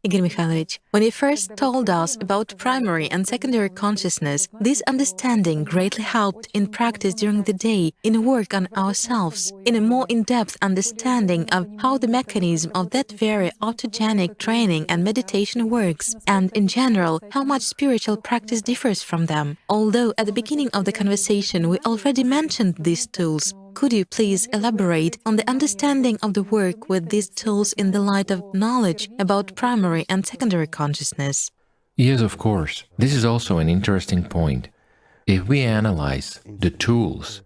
Igor Mikhailovich, when you first told us about primary and secondary consciousness, this understanding greatly helped in practice during the day, in work on ourselves, in a more in-depth understanding of how the mechanism of that very autogenic training and meditation works, and in general, how much spiritual practice differs from them. Although at the beginning of the conversation we already mentioned these tools, could you please elaborate on the understanding of the work with these tools in the light of knowledge about primary and secondary consciousness? Yes, of course. This is also an interesting point. If we analyze the tools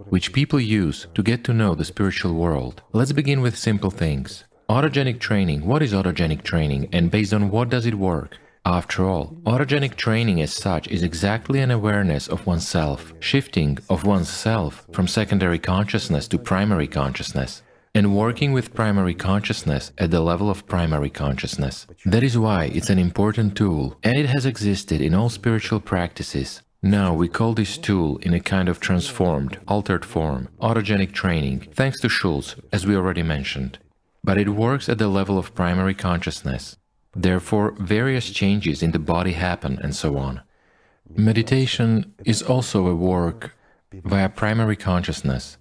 which people use to get to know the spiritual world, let's begin with simple things. Autogenic training. What is autogenic training, and based on what does it work? After all, autogenic training as such is exactly an awareness of oneself, shifting of oneself from secondary consciousness to primary consciousness, and working with primary consciousness at the level of primary consciousness. That is why it's an important tool, and it has existed in all spiritual practices. Now we call this tool in a kind of transformed, altered form, autogenic training, thanks to Schultz, as we already mentioned. But it works at the level of primary consciousness. Therefore, various changes in the body happen and so on. Meditation is also a work via primary consciousness,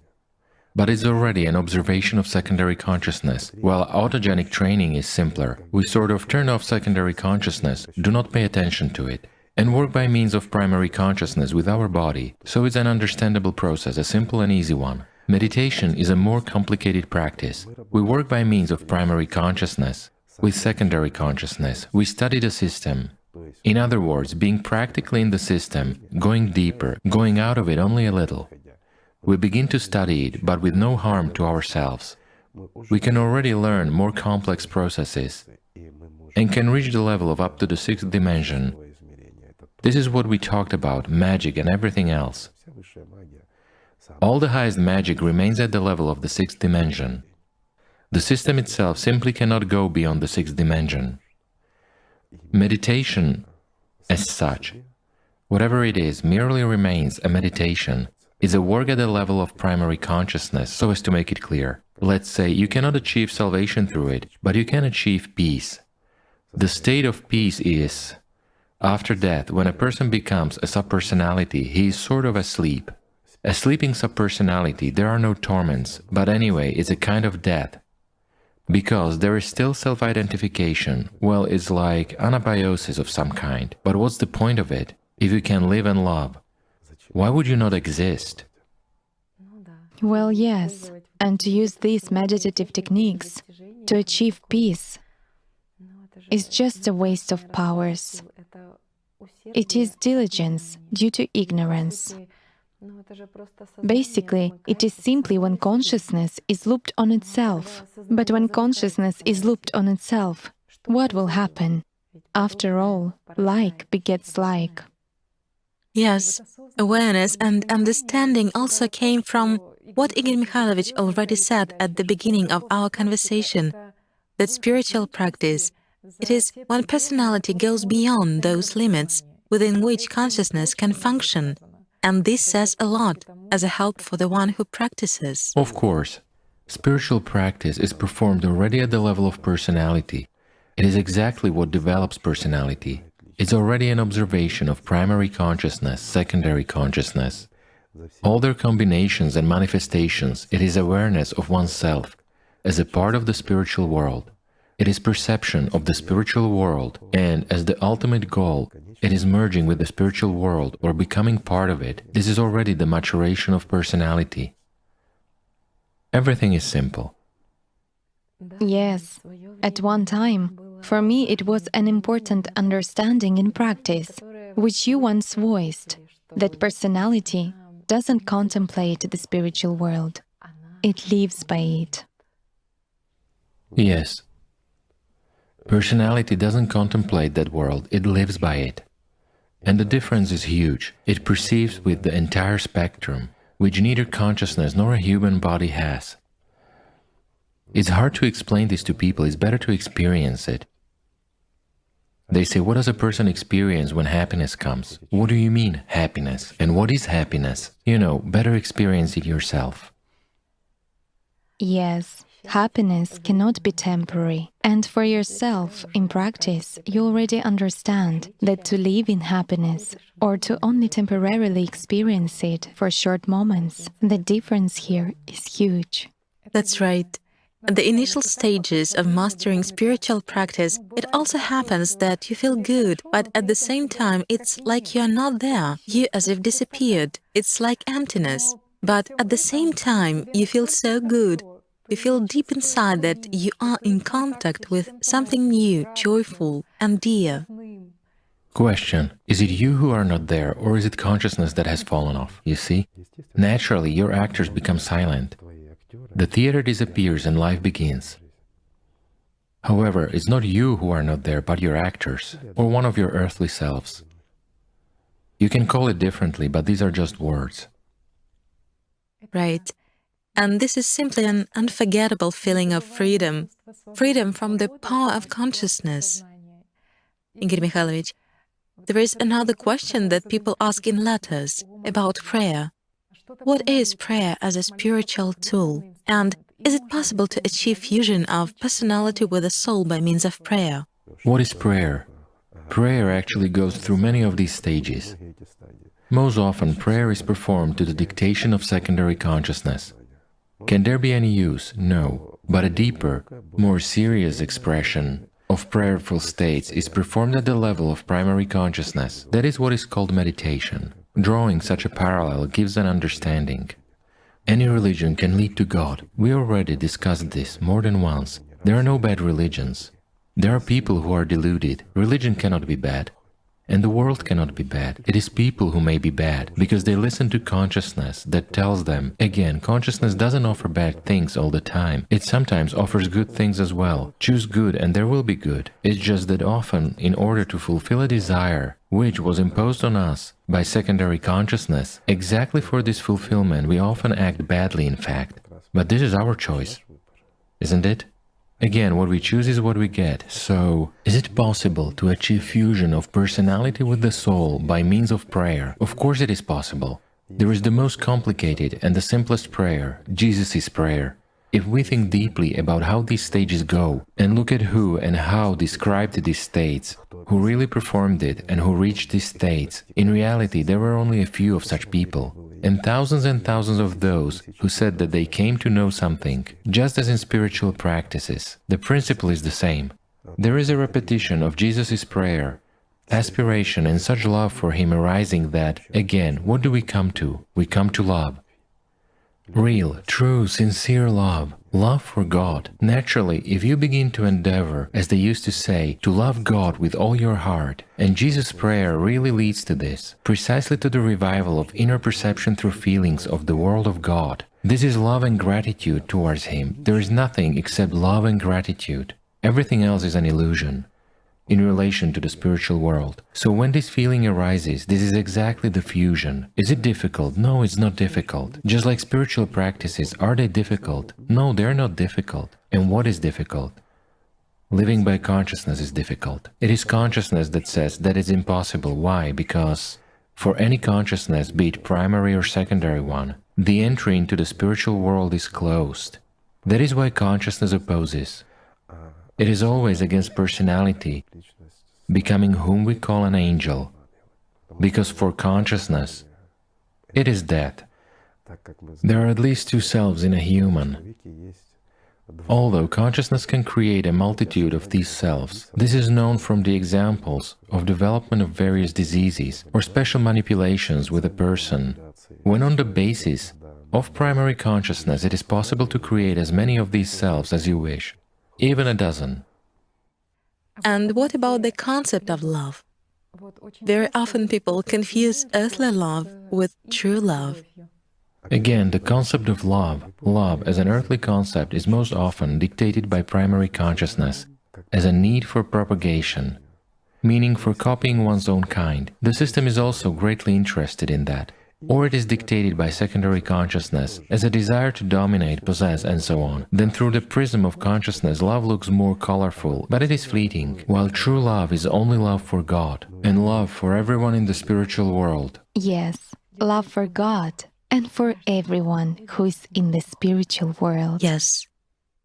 but it's already an observation of secondary consciousness, while autogenic training is simpler. We sort of turn off secondary consciousness, do not pay attention to it, and work by means of primary consciousness with our body, so it's an understandable process, a simple and easy one. Meditation is a more complicated practice. We work by means of primary consciousness. With secondary consciousness, we study the system. In other words, being practically in the system, going deeper, going out of it only a little. We begin to study it, but with no harm to ourselves. We can already learn more complex processes and can reach the level of up to the 6th dimension. This is what we talked about, magic and everything else. All the highest magic remains at the level of the 6th dimension. The system itself simply cannot go beyond the 6th dimension. Meditation, as such, whatever it is, merely remains a meditation, is a work at the level of primary consciousness, so as to make it clear. Let's say you cannot achieve salvation through it, but you can achieve peace. The state of peace is, after death, when a person becomes a subpersonality, he is sort of asleep. A sleeping subpersonality, there are no torments, but anyway, it's a kind of death. Because there is still self-identification. Well, it's like anabiosis of some kind. But what's the point of it? If you can live and love, why would you not exist? Well, yes, and to use these meditative techniques to achieve peace is just a waste of powers. It is diligence due to ignorance. Basically, it is simply when consciousness is looped on itself. But when consciousness is looped on itself, what will happen? After all, like begets like. Yes, awareness and understanding also came from what Igor Mikhailovich already said at the beginning of our conversation, that spiritual practice, it is when personality goes beyond those limits within which consciousness can function. And this says a lot as a help for the one who practices. Of course, spiritual practice is performed already at the level of personality. It is exactly what develops personality. It's already an observation of primary consciousness, secondary consciousness. All their combinations and manifestations, it is awareness of oneself as a part of the spiritual world. It is perception of the spiritual world, and as the ultimate goal, it is merging with the spiritual world or becoming part of it. This is already the maturation of personality. Everything is simple. Yes, at one time, for me it was an important understanding in practice, which you once voiced, that personality doesn't contemplate the spiritual world, it lives by it. Yes. Personality doesn't contemplate that world, it lives by it. And the difference is huge. It perceives with the entire spectrum, which neither consciousness nor a human body has. It's hard to explain this to people, it's better to experience it. They say, what does a person experience when happiness comes? What do you mean, happiness? And what is happiness? You know, better experience it yourself. Yes, Happiness cannot be temporary. And for yourself, in practice, you already understand that to live in happiness, or to only temporarily experience it for short moments, the difference here is huge. That's right. At the initial stages of mastering spiritual practice, it also happens that you feel good, but at the same time, it's like you're not there. You as if disappeared. It's like emptiness. But at the same time, you feel so good. You feel deep inside that you are in contact with something new, joyful, and dear. Question: is it you who are not there, or is it consciousness that has fallen off? You see? Naturally, your actors become silent. The theater disappears and life begins. However, it's not you who are not there, but your actors, or one of your earthly selves. You can call it differently, but these are just words. Right. And this is simply an unforgettable feeling of freedom. Freedom from the power of consciousness. Igor Mikhailovich, there is another question that people ask in letters about prayer. What is prayer as a spiritual tool? And is it possible to achieve fusion of personality with the soul by means of prayer? What is prayer? Prayer actually goes through many of these stages. Most often, prayer is performed to the dictation of secondary consciousness. Can there be any use? No. But a deeper, more serious expression of prayerful states is performed at the level of primary consciousness. That is what is called meditation. Drawing such a parallel gives an understanding. Any religion can lead to God. We already discussed this more than once. There are no bad religions. There are people who are deluded. Religion cannot be bad. And the world cannot be bad. It is people who may be bad, because they listen to consciousness that tells them, again, consciousness doesn't offer bad things all the time. It sometimes offers good things as well. Choose good and there will be good. It's just that often, in order to fulfill a desire, which was imposed on us by secondary consciousness, exactly for this fulfillment we often act badly, in fact. But this is our choice, isn't it? Again, what we choose is what we get. So, is it possible to achieve fusion of personality with the soul by means of prayer? Of course it is possible. There is the most complicated and the simplest prayer, Jesus' prayer. If we think deeply about how these stages go, and look at who and how described these states, who really performed it and who reached these states, in reality there were only a few of such people. And thousands of those who said that they came to know something. Just as in spiritual practices, the principle is the same. There is a repetition of Jesus' prayer, aspiration and such love for Him arising that, again, what do we come to? We come to love. Real, true, sincere love. Love for God. Naturally, if you begin to endeavor, as they used to say, to love God with all your heart, and Jesus' prayer really leads to this, precisely to the revival of inner perception through feelings of the world of God. This is love and gratitude towards Him. There is nothing except love and gratitude. Everything else is an illusion in relation to the spiritual world. So when this feeling arises, this is exactly the fusion. Is it difficult? No, it's not difficult. Just like spiritual practices, are they difficult? No, they're not difficult. And what is difficult? Living by consciousness is difficult. It is consciousness that says that it's impossible. Why? Because for any consciousness, be it primary or secondary one, the entry into the spiritual world is closed. That is why consciousness opposes. It is always against personality, becoming whom we call an angel, because for consciousness, it is death. There are at least two selves in a human. Although consciousness can create a multitude of these selves, this is known from the examples of development of various diseases or special manipulations with a person, when on the basis of primary consciousness it is possible to create as many of these selves as you wish. Even a dozen. And what about the concept of love? Very often people confuse earthly love with true love. Again, the concept of love as an earthly concept is most often dictated by primary consciousness as a need for propagation, meaning for copying one's own kind. The system is also greatly interested in that. Or it is dictated by secondary consciousness as a desire to dominate, possess, and so on. Then through the prism of consciousness, love looks more colorful, but it is fleeting, while true love is only love for God, and love for everyone in the spiritual world. Yes, love for God and for everyone who is in the spiritual world. Yes.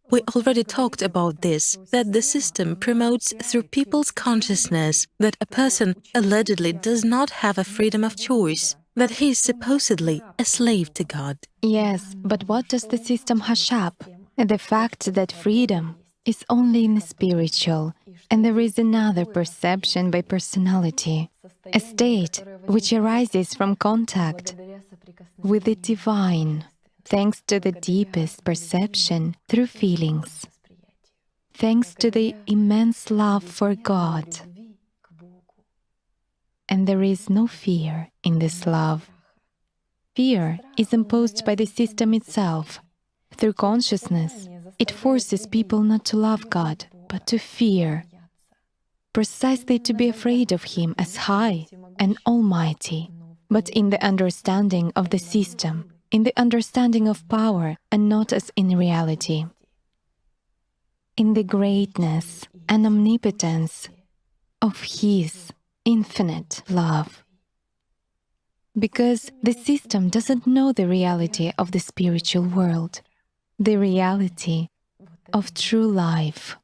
We already talked about this, that the system promotes through people's consciousness that a person allegedly does not have a freedom of choice, that he is supposedly a slave to God. Yes, but what does the system hush up? The fact that freedom is only in the spiritual, and there is another perception by personality, a state which arises from contact with the divine, thanks to the deepest perception through feelings, thanks to the immense love for God. And there is no fear in this love. Fear is imposed by the system itself. Through consciousness, it forces people not to love God, but to fear, precisely to be afraid of Him as high and almighty, but in the understanding of the system, in the understanding of power, and not as in reality. In the greatness and omnipotence of His infinite love. Because the system doesn't know the reality of the spiritual world, the reality of true life.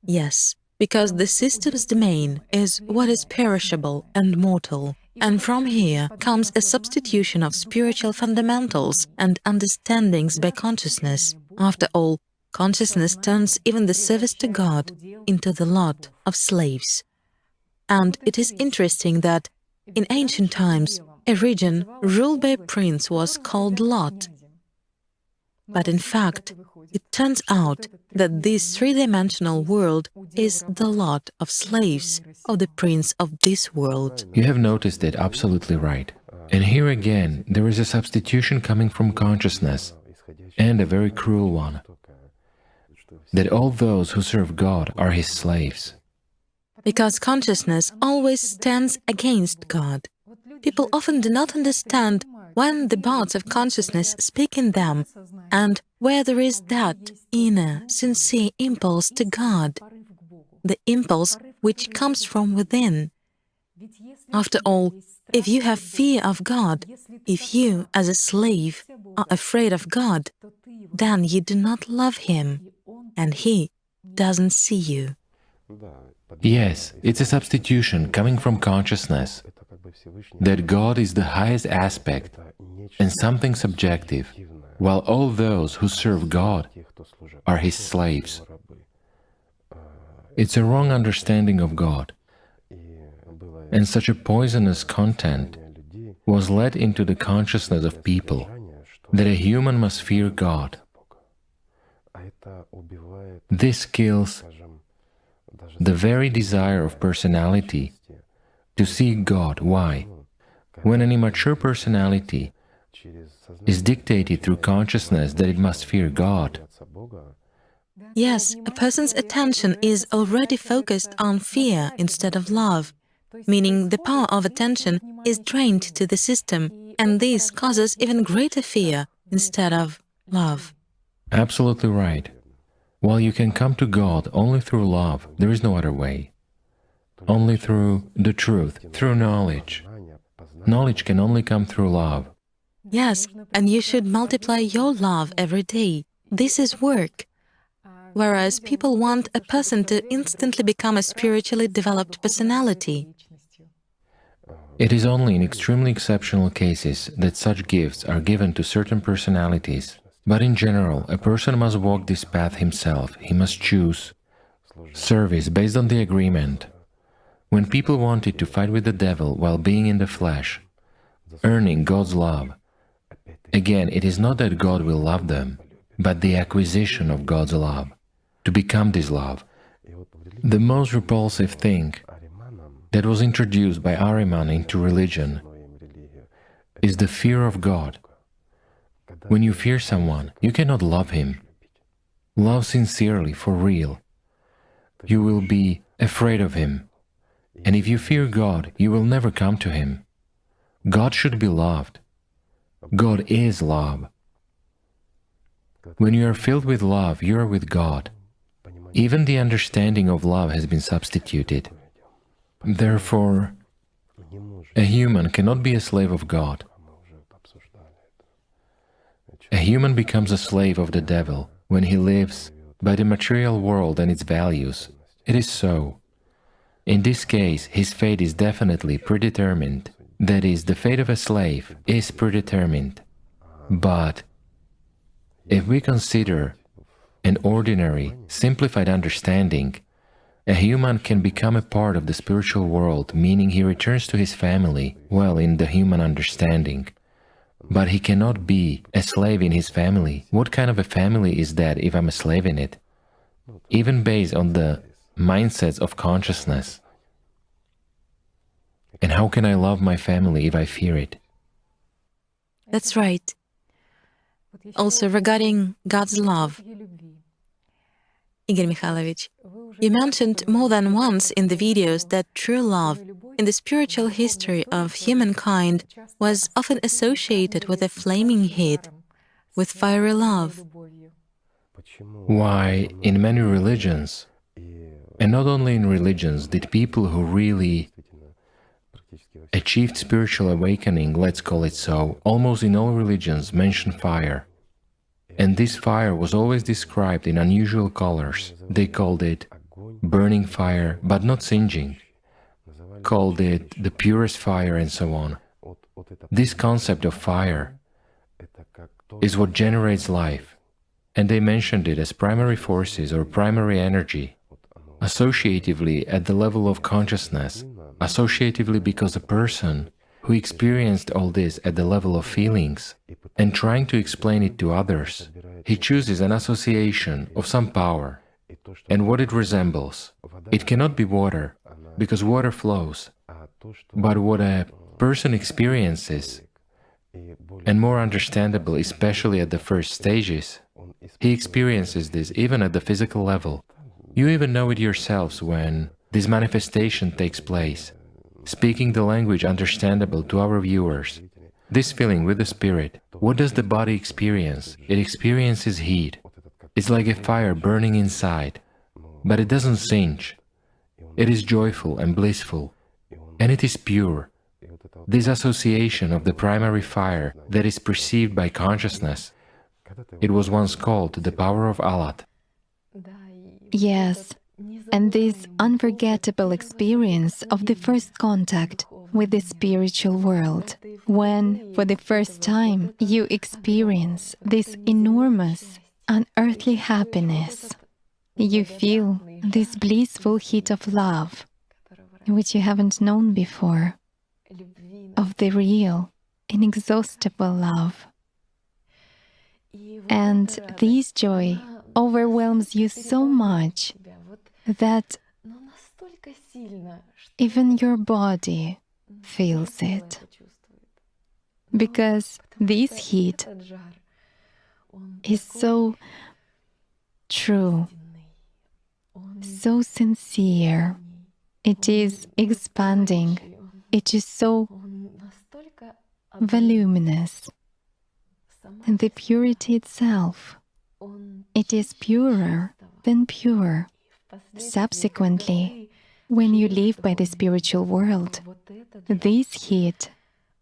Yes, because the system's domain is what is perishable and mortal, and from here comes a substitution of spiritual fundamentals and understandings by consciousness. After all, consciousness turns even the service to God into the lot of slaves. And it is interesting that in ancient times, a region ruled by a prince was called Lot. But in fact, it turns out that this three-dimensional world is the lot of slaves of the prince of this world. You have noticed it absolutely right. And here again, there is a substitution coming from consciousness, and a very cruel one, that all those who serve God are His slaves. Because consciousness always stands against God. People often do not understand when the parts of consciousness speak in them, and where there is that inner, sincere impulse to God, the impulse which comes from within. After all, if you have fear of God, if you, as a slave, are afraid of God, then you do not love Him, and He doesn't see you. Yes, it's a substitution coming from consciousness, that God is the highest aspect and something subjective, while all those who serve God are His slaves. It's a wrong understanding of God, and such a poisonous content was let into the consciousness of people, that a human must fear God. This kills the very desire of personality to seek God. Why? When an immature personality is dictated through consciousness that it must fear God. Yes, a person's attention is already focused on fear instead of love, meaning the power of attention is drained to the system, and this causes even greater fear instead of love. Absolutely right. While you can come to God only through love, there is no other way. Only through the truth, through knowledge. Knowledge can only come through love. Yes, and you should multiply your love every day. This is work. Whereas people want a person to instantly become a spiritually developed personality. It is only in extremely exceptional cases that such gifts are given to certain personalities. But in general, a person must walk this path himself. He must choose service based on the agreement. When people wanted to fight with the devil while being in the flesh, earning God's love, again, it is not that God will love them, but the acquisition of God's love, to become this love. The most repulsive thing that was introduced by Ahriman into religion is the fear of God. When you fear someone, you cannot love him. Love sincerely, for real. You will be afraid of him. And if you fear God, you will never come to him. God should be loved. God is love. When you are filled with love, you are with God. Even the understanding of love has been substituted. Therefore, a human cannot be a slave of God. A human becomes a slave of the devil, when he lives by the material world and its values. It is so. In this case, his fate is definitely predetermined. That is, the fate of a slave is predetermined. But if we consider an ordinary, simplified understanding, a human can become a part of the spiritual world, meaning he returns to his family, well, in the human understanding. But he cannot be a slave in his family. What kind of a family is that if I'm a slave in it? Even based on the mindsets of consciousness. And how can I love my family if I fear it? That's right. Also, regarding God's love, Igor Mikhailovich, you mentioned more than once in the videos that true love in the spiritual history of humankind was often associated with a flaming heat, with fiery love. Why, in many religions, and not only in religions, did people who really achieved spiritual awakening, let's call it so, almost in all religions mention fire. And this fire was always described in unusual colors. They called it burning fire, but not singeing. Called it the purest fire and so on. This concept of fire is what generates life. And they mentioned it as primary forces or primary energy. Associatively at the level of consciousness, associatively because a person who experienced all this at the level of feelings and trying to explain it to others, he chooses an association of some power and what it resembles. It cannot be water, because water flows, but what a person experiences, and more understandable, especially at the first stages, he experiences this even at the physical level. You even know it yourselves when this manifestation takes place, speaking the language understandable to our viewers. This feeling with the spirit, what does the body experience? It experiences heat. It's like a fire burning inside, but it doesn't singe. It is joyful and blissful, and it is pure. This association of the primary fire that is perceived by consciousness, it was once called the power of Allat. Yes, and this unforgettable experience of the first contact with the spiritual world, when, for the first time, you experience this enormous, unearthly happiness. You feel this blissful heat of love, which you haven't known before, of the real, inexhaustible love. And this joy overwhelms you so much that even your body feels it. Because this heat is so true, so sincere, it is expanding, it is so voluminous. And the purity itself, it is purer than pure. Subsequently, when you live by the spiritual world, this heat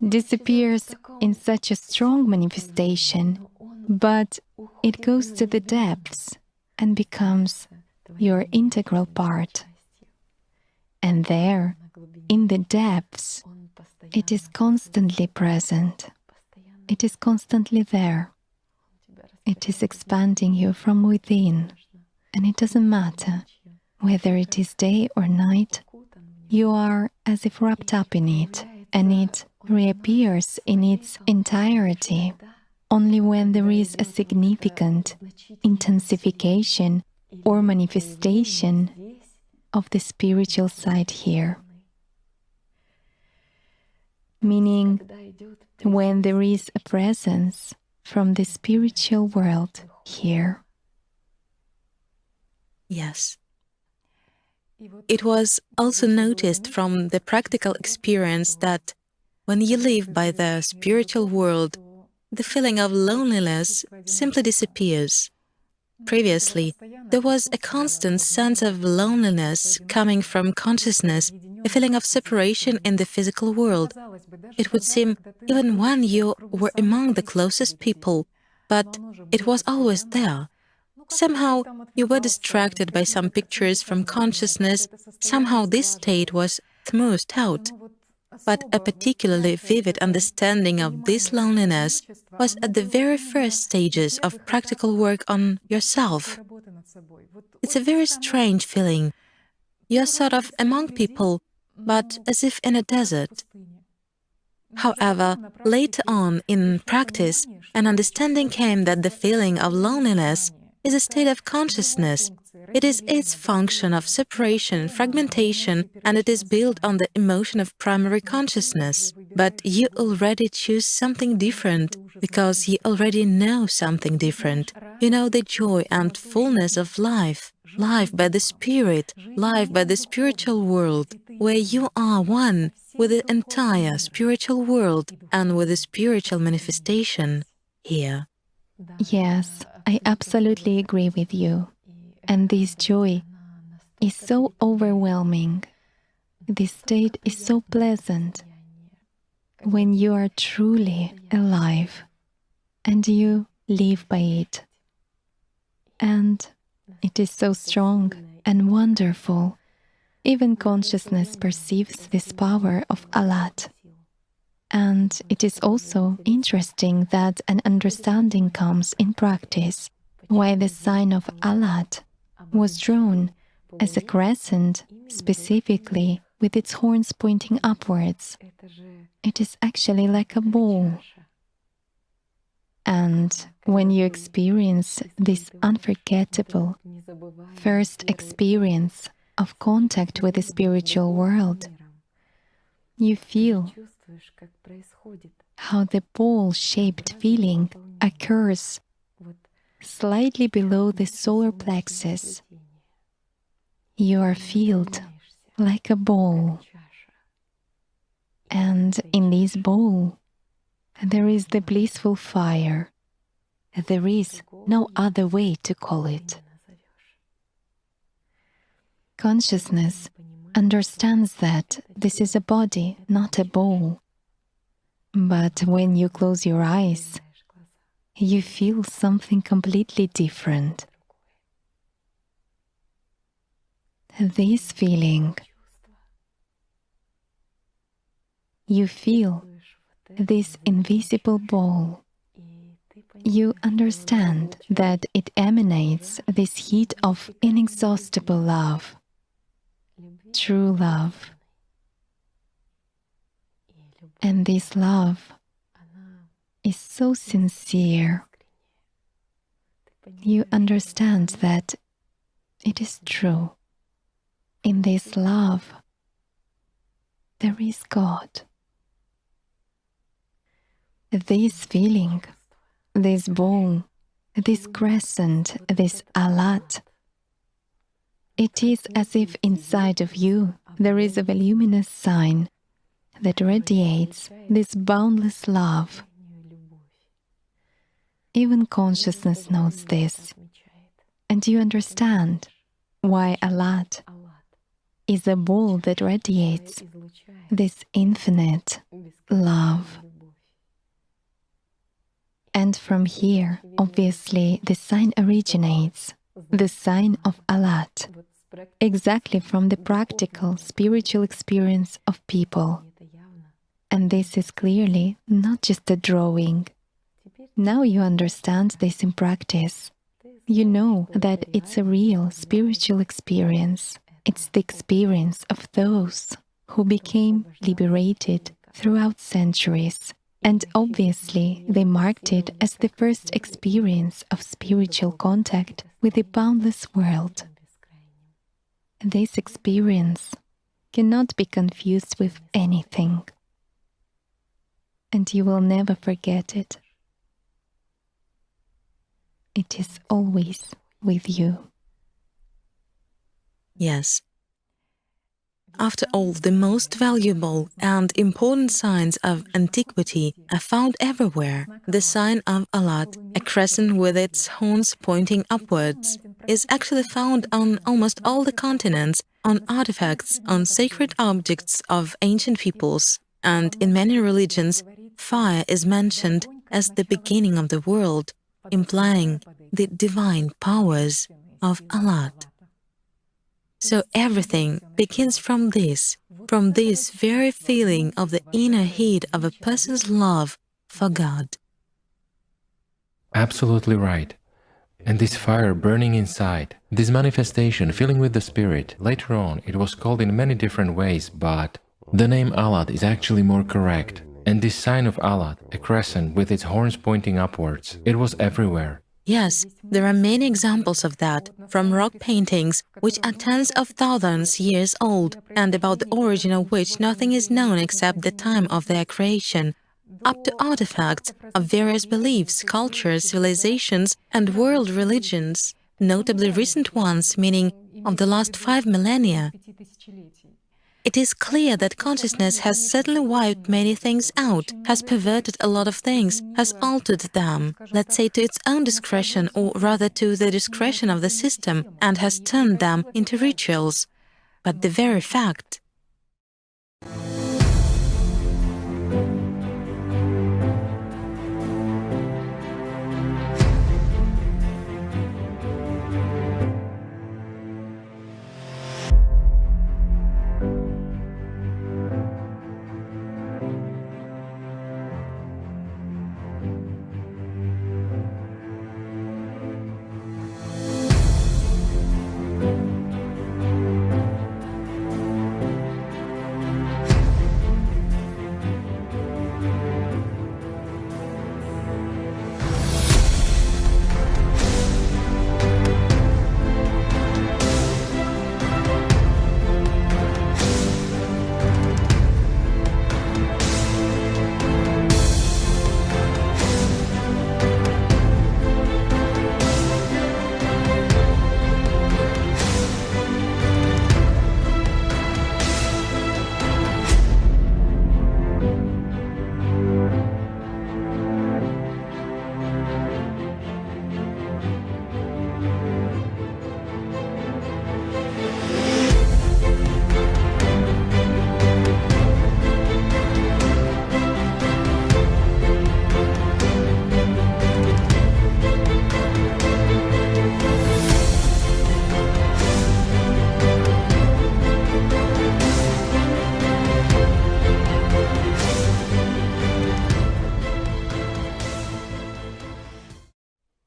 disappears in such a strong manifestation, but it goes to the depths and becomes your integral part. And there, in the depths, it is constantly present. It is constantly there. It is expanding you from within, and it doesn't matter whether it is day or night, you are as if wrapped up in it, and it reappears in its entirety only when there is a significant intensification or manifestation of the spiritual side here. Meaning, when there is a presence from the spiritual world here. Yes. It was also noticed from the practical experience that when you live by the spiritual world, the feeling of loneliness simply disappears. Previously, there was a constant sense of loneliness coming from consciousness, a feeling of separation in the physical world. It would seem even when you were among the closest people, but it was always there. Somehow you were distracted by some pictures from consciousness, somehow this state was smoothed out. But a particularly vivid understanding of this loneliness was at the very first stages of practical work on yourself. It's a very strange feeling. You're sort of among people, but as if in a desert. However, later on in practice, an understanding came that the feeling of loneliness is a state of consciousness. It is its function of separation, fragmentation, and it is built on the emotion of primary consciousness. But you already choose something different, because you already know something different. You know the joy and fullness of life, life by the spirit, life by the spiritual world, where you are one with the entire spiritual world and with the spiritual manifestation here. Yes, I absolutely agree with you. And this joy is so overwhelming. This state is so pleasant when you are truly alive and you live by it. And it is so strong and wonderful. Even consciousness perceives this power of Allat. And it is also interesting that an understanding comes in practice, why the sign of Allat was drawn as a crescent, specifically with its horns pointing upwards. It is actually like a bowl. And when you experience this unforgettable first experience of contact with the spiritual world, you feel how the bowl-shaped feeling occurs slightly below the solar plexus. You are filled like a bowl. And in this bowl, there is the blissful fire. There is no other way to call it. Consciousness understands that this is a body, not a bowl. But when you close your eyes, you feel something completely different. This feeling, you feel this invisible ball. You understand that it emanates this heat of inexhaustible love, true love. And this love is so sincere. You understand that it is true. In this love, there is God. This feeling, this bowl, this crescent, this Allat, it is as if inside of you there is a voluminous sign that radiates this boundless love. Even consciousness knows this, and you understand why Allat is a ball that radiates this infinite love. And from here, obviously, the sign originates, the sign of Allat, exactly from the practical spiritual experience of people. And this is clearly not just a drawing. Now you understand this in practice. You know that it's a real spiritual experience. It's the experience of those who became liberated throughout centuries. And obviously, they marked it as the first experience of spiritual contact with the boundless world. This experience cannot be confused with anything. And you will never forget it. It is always with you. Yes. After all, the most valuable and important signs of antiquity are found everywhere. The sign of Allat, a crescent with its horns pointing upwards, is actually found on almost all the continents, on artifacts, on sacred objects of ancient peoples, and in many religions, fire is mentioned as the beginning of the world. implying the divine powers of Allat. So everything begins from this very feeling of the inner heat of a person's love for God. Absolutely right. And this fire burning inside, this manifestation filling with the Spirit, later on it was called in many different ways, but the name Allat is actually more correct. And this sign of Allat, a crescent with its horns pointing upwards, it was everywhere. Yes, there are many examples of that, from rock paintings, which are tens of thousands years old, and about the origin of which nothing is known except the time of their creation, up to artifacts of various beliefs, cultures, civilizations, and world religions, notably recent ones, meaning of the last 5 millennia. It is clear that consciousness has certainly wiped many things out, has perverted a lot of things, has altered them, let's say to its own discretion, or rather to the discretion of the system, and has turned them into rituals. But the very fact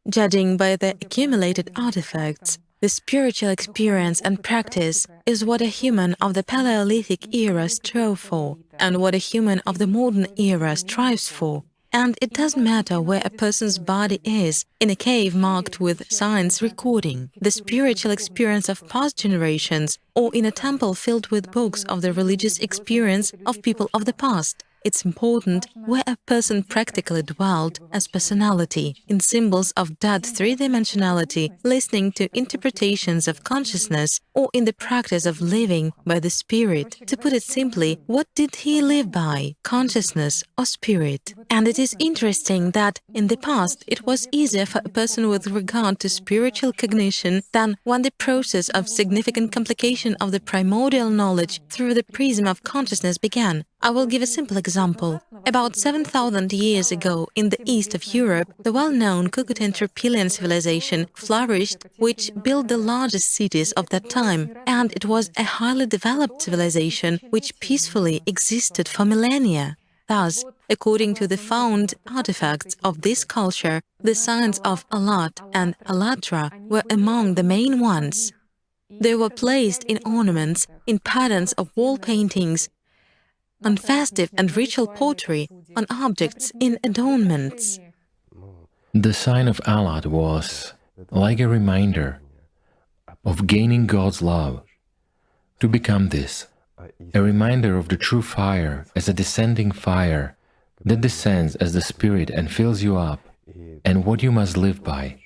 judging by the accumulated artifacts, the spiritual experience and practice is what a human of the Paleolithic era strove for, and what a human of the modern era strives for. And it doesn't matter where a person's body is, in a cave marked with signs recording the spiritual experience of past generations, or in a temple filled with books of the religious experience of people of the past. It's important where a person practically dwelt as personality, in symbols of that three-dimensionality, listening to interpretations of consciousness, or in the practice of living by the spirit. To put it simply, what did he live by, consciousness or spirit? And it is interesting that in the past it was easier for a person with regard to spiritual cognition than when the process of significant complication of the primordial knowledge through the prism of consciousness began. I will give a simple example. About 7,000 years ago, in the east of Europe, the well-known Cucutan-Trypillian civilization flourished, which built the largest cities of that time, and it was a highly developed civilization which peacefully existed for millennia. Thus, according to the found artifacts of this culture, the signs of Allat and AllatRa were among the main ones. They were placed in ornaments, in patterns of wall paintings, on festive and ritual pottery, on objects in adornments. The sign of Allat was like a reminder of gaining God's love. To become this, a reminder of the true fire as a descending fire that descends as the Spirit and fills you up, and what you must live by.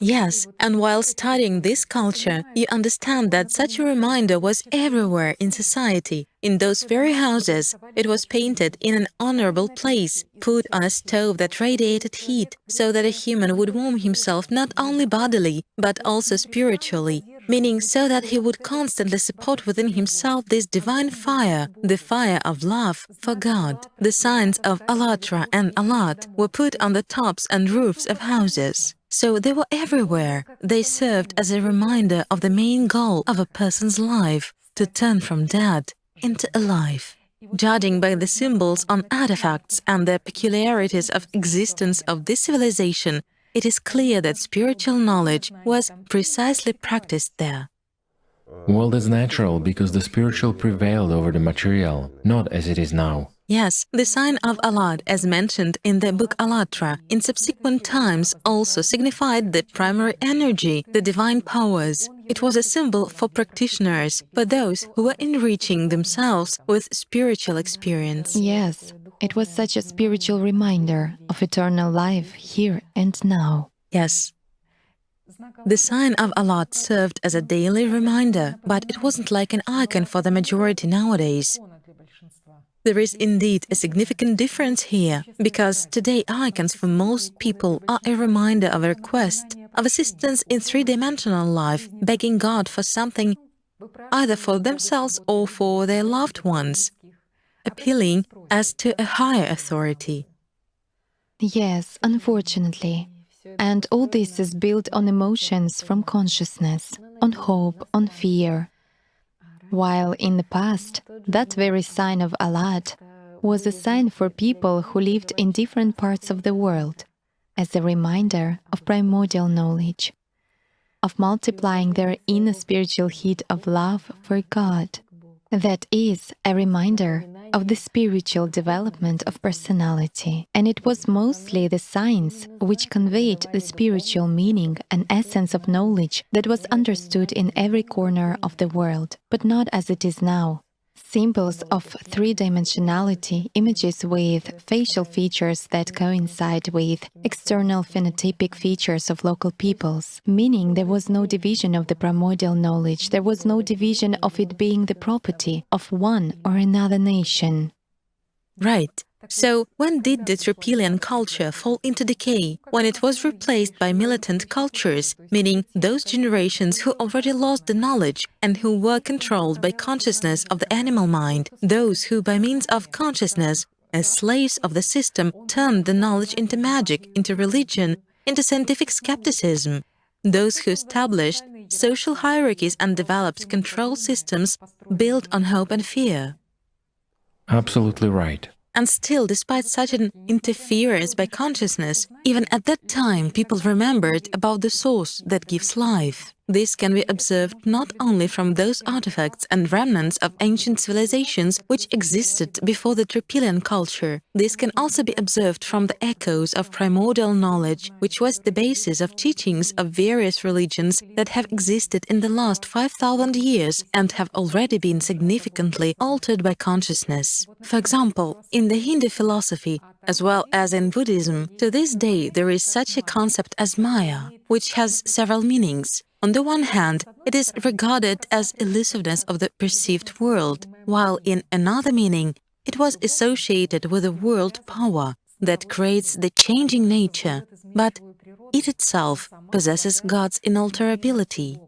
Yes, and while studying this culture, you understand that such a reminder was everywhere in society. In those very houses, it was painted in an honorable place, put on a stove that radiated heat, so that a human would warm himself not only bodily, but also spiritually. meaning so that he would constantly support within himself this divine fire, the fire of love for God. The signs of AllatRa and Allat were put on the tops and roofs of houses. So they were everywhere. They served as a reminder of the main goal of a person's life, to turn from dead into alive. Judging by the symbols on artifacts and the peculiarities of existence of this civilization, it is clear that spiritual knowledge was precisely practiced there. Well, that's natural, because the spiritual prevailed over the material, not as it is now. Yes, the sign of Allat, as mentioned in the book AllatRa, in subsequent times also signified the primary energy, the divine powers. It was a symbol for practitioners, for those who were enriching themselves with spiritual experience. Yes, it was such a spiritual reminder of eternal life here and now. Yes. The sign of Allat served as a daily reminder, but it wasn't like an icon for the majority nowadays. There is indeed a significant difference here, because today icons for most people are a reminder of a request, of assistance in three-dimensional life, begging God for something, either for themselves or for their loved ones, appealing as to a higher authority. Yes, unfortunately. And all this is built on emotions from consciousness, on hope, on fear. While in the past, that very sign of Allat was a sign for people who lived in different parts of the world, as a reminder of primordial knowledge, of multiplying their inner spiritual heat of love for God. That is a reminder of the spiritual development of personality. And it was mostly the signs which conveyed the spiritual meaning and essence of knowledge that was understood in every corner of the world, but not as it is now. Symbols of three-dimensionality, images with facial features that coincide with external phenotypic features of local peoples, meaning there was no division of the primordial knowledge, there was no division of it being the property of one or another nation. Right. So, when did the Trypillian culture fall into decay? When it was replaced by militant cultures, meaning those generations who already lost the knowledge and who were controlled by consciousness of the animal mind, those who, by means of consciousness, as slaves of the system, turned the knowledge into magic, into religion, into scientific skepticism, those who established social hierarchies and developed control systems built on hope and fear. Absolutely right. And still, despite such an interference by consciousness, even at that time people remembered about the source that gives life. This can be observed not only from those artifacts and remnants of ancient civilizations which existed before the Trypillian culture. This can also be observed from the echoes of primordial knowledge, which was the basis of teachings of various religions that have existed in the last 5,000 years and have already been significantly altered by consciousness. For example, in the Hindu philosophy, as well as in Buddhism, to this day there is such a concept as Maya, which has several meanings. On the one hand, it is regarded as elusiveness of the perceived world, while in another meaning, it was associated with a world power that creates the changing nature, but it itself possesses God's inalterability.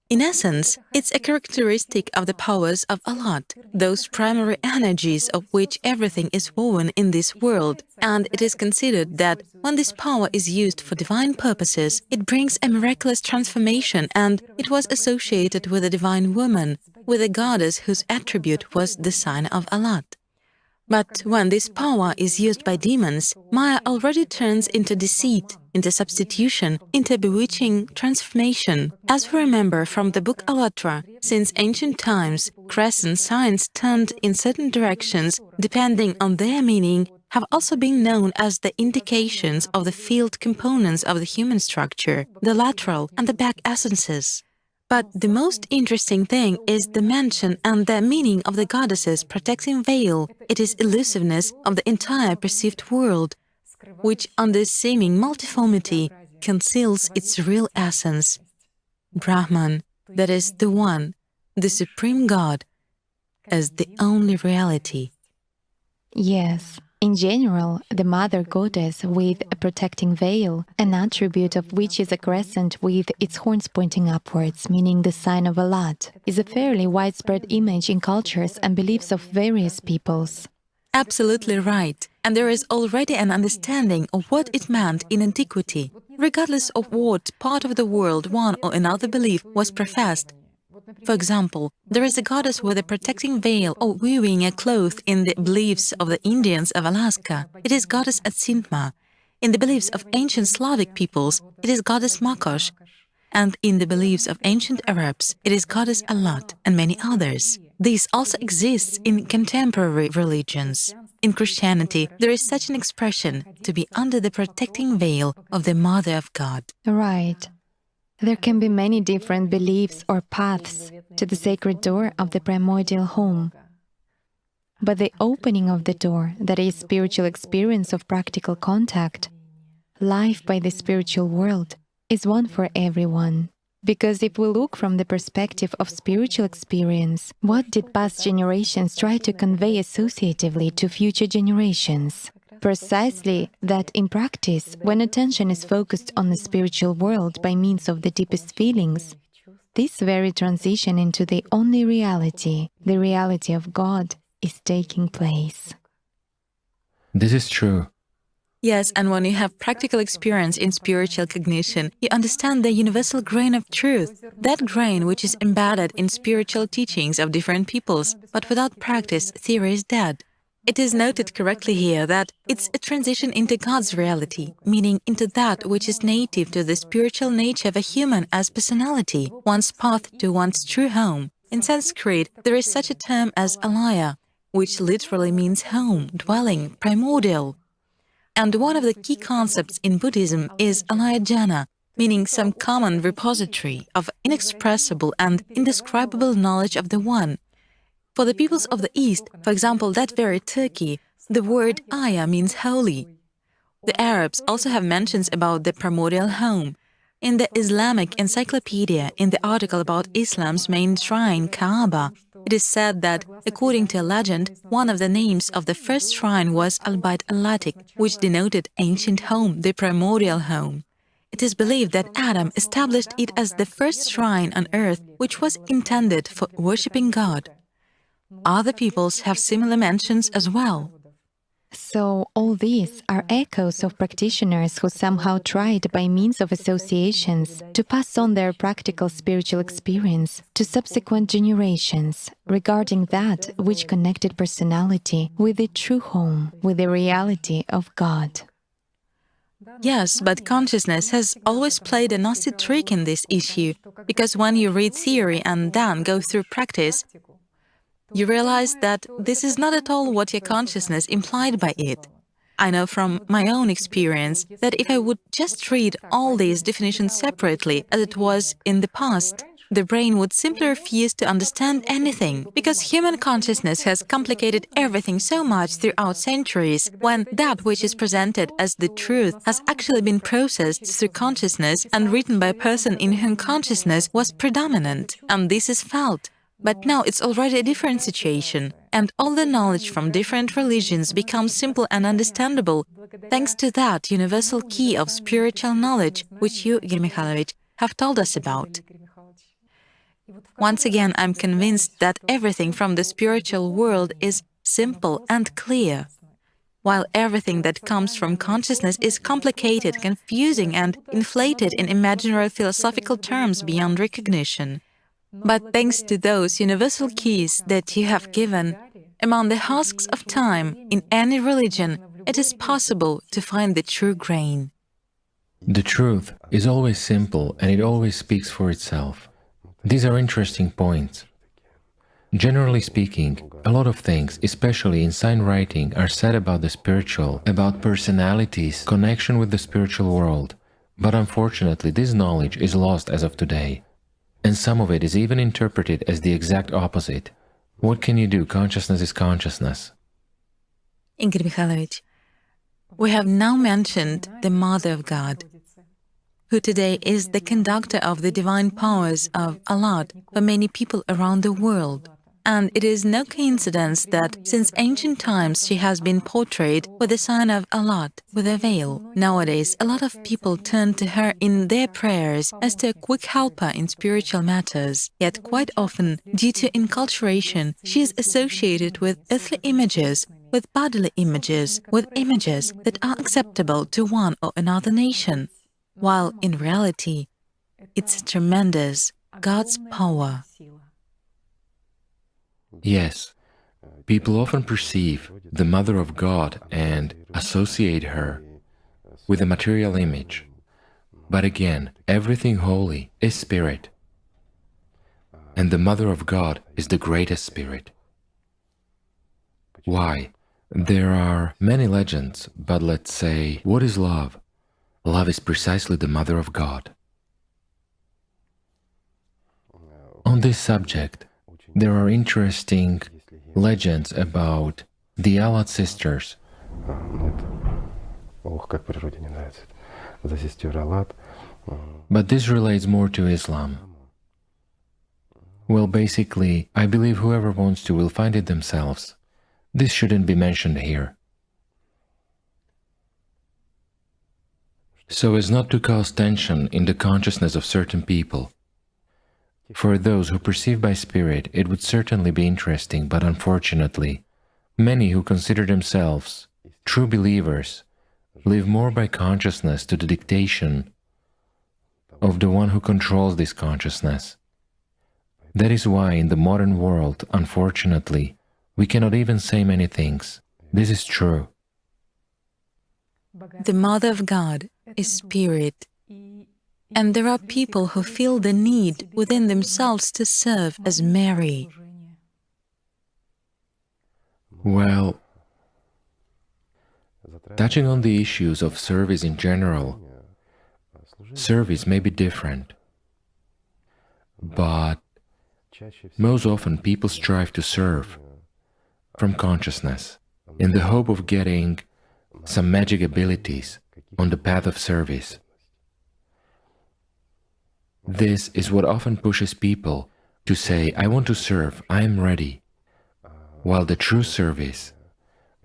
In essence, it's a characteristic of the powers of Allat, those primary energies of which everything is woven in this world, and it is considered that when this power is used for divine purposes, it brings a miraculous transformation, and it was associated with a divine woman, with a goddess whose attribute was the sign of Allat. But when this power is used by demons, Maya already turns into deceit, into substitution, into bewitching transformation. As we remember from the book AllatRa, since ancient times, crescent signs turned in certain directions, depending on their meaning, have also been known as the indications of the field components of the human structure, the lateral and the back essences. But the most interesting thing is the mention and the meaning of the goddess's protecting veil. It is elusiveness of the entire perceived world, which under seeming multiformity conceals its real essence. Brahman, that is the One, the Supreme God, as the only reality. Yes, In general, the Mother Goddess with a protecting veil, an attribute of which is a crescent with its horns pointing upwards, meaning the sign of Allat, is a fairly widespread image in cultures and beliefs of various peoples. Absolutely right. And there is already an understanding of what it meant in antiquity, regardless of what part of the world one or another belief was professed. For example, there is a goddess with a protecting veil or weaving a cloth in the beliefs of the Indians of Alaska. It is goddess Atsintma. In the beliefs of ancient Slavic peoples, it is goddess Makosh. And in the beliefs of ancient Arabs, it is goddess Allat and many others. This also exists in contemporary religions. In Christianity, there is such an expression, to be under the protecting veil of the Mother of God. Right. There can be many different beliefs or paths to the sacred door of the primordial home. But the opening of the door, that is spiritual experience of practical contact, life by the spiritual world, is one for everyone. Because if we look from the perspective of spiritual experience, what did past generations try to convey associatively to future generations? Precisely that in practice, when attention is focused on the spiritual world by means of the deepest feelings, this very transition into the only reality, the reality of God, is taking place. This is true. Yes, and when you have practical experience in spiritual cognition, you understand the universal grain of truth, that grain which is embedded in spiritual teachings of different peoples, but without practice, theory is dead. It is noted correctly here that it's a transition into God's reality, meaning into that which is native to the spiritual nature of a human as personality, one's path to one's true home. In Sanskrit, there is such a term as alaya, which literally means home, dwelling, primordial. And one of the key concepts in Buddhism is alayajana, meaning some common repository of inexpressible and indescribable knowledge of the One. For the peoples of the East, for example, that very Turkey, the word Aya means holy. The Arabs also have mentions about the primordial home. In the Islamic Encyclopedia, in the article about Islam's main shrine, Kaaba, it is said that, according to a legend, one of the names of the first shrine was Al-Bayt al-Atiq, which denoted ancient home, the primordial home. It is believed that Adam established it as the first shrine on earth, which was intended for worshipping God. Other peoples have similar mentions as well. So all these are echoes of practitioners who somehow tried by means of associations to pass on their practical spiritual experience to subsequent generations regarding that which connected personality with the true home, with the reality of God. Yes, but consciousness has always played a nasty trick in this issue, because when you read theory and then go through practice, you realize that this is not at all what your consciousness implied by it. I know from my own experience that if I would just read all these definitions separately, as it was in the past, the brain would simply refuse to understand anything, because human consciousness has complicated everything so much throughout centuries, when that which is presented as the truth has actually been processed through consciousness and written by a person in whom consciousness was predominant, and this is felt. But now it's already a different situation, and all the knowledge from different religions becomes simple and understandable, thanks to that universal key of spiritual knowledge, which you, Igor Mikhailovich, have told us about. Once again, I'm convinced that everything from the spiritual world is simple and clear, while everything that comes from consciousness is complicated, confusing, and inflated in imaginary philosophical terms beyond recognition. But thanks to those universal keys that you have given, among the husks of time in any religion, it is possible to find the true grain. The truth is always simple and it always speaks for itself. These are interesting points. Generally speaking, a lot of things, especially in sign writing, are said about the spiritual, about personalities, connection with the spiritual world. But unfortunately, this knowledge is lost as of today. And some of it is even interpreted as the exact opposite. What can you do? Consciousness is consciousness. Igor Mikhailovich, we have now mentioned the Mother of God, who today is the conductor of the divine powers of Allat for many people around the world. And it is no coincidence that since ancient times she has been portrayed with the sign of Allat, with a veil. Nowadays, a lot of people turn to her in their prayers as to a quick helper in spiritual matters. Yet quite often, due to inculturation, she is associated with earthly images, with bodily images, with images that are acceptable to one or another nation. While in reality, it's tremendous, God's power. Yes, people often perceive the Mother of God and associate her with a material image. But again, everything holy is spirit, and the Mother of God is the greatest spirit. Why? There are many legends, but let's say, what is love? Love is precisely the Mother of God. On this subject, there are interesting legends about the Allat sisters. But this relates more to Islam. Well, basically, I believe whoever wants to will find it themselves. This shouldn't be mentioned here. So as not to cause tension in the consciousness of certain people. For those who perceive by spirit, it would certainly be interesting, but unfortunately, many who consider themselves true believers live more by consciousness to the dictation of the one who controls this consciousness. That is why in the modern world, unfortunately, we cannot even say many things. This is true. The Mother of God is spirit. And there are people who feel the need within themselves to serve as Mary. Well, touching on the issues of service in general, service may be different, but most often people strive to serve from consciousness in the hope of getting some magic abilities on the path of service. This is what often pushes people to say, I want to serve, I am ready, while the true service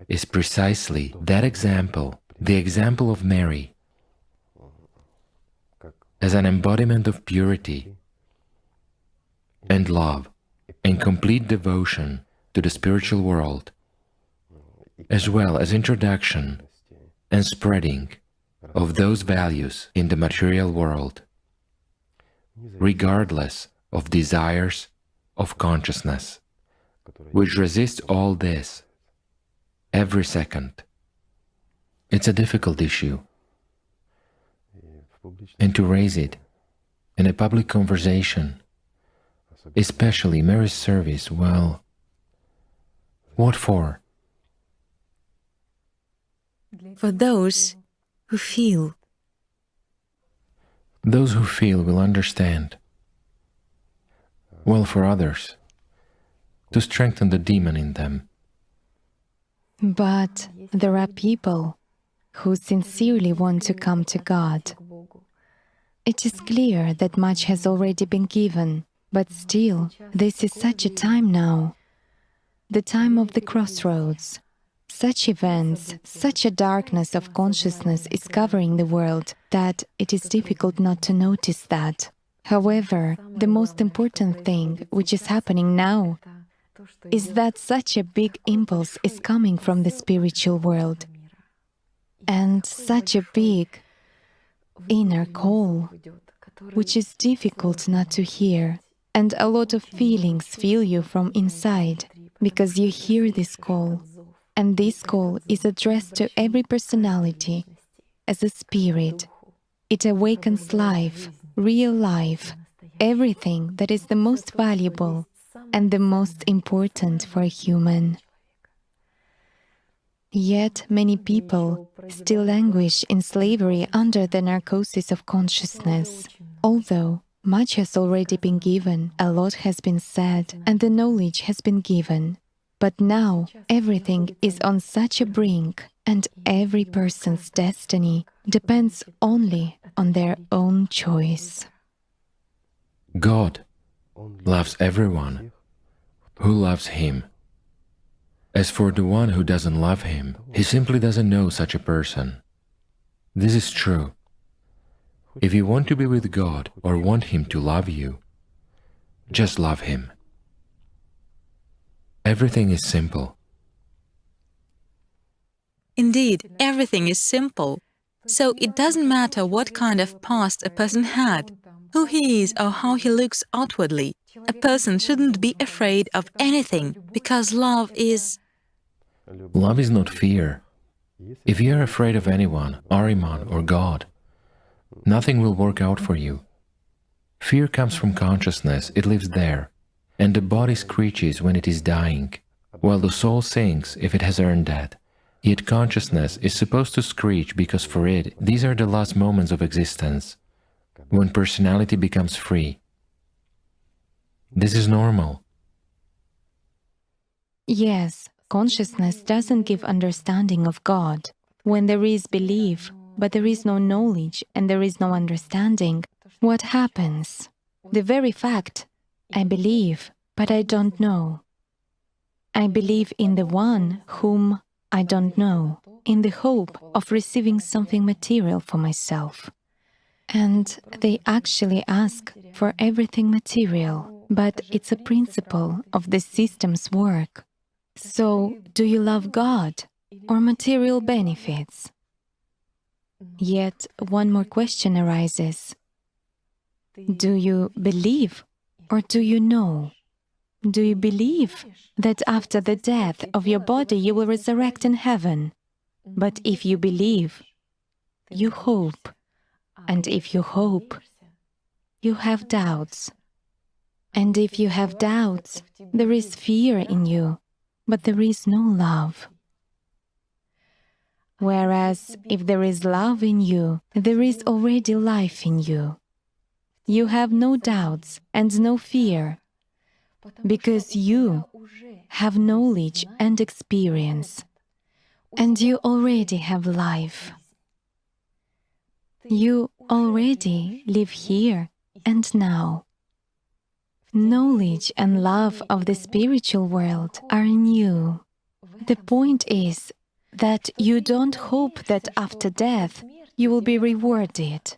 is precisely that example, the example of Mary, as an embodiment of purity and love and complete devotion to the spiritual world, as well as introduction and spreading of those values in the material world, regardless of desires of consciousness, which resist all this every second. It's a difficult issue, and to raise it in a public conversation, especially Mary's service, well, what for? For those who feel. Those who feel will understand. Well, for others, to strengthen the demon in them. But there are people who sincerely want to come to God. It is clear that much has already been given, but still, this is such a time now, the time of the crossroads. Such events, such a darkness of consciousness is covering the world that it is difficult not to notice that. However, the most important thing which is happening now is that such a big impulse is coming from the spiritual world, and such a big inner call, which is difficult not to hear, and a lot of feelings fill you from inside, because you hear this call. And this call is addressed to every personality as a spirit. It awakens life, real life, everything that is the most valuable and the most important for a human. Yet many people still languish in slavery under the narcosis of consciousness. Although much has already been given, a lot has been said, and the knowledge has been given. But now everything is on such a brink, and every person's destiny depends only on their own choice. God loves everyone who loves him. As for the one who doesn't love him, he simply doesn't know such a person. This is true. If you want to be with God or want Him to love you, just love Him. Everything is simple. Indeed, everything is simple. So it doesn't matter what kind of past a person had, who he is or how he looks outwardly. A person shouldn't be afraid of anything, because love is... Love is not fear. If you are afraid of anyone, Ahriman or God, nothing will work out for you. Fear comes from consciousness, it lives there, and the body screeches when it is dying, while the soul sings if it has earned that. Yet consciousness is supposed to screech because for it, these are the last moments of existence, when personality becomes free. This is normal. Yes, consciousness doesn't give understanding of God. When there is belief, but there is no knowledge and there is no understanding, what happens? The very fact, I believe, but I don't know. I believe in the one whom I don't know, in the hope of receiving something material for myself. And they actually ask for everything material, but it's a principle of the system's work. So, do you love God or material benefits? Yet, one more question arises. Do you believe or do you know? Do you believe that after the death of your body you will resurrect in heaven? But if you believe, you hope. And if you hope, you have doubts. And if you have doubts, there is fear in you, but there is no love. Whereas if there is love in you, there is already life in you. You have no doubts and no fear, because you have knowledge and experience, and you already have life. You already live here and now. Knowledge and love of the spiritual world are in you. The point is that you don't hope that after death you will be rewarded,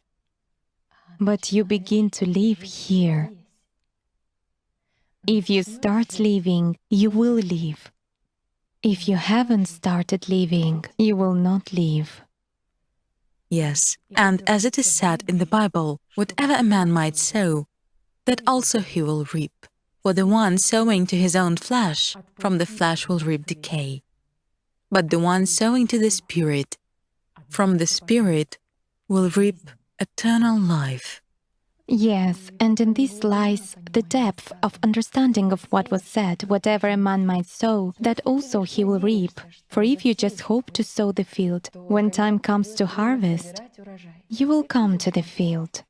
but you begin to live here. If you start living, you will live. If you haven't started living, you will not live. Yes, and as it is said in the Bible, whatever a man might sow, that also he will reap. For the one sowing to his own flesh, from the flesh will reap decay. But the one sowing to the Spirit, from the Spirit will reap eternal life. Yes, and in this lies the depth of understanding of what was said, whatever a man might sow, that also he will reap. For if you just hope to sow the field, when time comes to harvest, you will come to the field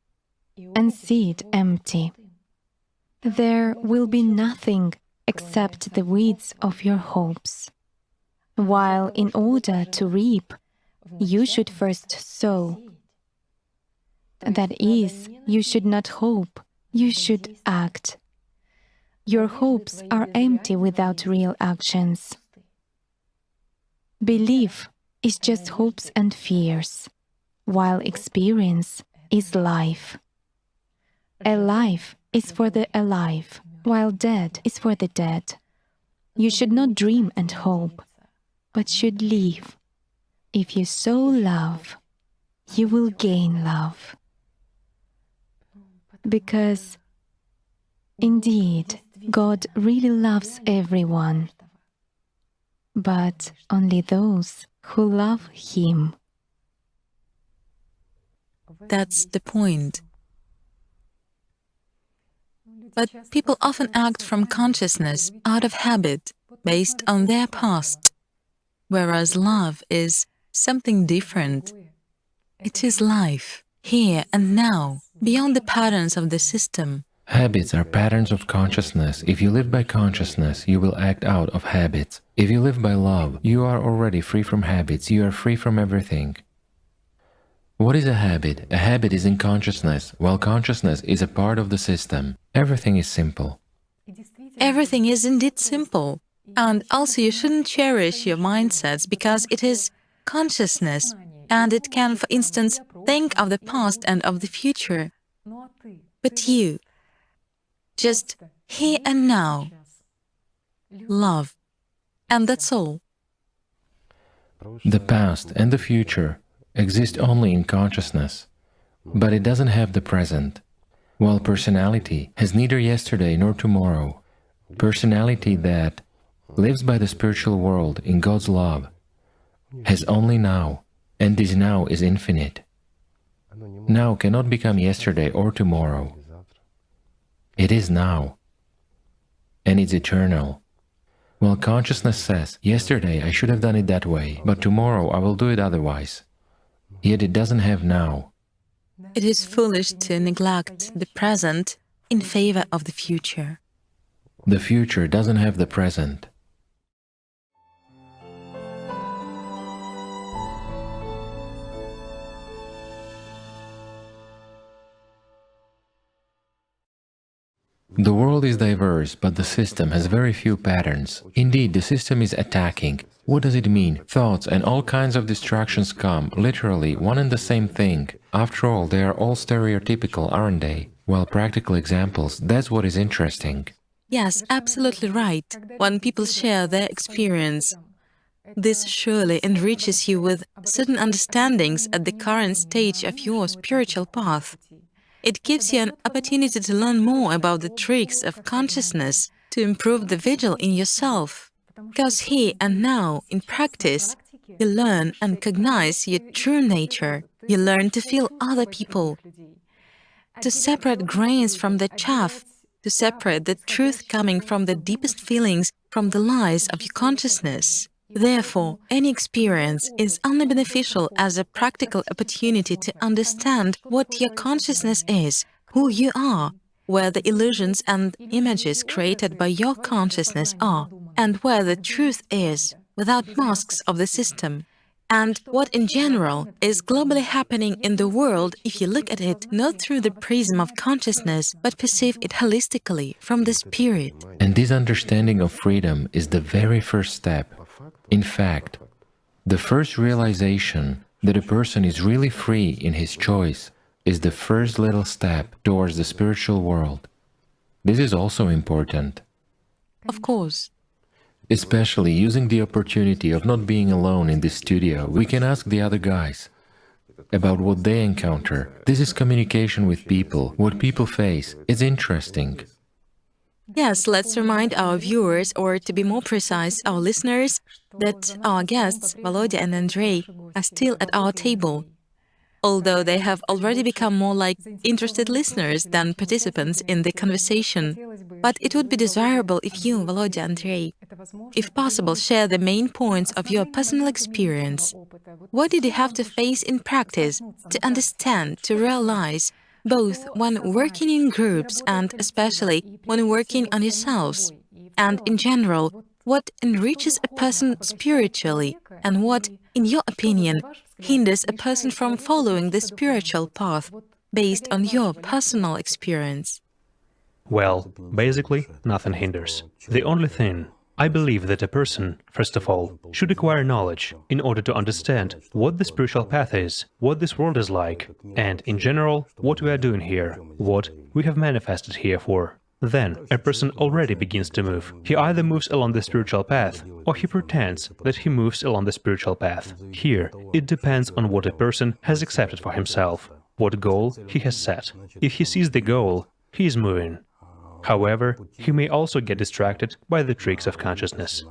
and see it empty. There will be nothing except the weeds of your hopes. While in order to reap, you should first sow. That is, you should not hope, you should act. Your hopes are empty without real actions. Belief is just hopes and fears, while experience is life. Alive is for the alive, while dead is for the dead. You should not dream and hope, but should live. If you sow love, you will gain love. Because, indeed, God really loves everyone, but only those who love Him. That's the point. But people often act from consciousness, out of habit, based on their past, whereas love is something different. It is life, here and now, beyond the patterns of the system. Habits are patterns of consciousness. If you live by consciousness, you will act out of habits. If you live by love, you are already free from habits, you are free from everything. What is a habit? A habit is in consciousness, while consciousness is a part of the system. Everything is simple. everything is indeed simple. And also you shouldn't cherish your mindsets because it is consciousness and it can, for instance, think of the past and of the future. But you, just here and now, love. And that's all. The past and the future exist only in consciousness, but it doesn't have the present, while personality has neither yesterday nor tomorrow. Personality that lives by the spiritual world in God's love has only now, and this now is infinite. Now cannot become yesterday or tomorrow. It is now, and it's eternal. While consciousness says, yesterday I should have done it that way, but tomorrow I will do it otherwise. Yet it doesn't have now. It is foolish to neglect the present in favor of the future. The future doesn't have the present. The world is diverse, but the system has very few patterns. Indeed, the system is attacking. What does it mean? Thoughts and all kinds of distractions come, literally, one and the same thing. After all, they are all stereotypical, aren't they? Well, practical examples, that's what is interesting. Yes, absolutely right. When people share their experience, this surely enriches you with certain understandings at the current stage of your spiritual path. It gives you an opportunity to learn more about the tricks of consciousness, to improve the vigil in yourself. Because here and now, in practice, you learn and cognize your true nature. You learn to feel other people, to separate grains from the chaff, to separate the truth coming from the deepest feelings from the lies of your consciousness. Therefore, any experience is only beneficial as a practical opportunity to understand what your consciousness is, who you are, where the illusions and images created by your consciousness are, and where the truth is, without masks of the system, and what in general is globally happening in the world if you look at it not through the prism of consciousness, but perceive it holistically from the spirit. And this understanding of freedom is the very first step. In fact, the first realization that a person is really free in his choice is the first little step towards the spiritual world. This is also important. Of course. Especially using the opportunity of not being alone in this studio, we can ask the other guys about what they encounter. This is communication with people, what people face. It's interesting. Yes, let's remind our viewers, or to be more precise, our listeners, that our guests, Volodya and Andrei, are still at our table, although they have already become more like interested listeners than participants in the conversation. But it would be desirable if you, Volodya, Andrei, if possible, share the main points of your personal experience. What did you have to face in practice, to understand, to realize, both when working in groups and especially when working on yourselves? And in general, what enriches a person spiritually and what, in your opinion, hinders a person from following the spiritual path based on your personal experience? Well, basically, nothing hinders. The only thing, I believe that a person, first of all, should acquire knowledge in order to understand what the spiritual path is, what this world is like, and, in general, what we are doing here, what we have manifested here for. Then, a person already begins to move. He either moves along the spiritual path, or he pretends that he moves along the spiritual path. Here, it depends on what a person has accepted for himself, what goal he has set. If he sees the goal, he is moving. However, he may also get distracted by the tricks of consciousness.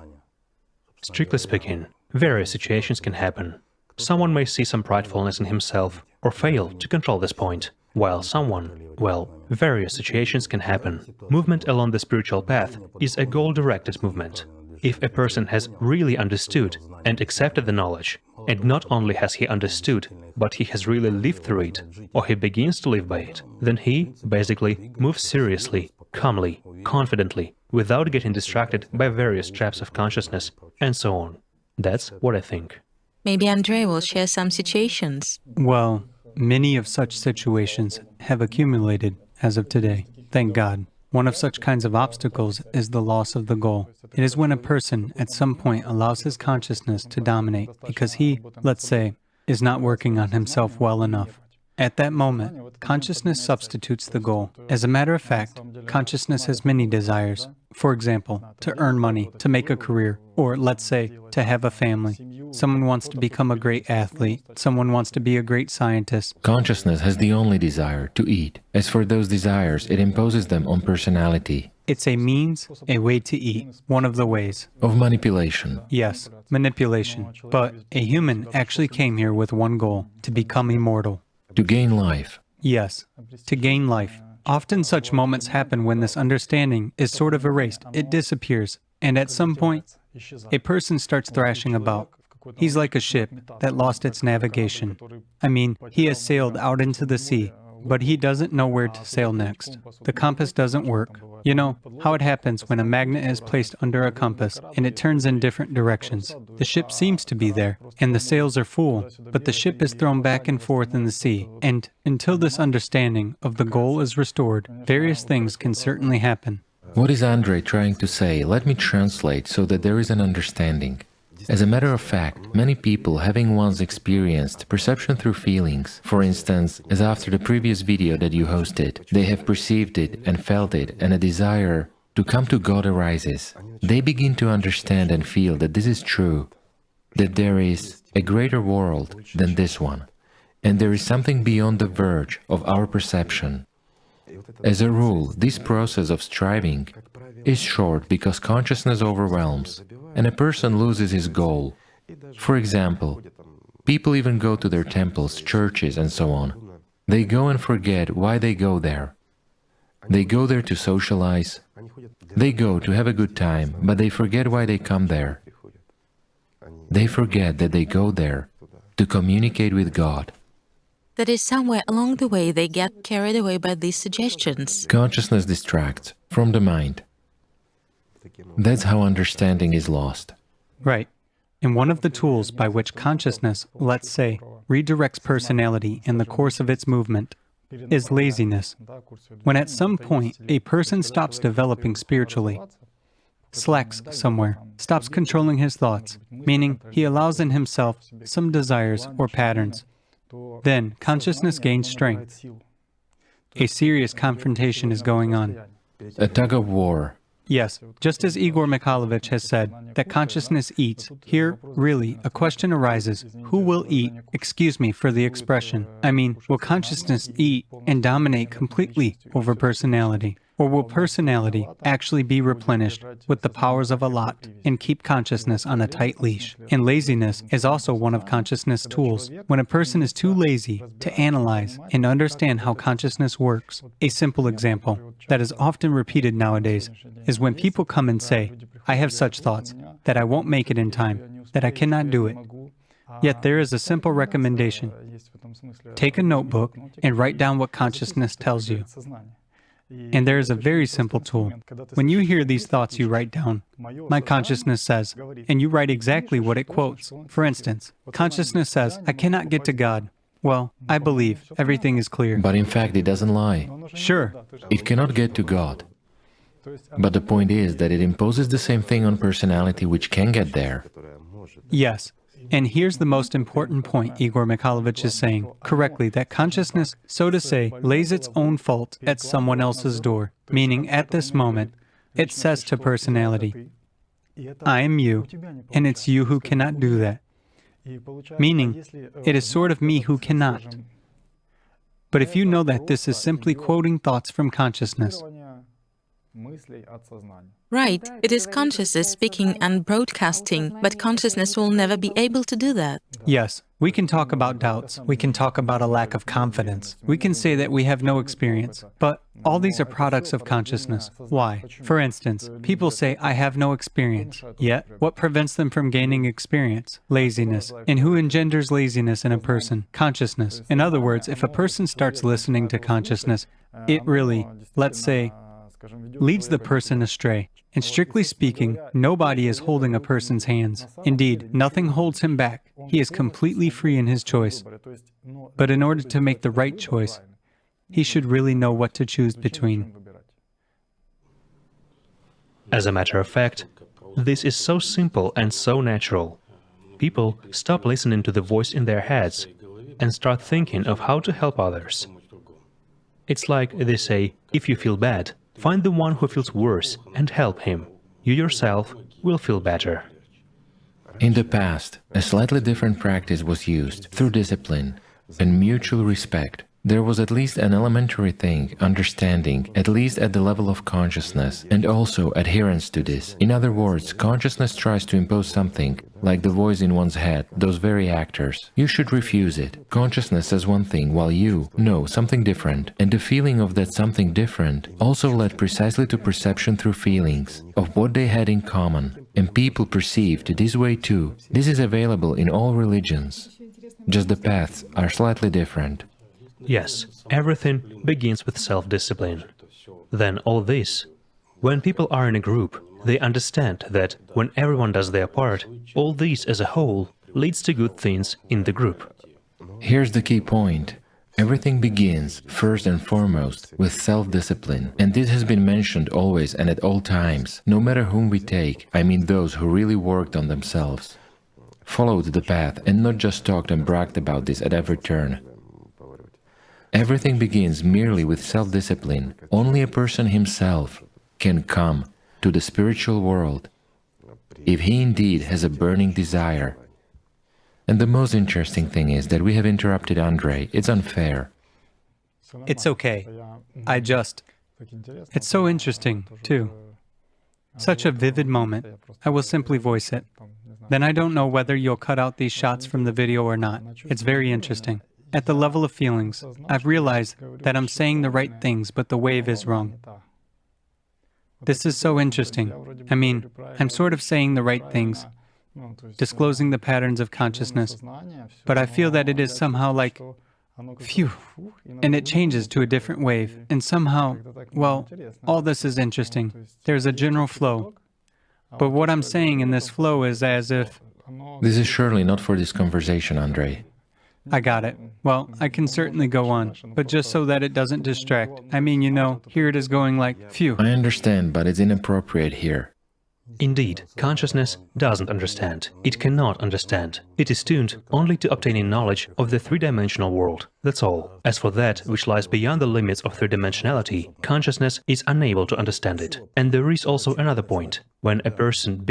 Strictly speaking, various situations can happen. Someone may see some pridefulness in himself or fail to control this point, while someone, well, various situations can happen. Movement along the spiritual path is a goal-directed movement. If a person has really understood and accepted the knowledge, and not only has he understood, but he has really lived through it, or he begins to live by it, then he, basically, moves seriously, calmly, confidently, without getting distracted by various traps of consciousness, and so on. That's what I think. Maybe Andrei will share some situations. Well, many of such situations have accumulated as of today, thank God. One of such kinds of obstacles is the loss of the goal. It is when a person at some point allows his consciousness to dominate because he, let's say, is not working on himself well enough. At that moment, consciousness substitutes the goal. As a matter of fact, consciousness has many desires. For example, to earn money, to make a career, or let's say, to have a family. Someone wants to become a great athlete. Someone wants to be a great scientist. Consciousness has the only desire to eat. As for those desires, it imposes them on personality. It's a means, a way to eat, one of the ways. Of manipulation. Yes, manipulation. But a human actually came here with one goal, to become immortal. To gain life. Yes, to gain life. Often such moments happen when this understanding is sort of erased, it disappears, and at some point, a person starts thrashing about. He's like a ship that lost its navigation. I mean, he has sailed out into the sea, but he doesn't know where to sail next. The compass doesn't work. You know how it happens when a magnet is placed under a compass and it turns in different directions. The ship seems to be there, and the sails are full, but the ship is thrown back and forth in the sea. And until this understanding of the goal is restored, various things can certainly happen. What is Andrei trying to say? Let me translate so that there is an understanding. As a matter of fact, many people, having once experienced perception through feelings, for instance, as after the previous video that you hosted, they have perceived it and felt it, and a desire to come to God arises. They begin to understand and feel that this is true, that there is a greater world than this one, and there is something beyond the verge of our perception. As a rule, this process of striving is short because consciousness overwhelms, and a person loses his goal. For example, people even go to their temples, churches, and so on. They go and forget why they go there. They go there to socialize. They go to have a good time, but they forget why they come there. They forget that they go there to communicate with God. That is, somewhere along the way they get carried away by these suggestions. Consciousness distracts from the mind. That's how understanding is lost. Right. And one of the tools by which consciousness, let's say, redirects personality in the course of its movement is laziness. When at some point a person stops developing spiritually, slacks somewhere, stops controlling his thoughts, meaning he allows in himself some desires or patterns, then consciousness gains strength. A serious confrontation is going on. A tug of war. Yes, just as Igor Mikhailovich has said, that consciousness eats. Here, really, a question arises, who will eat? Excuse me for the expression. I mean, will consciousness eat and dominate completely over personality? Or will personality actually be replenished with the powers of Allat and keep consciousness on a tight leash? And laziness is also one of consciousness' tools. When a person is too lazy to analyze and understand how consciousness works, a simple example that is often repeated nowadays is when people come and say, I have such thoughts, that I won't make it in time, that I cannot do it. Yet there is a simple recommendation. Take a notebook and write down what consciousness tells you. And there is a very simple tool. When you hear these thoughts you write down, my consciousness says, and you write exactly what it quotes. For instance, consciousness says, I cannot get to God. Well, I believe everything is clear. But in fact, it doesn't lie. Sure. It cannot get to God. But the point is that it imposes the same thing on personality which can get there. Yes. And here's the most important point Igor Mikhailovich is saying, correctly, that consciousness, so to say, lays its own fault at someone else's door, meaning at this moment, it says to personality, I am you, and it's you who cannot do that. Meaning, it is sort of me who cannot. But if you know that this is simply quoting thoughts from consciousness, Right, it is consciousness speaking and broadcasting, but consciousness will never be able to do that. yes, we can talk about doubts, we can talk about a lack of confidence, we can say that we have no experience, but all these are products of consciousness. Why? For instance, people say, I have no experience, yet what prevents them from gaining experience? Laziness. And who engenders laziness in a person? Consciousness. In other words, if a person starts listening to consciousness, it really, let's say, leads the person astray. And strictly speaking, nobody is holding a person's hands. Indeed, nothing holds him back. He is completely free in his choice. But in order to make the right choice, he should really know what to choose between. As a matter of fact, this is so simple and so natural. People stop listening to the voice in their heads and start thinking of how to help others. It's like they say, if you feel bad, find the one who feels worse and help him. You yourself will feel better. In the past, a slightly different practice was used through discipline and mutual respect. There was at least an elementary thing, understanding, at least at the level of consciousness, and also adherence to this. In other words, consciousness tries to impose something, like the voice in one's head, those very actors. You should refuse it. Consciousness says one thing, while you know something different. And the feeling of that something different also led precisely to perception through feelings, of what they had in common. And people perceived this way too. This is available in all religions. Just the paths are slightly different. Yes, everything begins with self-discipline. Then all this. When people are in a group, they understand that when everyone does their part, all this as a whole leads to good things in the group. Here's the key point. Everything begins, first and foremost, with self-discipline. And this has been mentioned always and at all times, no matter whom we take, I mean those who really worked on themselves, followed the path and not just talked and bragged about this at every turn. Everything begins merely with self-discipline. Only a person himself can come to the spiritual world if he indeed has a burning desire. And the most interesting thing is that we have interrupted Andrei. It's unfair. It's okay. It's so interesting, too. Such a vivid moment. I will simply voice it. Then I don't know whether you'll cut out these shots from the video or not. It's very interesting. At the level of feelings, I've realized that I'm saying the right things, but the wave is wrong. This is so interesting. I mean, I'm sort of saying the right things, disclosing the patterns of consciousness, but I feel that it is somehow like, phew, and it changes to a different wave, and somehow, well, all this is interesting. There's a general flow, but what I'm saying in this flow is as if... This is surely not for this conversation, Andrei. I got it. Well, I can certainly go on, but just so that it doesn't distract. I mean, you know, here it is going like, phew. I understand, but it's inappropriate here. Indeed, consciousness doesn't understand. It cannot understand. It is tuned only to obtaining knowledge of the three-dimensional world. That's all. As for that which lies beyond the limits of three-dimensionality, consciousness is unable to understand it. And there is also another point. When a person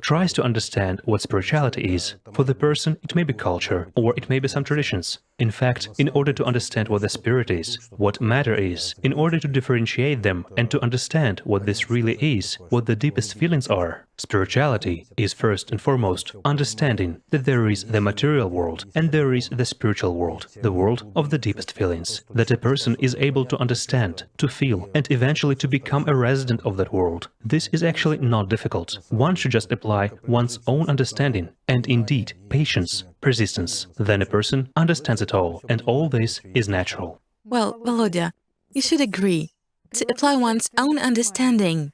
tries to understand what spirituality is, for the person it may be culture, or it may be some traditions. In fact, in order to understand what the spirit is, what matter is, in order to differentiate them and to understand what this really is, what the deepest feelings are, spirituality is first and foremost understanding that there is the material world and there is the spiritual world, the world of the deepest feelings, that a person is able to understand, to feel, and eventually to become a resident of that world. This is actually not difficult. One should just apply one's own understanding and indeed patience, persistence. Then a person understands it all, and all this is natural. Well, Volodya, you should agree to apply one's own understanding.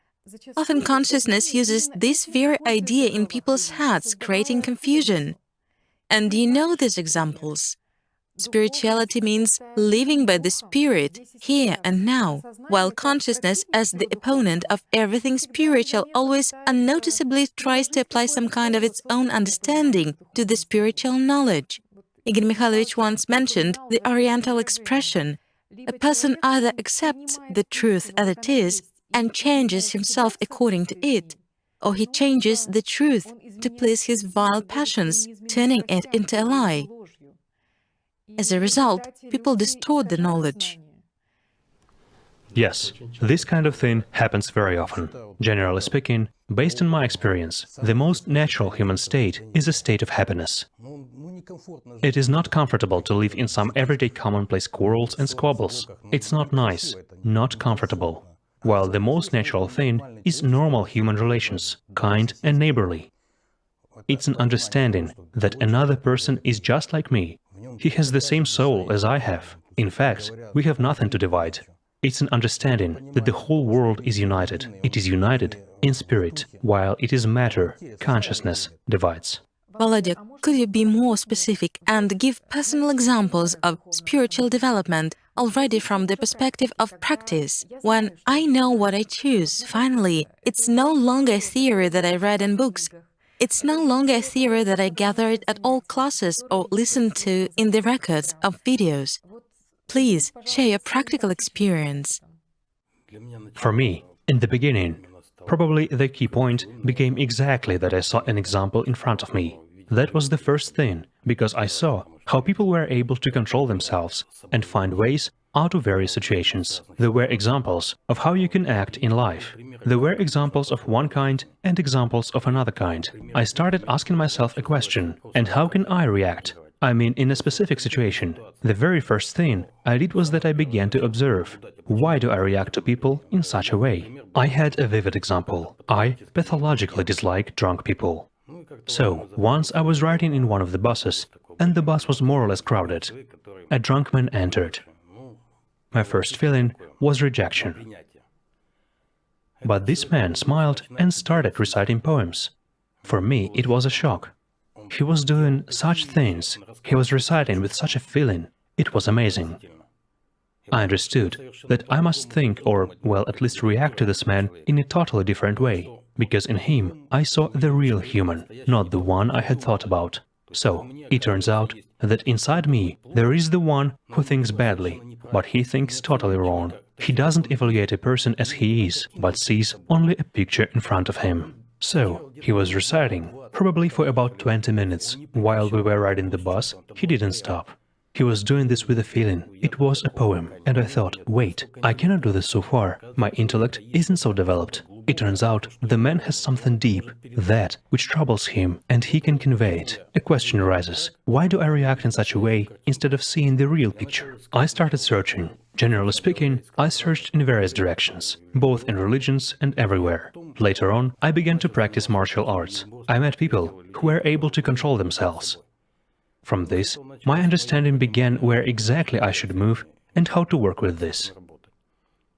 Often consciousness uses this very idea in people's heads, creating confusion. And you know these examples. Spirituality means living by the spirit, here and now, while consciousness, as the opponent of everything spiritual, always unnoticeably tries to apply some kind of its own understanding to the spiritual knowledge. Igor Mikhailovich once mentioned the Oriental expression, a person either accepts the truth as it is and changes himself according to it, or he changes the truth to please his vile passions, turning it into a lie. As a result, people distort the knowledge. Yes, this kind of thing happens very often. Generally speaking, based on my experience, the most natural human state is a state of happiness. It is not comfortable to live in some everyday commonplace quarrels and squabbles. It's not nice, not comfortable. While the most natural thing is normal human relations, kind and neighborly. It's an understanding that another person is just like me. He has the same soul as I have. In fact, we have nothing to divide. It's an understanding that the whole world is united. It is united in spirit, while it is matter, consciousness divides. Volodya, could you be more specific and give personal examples of spiritual development, already from the perspective of practice. When I know what I choose, finally, it's no longer a theory that I read in books. It's no longer a theory that I gathered at all classes or listened to in the records of videos. Please share your practical experience. For me, in the beginning, probably the key point became exactly that I saw an example in front of me. That was the first thing, because I saw how people were able to control themselves and find ways out of various situations. There were examples of how you can act in life. There were examples of one kind and examples of another kind. I started asking myself a question, and how can I react? I mean, in a specific situation. The very first thing I did was that I began to observe. Why do I react to people in such a way? I had a vivid example. I pathologically dislike drunk people. So, once I was riding in one of the buses, and the bus was more or less crowded. A drunk man entered. My first feeling was rejection. But this man smiled and started reciting poems. For me, it was a shock. He was doing such things, he was reciting with such a feeling. It was amazing. I understood that I must think, or, well, at least react to this man in a totally different way, because in him I saw the real human, not the one I had thought about. So, it turns out that inside me there is the one who thinks badly, but he thinks totally wrong. He doesn't evaluate a person as he is, but sees only a picture in front of him. So, he was reciting, probably for about 20 minutes. While we were riding the bus, he didn't stop. He was doing this with a feeling. It was a poem, and I thought, wait, I cannot do this so far. My intellect isn't so developed. It turns out the man has something deep, that which troubles him, and he can convey it. A question arises, why do I react in such a way instead of seeing the real picture? I started searching. Generally speaking, I searched in various directions, both in religions and everywhere. Later on, I began to practice martial arts. I met people who were able to control themselves. From this, my understanding began where exactly I should move and how to work with this.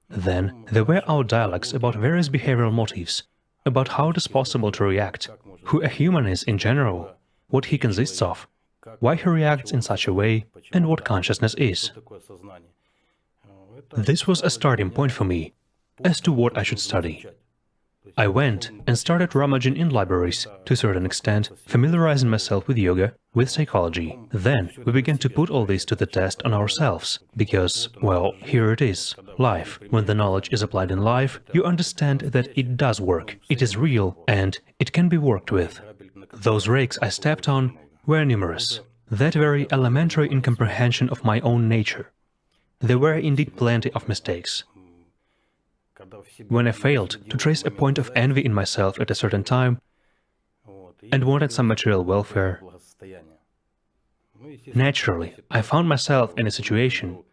Then there were our dialogues about various behavioral motives, about how it is possible to react, who a human is in general, what he consists of, why he reacts in such a way, and what consciousness is. This was a starting point for me as to what I should study. I went and started rummaging in libraries, to a certain extent, familiarizing myself with yoga, with psychology. Then we began to put all this to the test on ourselves, because, well, here it is, life. When the knowledge is applied in life, you understand that it does work, it is real, and it can be worked with. Those rakes I stepped on were numerous, that very elementary incomprehension of my own nature. There were indeed plenty of mistakes. When I failed to trace a point of envy in myself at a certain time and wanted some material welfare, naturally, I found myself in a situation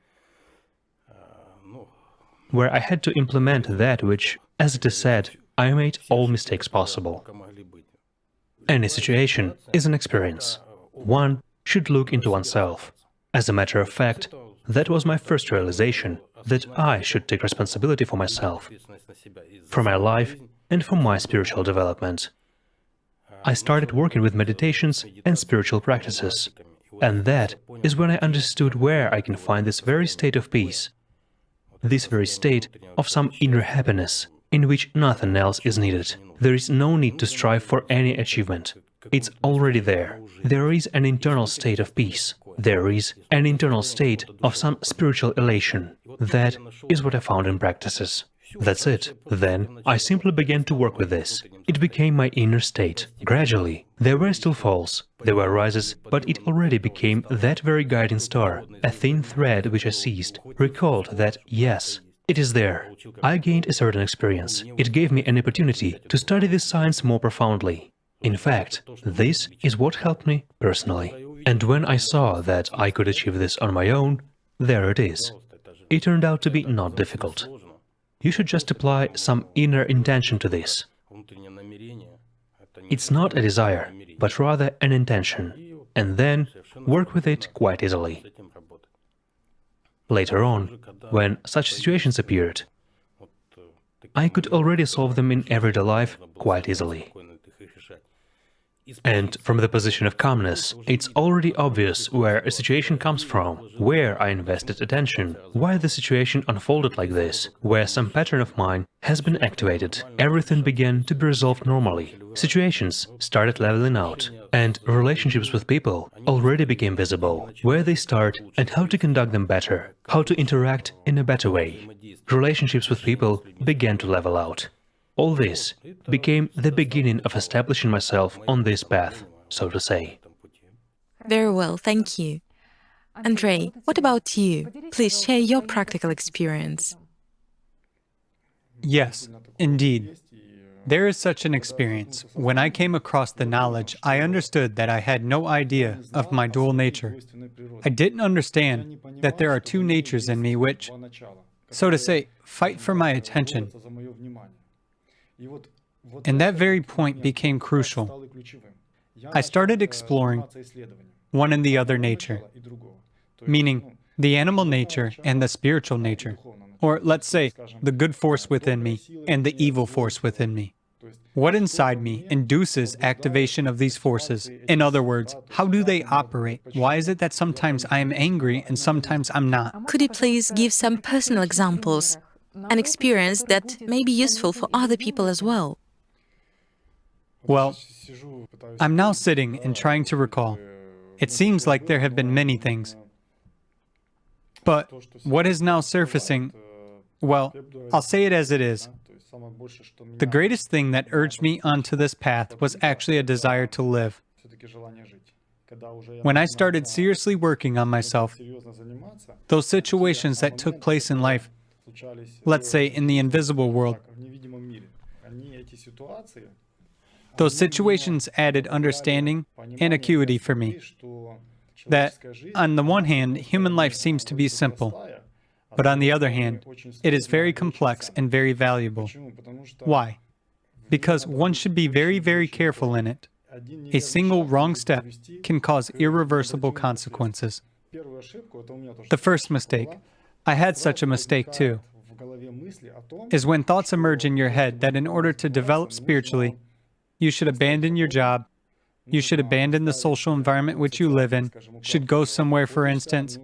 where I had to implement that which, as it is said, I made all mistakes possible. Any situation is an experience. One should look into oneself. As a matter of fact, that was my first realization, that I should take responsibility for myself, for my life and for my spiritual development. I started working with meditations and spiritual practices, and that is when I understood where I can find this very state of peace, this very state of some inner happiness, in which nothing else is needed. There is no need to strive for any achievement. It's already there. There is an internal state of peace. There is an internal state of some spiritual elation. That is what I found in practices. That's it. Then I simply began to work with this. It became my inner state. Gradually, there were still falls, there were rises, but it already became that very guiding star, a thin thread which I seized, recalled that, yes, it is there. I gained a certain experience. It gave me an opportunity to study this science more profoundly. In fact, this is what helped me personally. And when I saw that I could achieve this on my own, there it is. It turned out to be not difficult. You should just apply some inner intention to this. It's not a desire, but rather an intention, and then work with it quite easily. Later on, when such situations appeared, I could already solve them in everyday life quite easily. And from the position of calmness, it's already obvious where a situation comes from, where I invested attention, why the situation unfolded like this, where some pattern of mine has been activated. Everything began to be resolved normally. Situations started leveling out, and relationships with people already became visible, where they start and how to conduct them better, how to interact in a better way. Relationships with people began to level out. All this became the beginning of establishing myself on this path, so to say. Very well, thank you. Andrei, what about you? Please share your practical experience. Yes, indeed. There is such an experience. When I came across the knowledge, I understood that I had no idea of my dual nature. I didn't understand that there are two natures in me which, so to say, fight for my attention. And that very point became crucial. I started exploring one and the other nature, meaning the animal nature and the spiritual nature, or let's say, the good force within me and the evil force within me. What inside me induces activation of these forces? In other words, how do they operate? Why is it that sometimes I am angry and sometimes I'm not? Could you please give some personal examples, an experience that may be useful for other people as well? Well, I'm now sitting and trying to recall. It seems like there have been many things. But what is now surfacing, well, I'll say it as it is. The greatest thing that urged me onto this path was actually a desire to live. When I started seriously working on myself, those situations that took place in life, let's say in the invisible world, those situations added understanding and acuity for me. That, on the one hand, human life seems to be simple, but on the other hand, it is very complex and very valuable. Why? Because one should be very, very careful in it. A single wrong step can cause irreversible consequences. The first mistake, I had such a mistake too, is when thoughts emerge in your head that in order to develop spiritually, you should abandon your job, you should abandon the social environment which you live in, should go somewhere, for instance,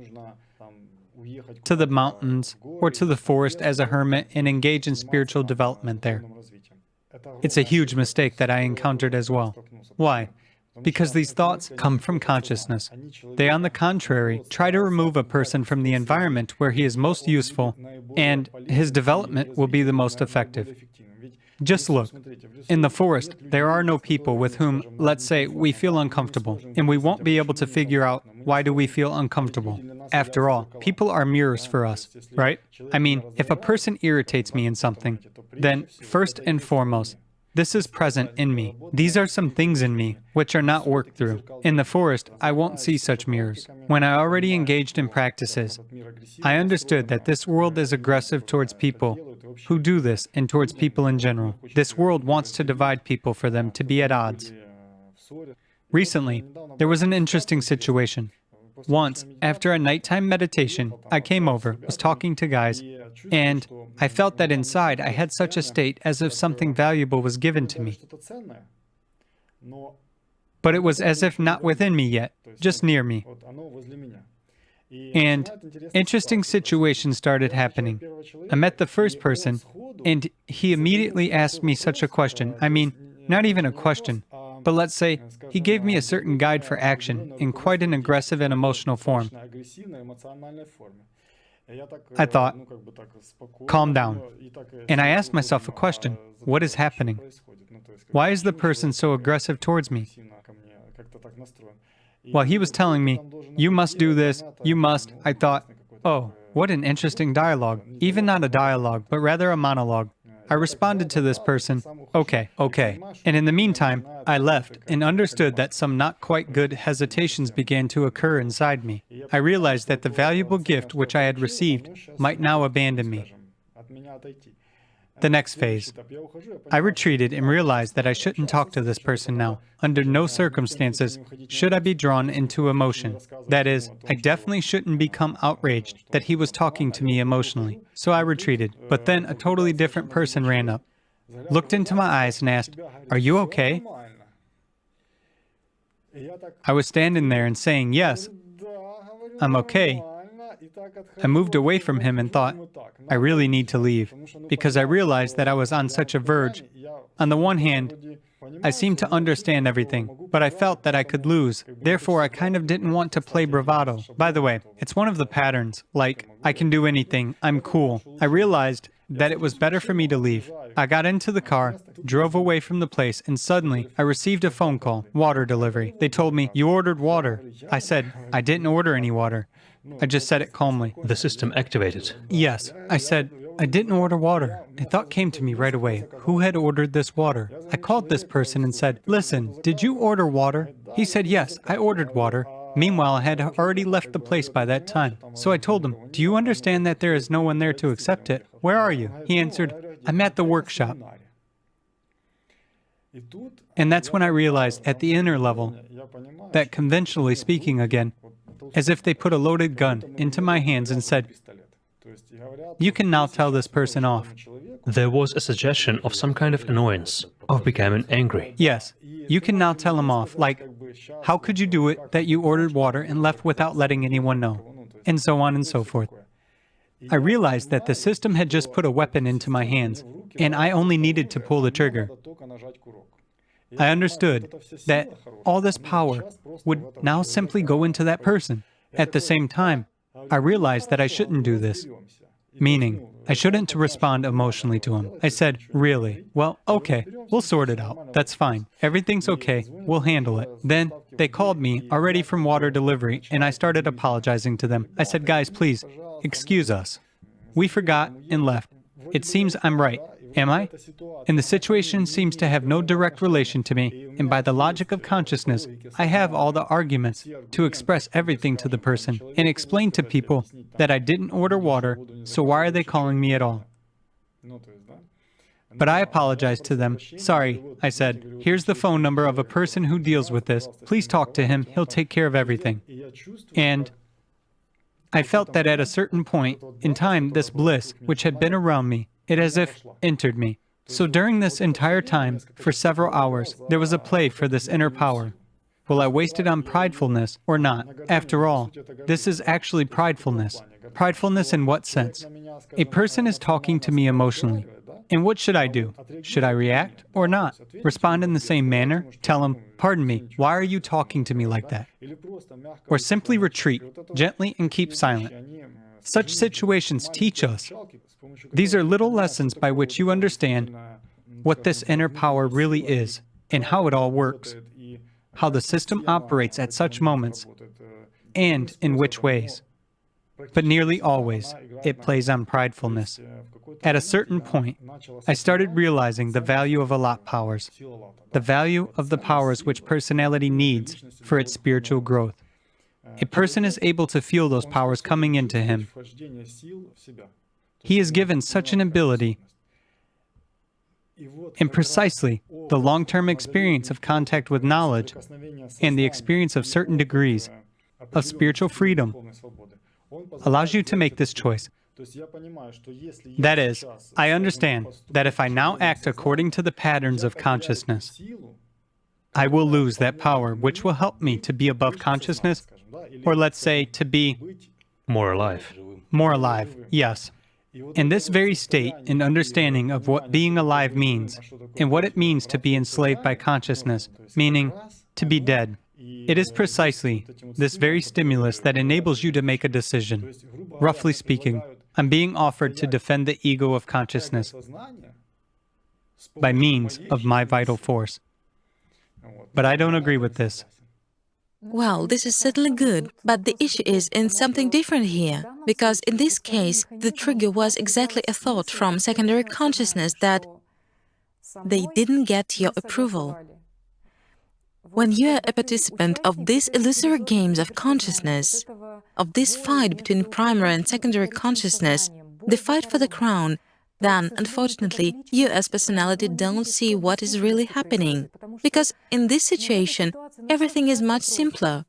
to the mountains or to the forest as a hermit and engage in spiritual development there. It's a huge mistake that I encountered as well. Why? Because these thoughts come from consciousness. They, on the contrary, try to remove a person from the environment where he is most useful and his development will be the most effective. Just look. In the forest, there are no people with whom, let's say, we feel uncomfortable, and we won't be able to figure out why do we feel uncomfortable. After all, people are mirrors for us, right? I mean, if a person irritates me in something, then first and foremost, this is present in me. These are some things in me which are not worked through. In the forest, I won't see such mirrors. When I already engaged in practices, I understood that this world is aggressive towards people who do this and towards people in general. This world wants to divide people for them to be at odds. Recently, there was an interesting situation. Once, after a nighttime meditation, I came over, was talking to guys, and I felt that inside I had such a state as if something valuable was given to me. But it was as if not within me yet, just near me. And interesting situations started happening. I met the first person, and he immediately asked me such a question. I mean, not even a question, but let's say he gave me a certain guide for action in quite an aggressive and emotional form. I thought, calm down. And I asked myself a question, what is happening? Why is the person so aggressive towards me? While he was telling me, you must do this, you must, I thought, oh, what an interesting dialogue. Even not a dialogue, but rather a monologue. I responded to this person, okay. And in the meantime, I left and understood that some not quite good hesitations began to occur inside me. I realized that the valuable gift which I had received might now abandon me. The next phase. I retreated and realized that I shouldn't talk to this person now. Under no circumstances should I be drawn into emotion. That is, I definitely shouldn't become outraged that he was talking to me emotionally. So I retreated. But then a totally different person ran up, looked into my eyes and asked, "Are you okay?" I was standing there and saying, yes, I'm okay. I moved away from him and thought, I really need to leave, because I realized that I was on such a verge. On the one hand, I seemed to understand everything, but I felt that I could lose. Therefore, I kind of didn't want to play bravado. By the way, it's one of the patterns, like, I can do anything, I'm cool. I realized that it was better for me to leave. I got into the car, drove away from the place, and suddenly I received a phone call, water delivery. They told me, you ordered water. I said, I didn't order any water. I just said it calmly. The system activated. Yes, I said, I didn't order water. A thought came to me right away. Who had ordered this water? I called this person and said, listen, did you order water? He said, yes, I ordered water. Meanwhile, I had already left the place by that time. So I told him, do you understand that there is no one there to accept it? Where are you? He answered, I'm at the workshop. And that's when I realized at the inner level that, conventionally speaking again, as if they put a loaded gun into my hands and said, you can now tell this person off. There was a suggestion of some kind of annoyance, of becoming angry. Yes, you can now tell him off, like, how could you do it that you ordered water and left without letting anyone know? And so on and so forth. I realized that the system had just put a weapon into my hands, and I only needed to pull the trigger. I understood that all this power would now simply go into that person. At the same time, I realized that I shouldn't do this, meaning I shouldn't respond emotionally to him. I said, really? Well, okay, we'll sort it out. That's fine. Everything's okay. We'll handle it. Then they called me already from water delivery, and I started apologizing to them. I said, guys, please, excuse us. We forgot and left. It seems I'm right. Am I? And the situation seems to have no direct relation to me, and by the logic of consciousness, I have all the arguments to express everything to the person and explain to people that I didn't order water, so why are they calling me at all? But I apologized to them. Sorry, I said, here's the phone number of a person who deals with this. Please talk to him, he'll take care of everything. And I felt that at a certain point in time, this bliss, which had been around me, it as if entered me. So during this entire time, for several hours, there was a play for this inner power. Will I waste it on pridefulness or not? After all, this is actually pridefulness. Pridefulness in what sense? A person is talking to me emotionally. And what should I do? Should I react or not? Respond in the same manner? Tell him, pardon me, why are you talking to me like that? Or simply retreat, gently, and keep silent. Such situations teach us. These are little lessons by which you understand what this inner power really is and how it all works, how the system operates at such moments, and in which ways. But nearly always, it plays on pridefulness. At a certain point, I started realizing the value of Allat powers, the value of the powers which personality needs for its spiritual growth. A person is able to feel those powers coming into him. He is given such an ability, and precisely the long-term experience of contact with knowledge and the experience of certain degrees of spiritual freedom allows you to make this choice. That is, I understand that if I now act according to the patterns of consciousness, I will lose that power which will help me to be above consciousness, or let's say, to be more alive. More alive, yes. In this very state and understanding of what being alive means, and what it means to be enslaved by consciousness, meaning to be dead, it is precisely this very stimulus that enables you to make a decision. Roughly speaking, I'm being offered to defend the ego of consciousness by means of my vital force. But I don't agree with this. Well, this is certainly good, but the issue is in something different here, because in this case, the trigger was exactly a thought from secondary consciousness that they didn't get your approval. When you are a participant of these illusory games of consciousness, of this fight between primary and secondary consciousness, the fight for the crown, then, unfortunately, you as personality don't see what is really happening. Because in this situation, everything is much simpler.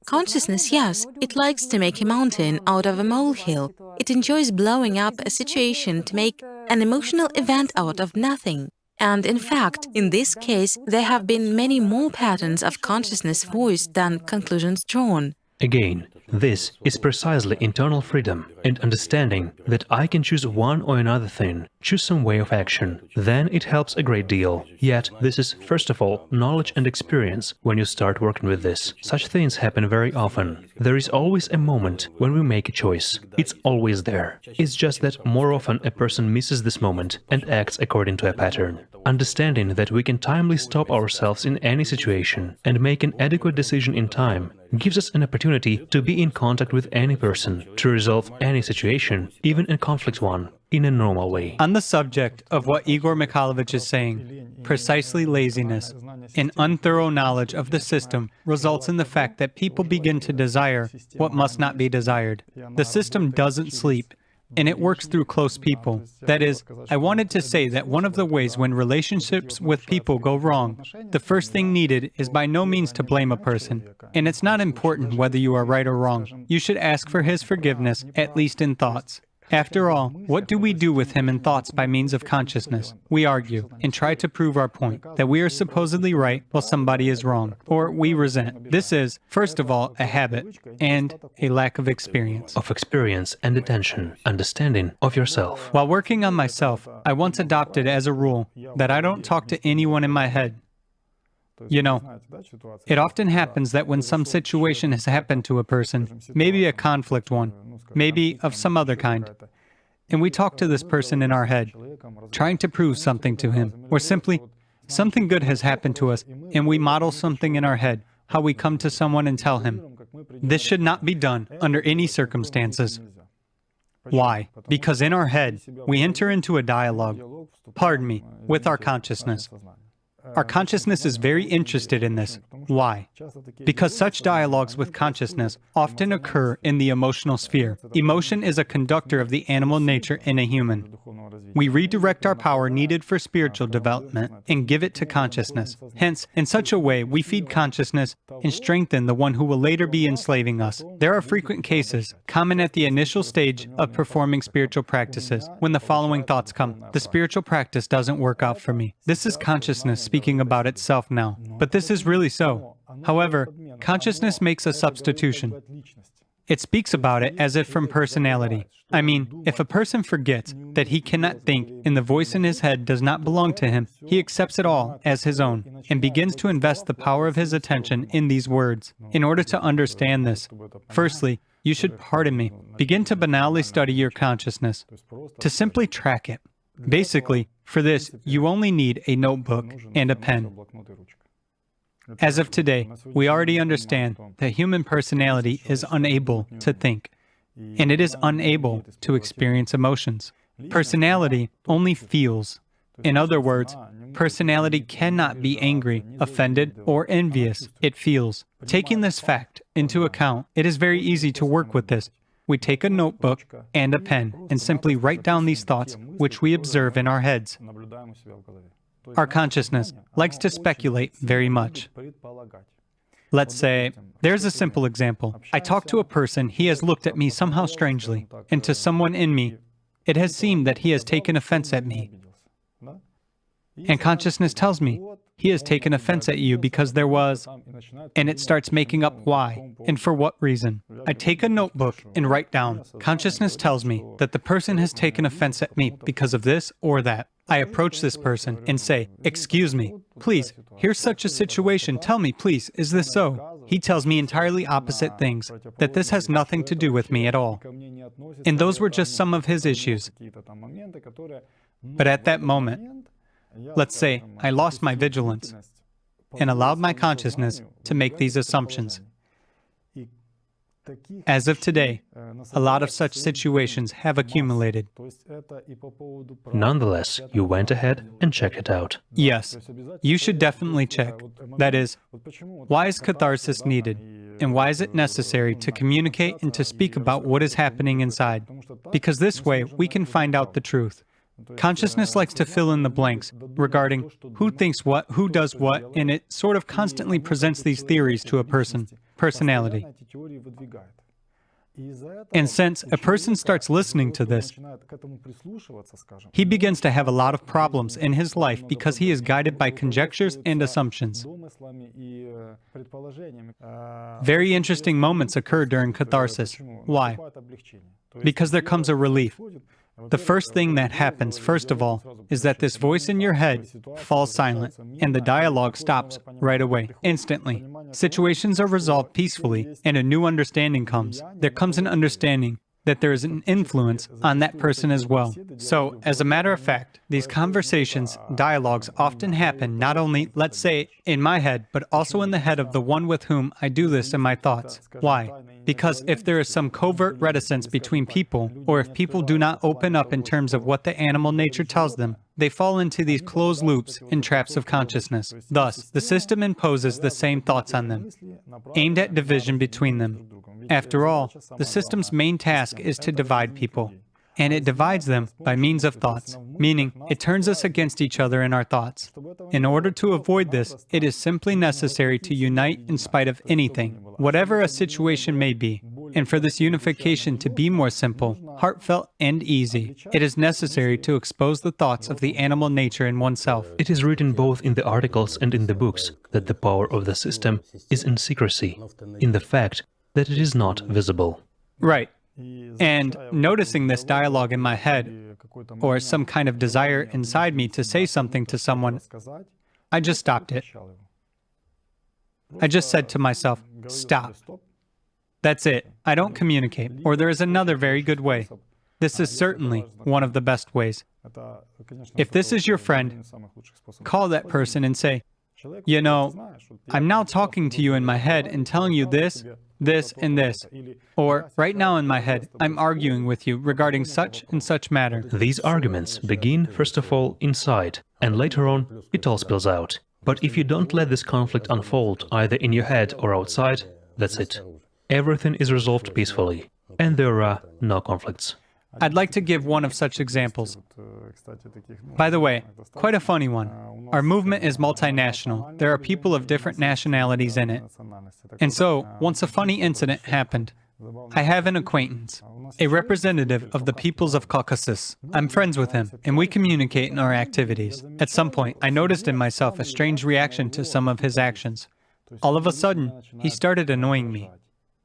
Consciousness, yes, it likes to make a mountain out of a molehill. It enjoys blowing up a situation to make an emotional event out of nothing. And in fact, in this case, there have been many more patterns of consciousness voiced than conclusions drawn. Again, this is precisely internal freedom and understanding that I can choose one or another thing, choose some way of action. Then it helps a great deal. Yet, this is, first of all, knowledge and experience when you start working with this. Such things happen very often. There is always a moment when we make a choice. It's always there. It's just that more often a person misses this moment and acts according to a pattern. Understanding that we can timely stop ourselves in any situation and make an adequate decision in time gives us an opportunity to be in contact with any person, to resolve any situation, even a conflict one, in a normal way. On the subject of what Igor Mikhailovich is saying, precisely laziness, an unthorough knowledge of the system results in the fact that people begin to desire what must not be desired. The system doesn't sleep, and it works through close people. That is, I wanted to say that one of the ways when relationships with people go wrong, the first thing needed is by no means to blame a person. And it's not important whether you are right or wrong. You should ask for his forgiveness, at least in thoughts. After all, what do we do with him in thoughts by means of consciousness? We argue and try to prove our point, that we are supposedly right while somebody is wrong, or we resent. This is, first of all, a habit and a lack of experience. Of experience and attention, understanding of yourself. While working on myself, I once adopted as a rule that I don't talk to anyone in my head. You know, it often happens that when some situation has happened to a person, maybe a conflict one, maybe of some other kind, and we talk to this person in our head, trying to prove something to him, or simply something good has happened to us, and we model something in our head, how we come to someone and tell him, this should not be done under any circumstances. Why? Because in our head, we enter into a dialogue, pardon me, with our consciousness. Our consciousness is very interested in this. Why? Because such dialogues with consciousness often occur in the emotional sphere. Emotion is a conductor of the animal nature in a human. We redirect our power needed for spiritual development and give it to consciousness. Hence, in such a way, we feed consciousness and strengthen the one who will later be enslaving us. There are frequent cases, common at the initial stage of performing spiritual practices, when the following thoughts come: the spiritual practice doesn't work out for me. This is consciousness speaking about itself now. But this is really so. However, consciousness makes a substitution. It speaks about it as if from personality. I mean, if a person forgets that he cannot think and the voice in his head does not belong to him, he accepts it all as his own and begins to invest the power of his attention in these words. In order to understand this, firstly, you should, pardon me, begin to banally study your consciousness, to simply track it. Basically, for this, you only need a notebook and a pen. As of today, we already understand that human personality is unable to think, and it is unable to experience emotions. Personality only feels. In other words, personality cannot be angry, offended, or envious. It feels. Taking this fact into account, it is very easy to work with this. We take a notebook and a pen and simply write down these thoughts which we observe in our heads. Our consciousness likes to speculate very much. Let's say, there's a simple example. I talk to a person, he has looked at me somehow strangely, and to someone in me, it has seemed that he has taken offense at me. And consciousness tells me, he has taken offense at you because there was, and it starts making up why, and for what reason. I take a notebook and write down. Consciousness tells me that the person has taken offense at me because of this or that. I approach this person and say, excuse me, please, here's such a situation, tell me, please, is this so? He tells me entirely opposite things, that this has nothing to do with me at all. And those were just some of his issues. But at that moment, let's say I lost my vigilance and allowed my consciousness to make these assumptions. As of today, a lot of such situations have accumulated. Nonetheless, you went ahead and checked it out. Yes, you should definitely check. That is, why is catharsis needed? And why is it necessary to communicate and to speak about what is happening inside? Because this way, we can find out the truth. Consciousness likes to fill in the blanks regarding who thinks what, who does what, and it sort of constantly presents these theories to a personality. And since a person starts listening to this, he begins to have a lot of problems in his life because he is guided by conjectures and assumptions. Very interesting moments occur during catharsis. Why? Because there comes a relief. The first thing that happens, first of all, is that this voice in your head falls silent, and the dialogue stops right away, instantly. Situations are resolved peacefully, and a new understanding comes. There comes an understanding that there is an influence on that person as well. So, as a matter of fact, these conversations, dialogues often happen not only, let's say, in my head, but also in the head of the one with whom I do this in my thoughts. Why? Because if there is some covert reticence between people, or if people do not open up in terms of what the animal nature tells them, they fall into these closed loops and traps of consciousness. Thus, the system imposes the same thoughts on them, aimed at division between them. After all, the system's main task is to divide people, and it divides them by means of thoughts, meaning it turns us against each other in our thoughts. In order to avoid this, it is simply necessary to unite in spite of anything, whatever a situation may be. And for this unification to be more simple, heartfelt, and easy, it is necessary to expose the thoughts of the animal nature in oneself. It is written both in the articles and in the books that the power of the system is in secrecy, in the fact that it is not visible. Right. And noticing this dialogue in my head, or some kind of desire inside me to say something to someone, I just stopped it. I just said to myself, stop. That's it. I don't communicate. Or there is another very good way. This is certainly one of the best ways. If this is your friend, call that person and say, you know, I'm now talking to you in my head and telling you this, this, and this. Or, right now in my head, I'm arguing with you regarding such and such matter. These arguments begin, first of all, inside, and later on, it all spills out. But if you don't let this conflict unfold, either in your head or outside, that's it. Everything is resolved peacefully, and there are no conflicts. I'd like to give one of such examples. By the way, quite a funny one. Our movement is multinational. There are people of different nationalities in it. And so, once a funny incident happened. I have an acquaintance, a representative of the peoples of Caucasus. I'm friends with him, and we communicate in our activities. At some point, I noticed in myself a strange reaction to some of his actions. All of a sudden, he started annoying me.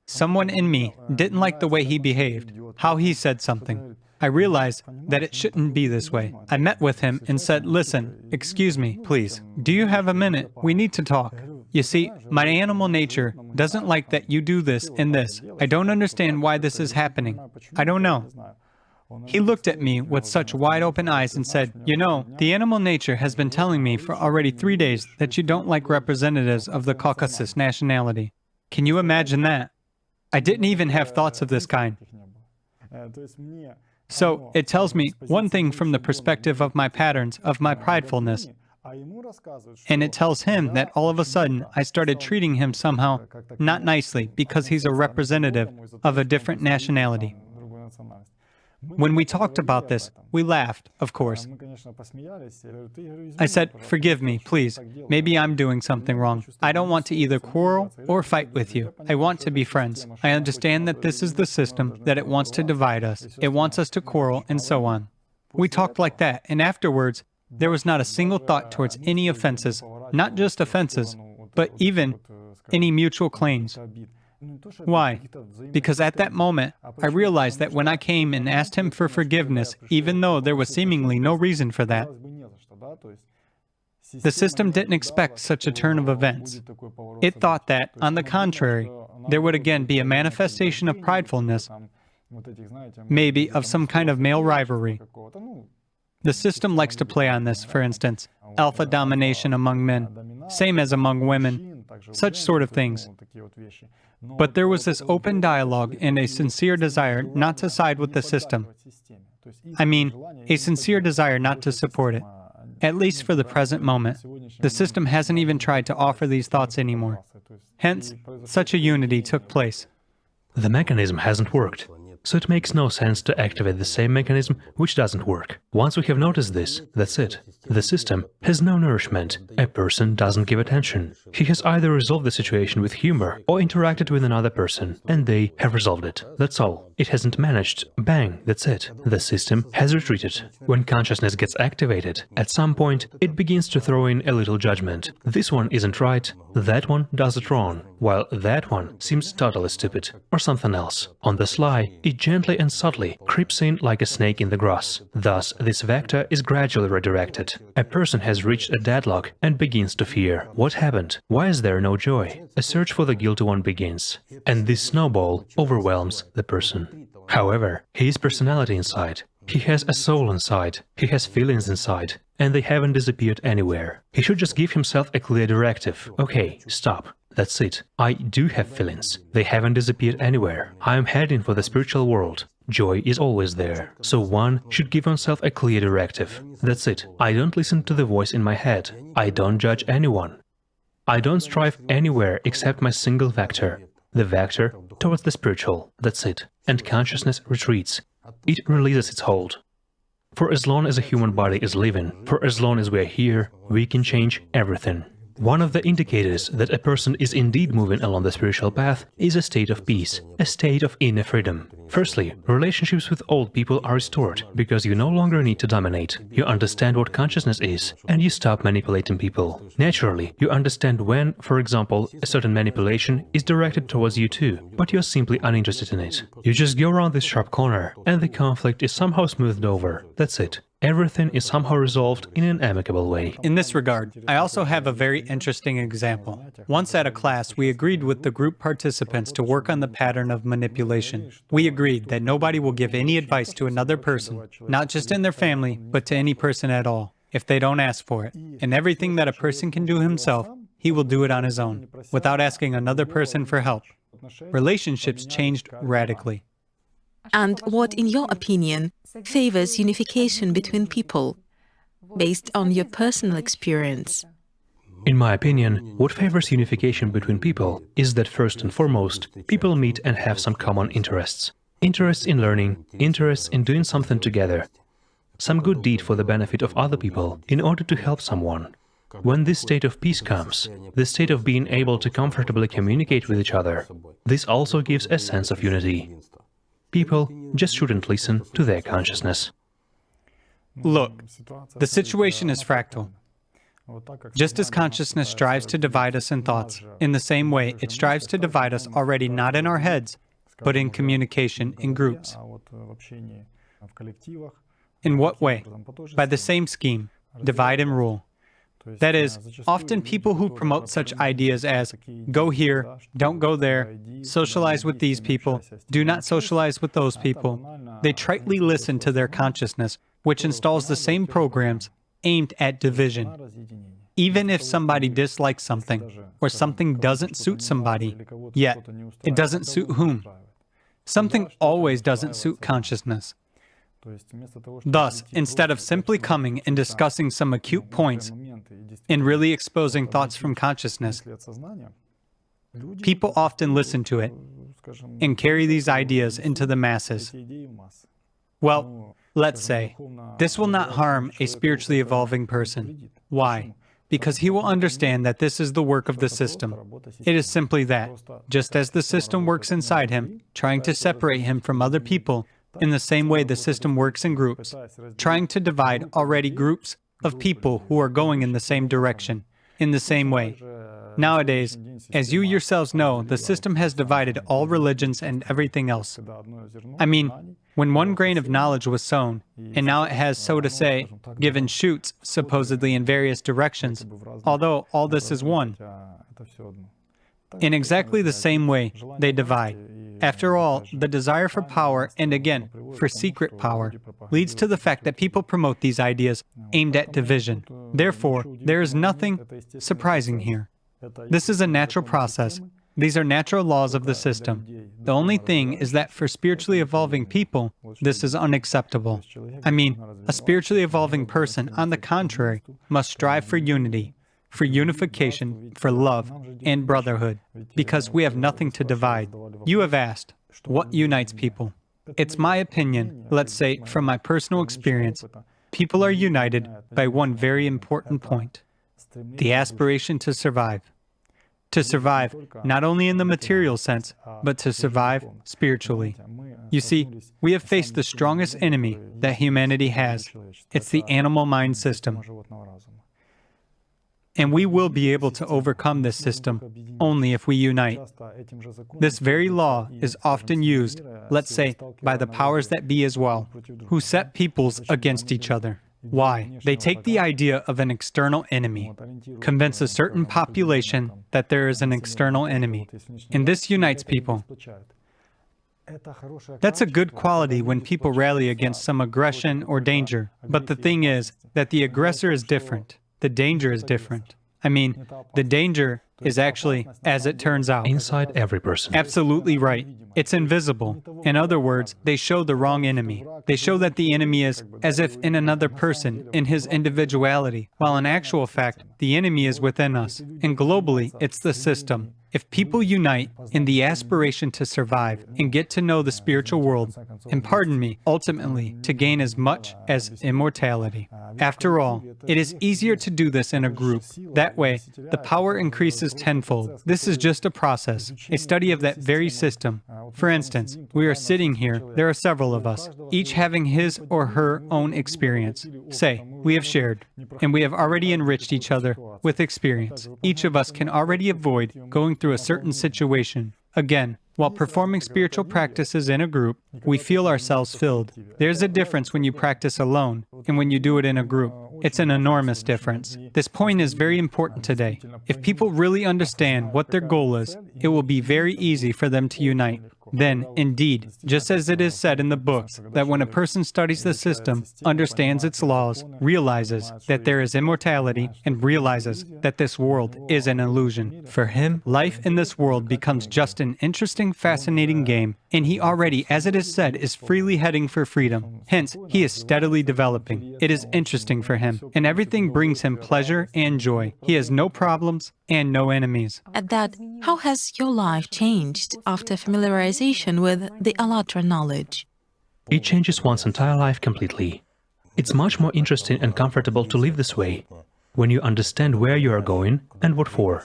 Someone in me didn't like the way he behaved, how he said something. I realized that it shouldn't be this way. I met with him and said, listen, excuse me, please. Do you have a minute? We need to talk. You see, my animal nature doesn't like that you do this and this. I don't understand why this is happening. I don't know. He looked at me with such wide open eyes and said, you know, the animal nature has been telling me for already 3 days that you don't like representatives of the Caucasus nationality. Can you imagine that? I didn't even have thoughts of this kind. So it tells me one thing from the perspective of my patterns, of my pridefulness. And it tells him that all of a sudden I started treating him somehow not nicely because he's a representative of a different nationality. When we talked about this, we laughed, of course. I said, forgive me, please. Maybe I'm doing something wrong. I don't want to either quarrel or fight with you. I want to be friends. I understand that this is the system, that it wants to divide us. It wants us to quarrel, and so on. We talked like that, and afterwards, there was not a single thought towards any offenses, not just offenses, but even any mutual claims. Why? Because at that moment, I realized that when I came and asked him for forgiveness, even though there was seemingly no reason for that, the system didn't expect such a turn of events. It thought that, on the contrary, there would again be a manifestation of pridefulness, maybe of some kind of male rivalry. The system likes to play on this, for instance, alpha domination among men, same as among women, such sort of things. But there was this open dialogue and a sincere desire not to side with the system. I mean, a sincere desire not to support it, at least for the present moment. The system hasn't even tried to offer these thoughts anymore. Hence, such a unity took place. The mechanism hasn't worked, so it makes no sense to activate the same mechanism which doesn't work. Once we have noticed this, that's it. The system has no nourishment. A person doesn't give attention. He has either resolved the situation with humor or interacted with another person, and they have resolved it. That's all. It hasn't managed. Bang, that's it. The system has retreated. When consciousness gets activated, at some point it begins to throw in a little judgment. This one isn't right, that one does it wrong, while that one seems totally stupid, or something else. On the sly, it gently and subtly creeps in like a snake in the grass. Thus, this vector is gradually redirected. A person has reached a deadlock and begins to fear. What happened? Why is there no joy? A search for the guilty one begins, and this snowball overwhelms the person. However, he is personality inside. He has a soul inside, he has feelings inside, and they haven't disappeared anywhere. He should just give himself a clear directive. Okay, stop. That's it. I do have feelings. They haven't disappeared anywhere. I am heading for the spiritual world. Joy is always there. So one should give oneself a clear directive. That's it. I don't listen to the voice in my head. I don't judge anyone. I don't strive anywhere except my single vector. The vector towards the spiritual. That's it. And consciousness retreats. It releases its hold. For as long as a human body is living, for as long as we are here, we can change everything. One of the indicators that a person is indeed moving along the spiritual path is a state of peace, a state of inner freedom. Firstly, relationships with old people are restored, because you no longer need to dominate. You understand what consciousness is, and you stop manipulating people. Naturally, you understand when, for example, a certain manipulation is directed towards you too, but you're simply uninterested in it. You just go around this sharp corner, and the conflict is somehow smoothed over. That's it. Everything is somehow resolved in an amicable way. In this regard, I also have a very interesting example. Once at a class, we agreed with the group participants to work on the pattern of manipulation. We agreed that nobody will give any advice to another person, not just in their family, but to any person at all, if they don't ask for it. And everything that a person can do himself, he will do it on his own, without asking another person for help. Relationships changed radically. And what, in your opinion, favors unification between people, based on your personal experience? In my opinion, what favors unification between people is that first and foremost, people meet and have some common interests. Interests in learning, interests in doing something together, some good deed for the benefit of other people in order to help someone. When this state of peace comes, the state of being able to comfortably communicate with each other, this also gives a sense of unity. People just shouldn't listen to their consciousness. Look, the situation is fractal. Just as consciousness strives to divide us in thoughts, in the same way it strives to divide us already not in our heads, but in communication in groups. In what way? By the same scheme, divide and rule. That is, often people who promote such ideas as go here, don't go there, socialize with these people, do not socialize with those people, they tritely listen to their consciousness, which installs the same programs aimed at division. Even if somebody dislikes something, or something doesn't suit somebody, yet it doesn't suit whom? Something always doesn't suit consciousness. Thus, instead of simply coming and discussing some acute points and really exposing thoughts from consciousness, people often listen to it and carry these ideas into the masses. Well, let's say, this will not harm a spiritually evolving person. Why? Because he will understand that this is the work of the system. It is simply that, just as the system works inside him, trying to separate him from other people, in the same way the system works in groups, trying to divide already groups of people who are going in the same direction, in the same way. Nowadays, as you yourselves know, the system has divided all religions and everything else. I mean, when one grain of knowledge was sown, and now it has, so to say, given shoots, supposedly in various directions, although all this is one. In exactly the same way, they divide. After all, the desire for power, and again, for secret power, leads to the fact that people promote these ideas aimed at division. Therefore, there is nothing surprising here. This is a natural process. These are natural laws of the system. The only thing is that for spiritually evolving people, this is unacceptable. I mean, a spiritually evolving person, on the contrary, must strive for unity, for unification, for love, and brotherhood, because we have nothing to divide. You have asked, what unites people? It's my opinion, let's say, from my personal experience, People are united by one very important point: the aspiration to survive. To survive not only in the material sense, but to survive spiritually. You see, we have faced the strongest enemy that humanity has. It's the animal mind system. And we will be able to overcome this system only if we unite. This very law is often used, let's say, by the powers that be as well, who set peoples against each other. Why? They take the idea of an external enemy, convince a certain population that there is an external enemy, and this unites people. That's a good quality when people rally against some aggression or danger, but the thing is that the aggressor is different. The danger is different. I mean, the danger is actually, as it turns out, inside every person. Absolutely right. It's invisible. In other words, they show the wrong enemy. They show that the enemy is as if in another person, in his individuality, while in actual fact, the enemy is within us. And globally, it's the system. If people unite in the aspiration to survive and get to know the spiritual world, and pardon me, ultimately, to gain as much as immortality. After all, it is easier to do this in a group. That way, the power increases tenfold. This is just a process, a study of that very system. For instance, we are sitting here, there are several of us, each having his or her own experience. Say, we have shared, and we have already enriched each other with experience. Each of us can already avoid going through a certain situation. Again, while performing spiritual practices in a group, we feel ourselves filled. There's a difference when you practice alone and when you do it in a group. It's an enormous difference. This point is very important today. If people really understand what their goal is, it will be very easy for them to unite. Then, indeed, just as it is said in the books, that when a person studies the system, understands its laws, realizes that there is immortality, and realizes that this world is an illusion, for him, life in this world becomes just an interesting, fascinating game, and he already, as it is said, is freely heading for freedom. Hence, he is steadily developing. It is interesting for him, and everything brings him pleasure and joy. He has no problems and no enemies. At that, how has your life changed after familiarization with the AllatRa knowledge? It changes one's entire life completely. It's much more interesting and comfortable to live this way, when you understand where you are going and what for.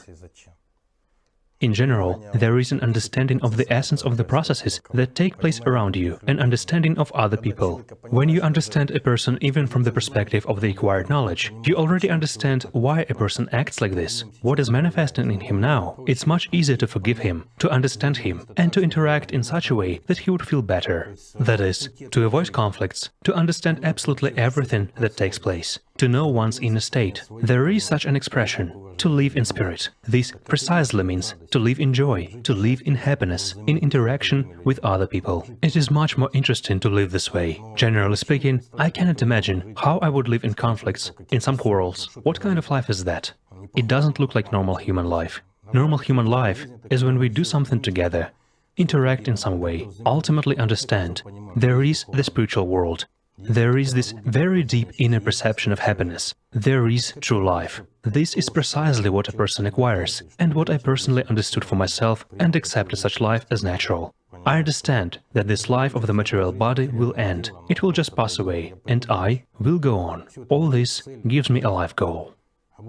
In general, there is an understanding of the essence of the processes that take place around you, an understanding of other people. When you understand a person even from the perspective of the acquired knowledge, you already understand why a person acts like this, what is manifesting in him now. It's much easier to forgive him, to understand him, and to interact in such a way that he would feel better. That is, to avoid conflicts, to understand absolutely everything that takes place, to know one's inner state. There is such an expression, to live in spirit. This precisely means to live in joy, to live in happiness, in interaction with other people. It is much more interesting to live this way. Generally speaking, I cannot imagine how I would live in conflicts, in some quarrels. What kind of life is that? It doesn't look like normal human life. Normal human life is when we do something together, interact in some way, ultimately understand. There is the spiritual world. There is this very deep inner perception of happiness. There is true life. This is precisely what a person acquires, and what I personally understood for myself and accepted such life as natural. I understand that this life of the material body will end. It will just pass away, and I will go on. All this gives me a life goal.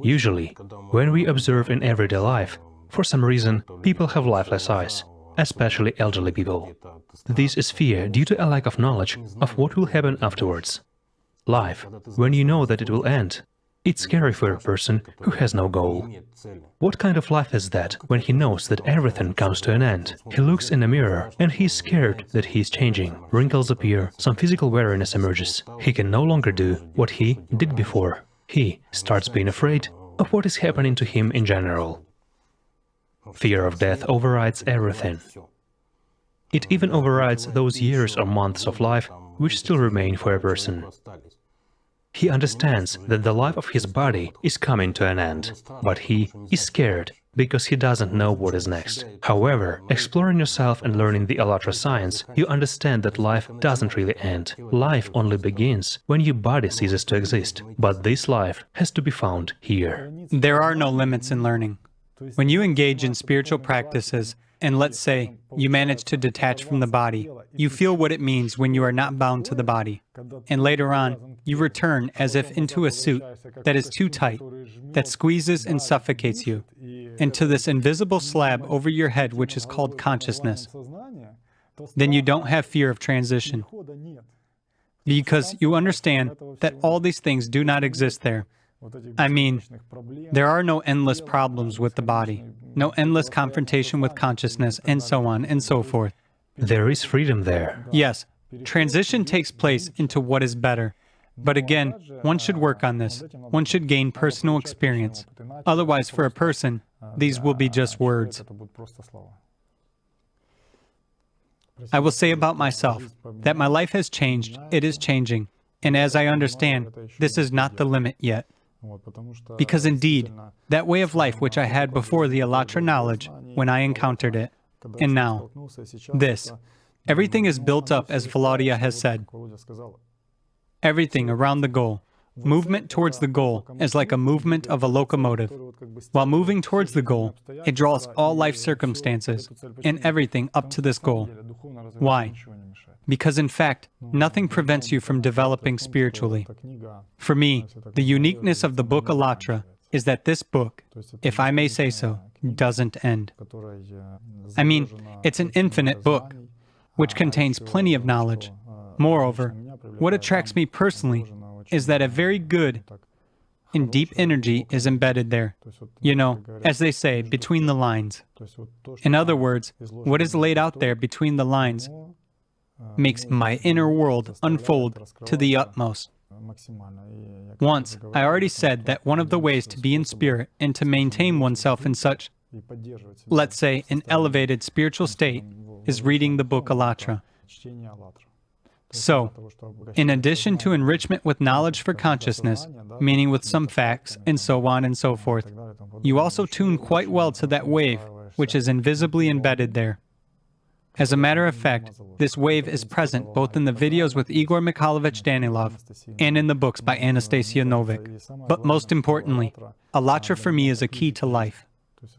Usually, when we observe in everyday life, for some reason, people have lifeless eyes, especially elderly people. This is fear due to a lack of knowledge of what will happen afterwards. Life, when you know that it will end, it's scary for a person who has no goal. What kind of life is that when he knows that everything comes to an end? He looks in a mirror and he is scared that he is changing. Wrinkles appear, some physical weariness emerges. He can no longer do what he did before. He starts being afraid of what is happening to him in general. Fear of death overrides everything. It even overrides those years or months of life which still remain for a person. He understands that the life of his body is coming to an end, but he is scared because he doesn't know what is next. However, exploring yourself and learning the AllatRa science, you understand that life doesn't really end. Life only begins when your body ceases to exist, but this life has to be found here. There are no limits in learning. When you engage in spiritual practices, and let's say you manage to detach from the body. You feel what it means when you are not bound to the body. And later on, you return as if into a suit that is too tight, that squeezes and suffocates you, into this invisible slab over your head which is called consciousness. Then you don't have fear of transition, because you understand that all these things do not exist there. I mean, there are no endless problems with the body, no endless confrontation with consciousness, and so on and so forth. There is freedom there. Yes, transition takes place into what is better. But again, one should work on this. One should gain personal experience. Otherwise, for a person, these will be just words. I will say about myself that my life has changed, it is changing, and as I understand, this is not the limit yet. Because indeed, that way of life which I had before the AllatRa knowledge, when I encountered it, and now, this, everything is built up as Volodya has said. Everything around the goal. Movement towards the goal is like a movement of a locomotive. While moving towards the goal, it draws all life circumstances and everything up to this goal. Why? Because in fact, nothing prevents you from developing spiritually. For me, the uniqueness of the book AllatRa is that this book, if I may say so, doesn't end. I mean, it's an infinite book, which contains plenty of knowledge. Moreover, what attracts me personally is that a very good and deep energy is embedded there. You know, as they say, between the lines. In other words, what is laid out there between the lines makes my inner world unfold to the utmost. Once, I already said that one of the ways to be in spirit and to maintain oneself in such, let's say, an elevated spiritual state is reading the book AllatRa. So, in addition to enrichment with knowledge for consciousness, meaning with some facts, and so on and so forth, you also tune quite well to that wave, which is invisibly embedded there. As a matter of fact, this wave is present both in the videos with Igor Mikhailovich Danilov and in the books by Anastasia Novik. But most importantly, AllatRa for me is a key to life,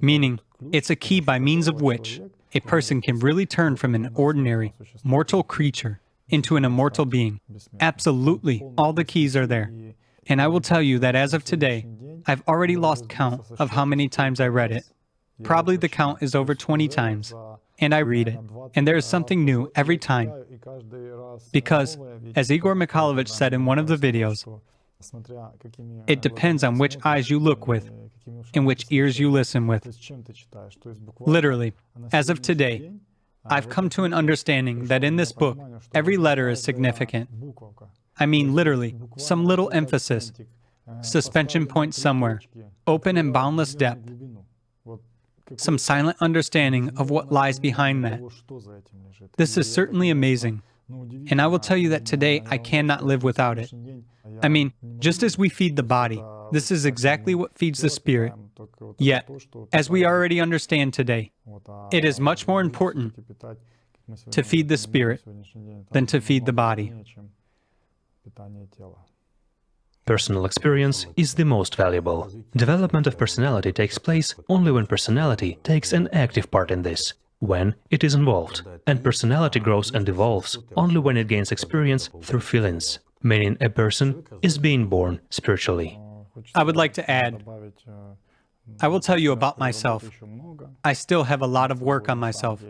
meaning it's a key by means of which a person can really turn from an ordinary, mortal creature into an immortal being. Absolutely, all the keys are there. And I will tell you that as of today, I've already lost count of how many times I read it. Probably the count is over 20 times. And I read it, and there is something new every time. Because, as Igor Mikhailovich said in one of the videos, it depends on which eyes you look with, and which ears you listen with. Literally, as of today, I've come to an understanding that in this book, every letter is significant. I mean literally, some little emphasis, suspension point somewhere, open and boundless depth, some silent understanding of what lies behind that. This is certainly amazing, and I will tell you that today I cannot live without it. I mean, just as we feed the body, this is exactly what feeds the spirit. Yet, as we already understand today, it is much more important to feed the spirit than to feed the body. Personal experience is the most valuable. Development of personality takes place only when personality takes an active part in this, when it is involved. And personality grows and evolves only when it gains experience through feelings, meaning a person is being born spiritually. I would like to add, I will tell you about myself. I still have a lot of work on myself,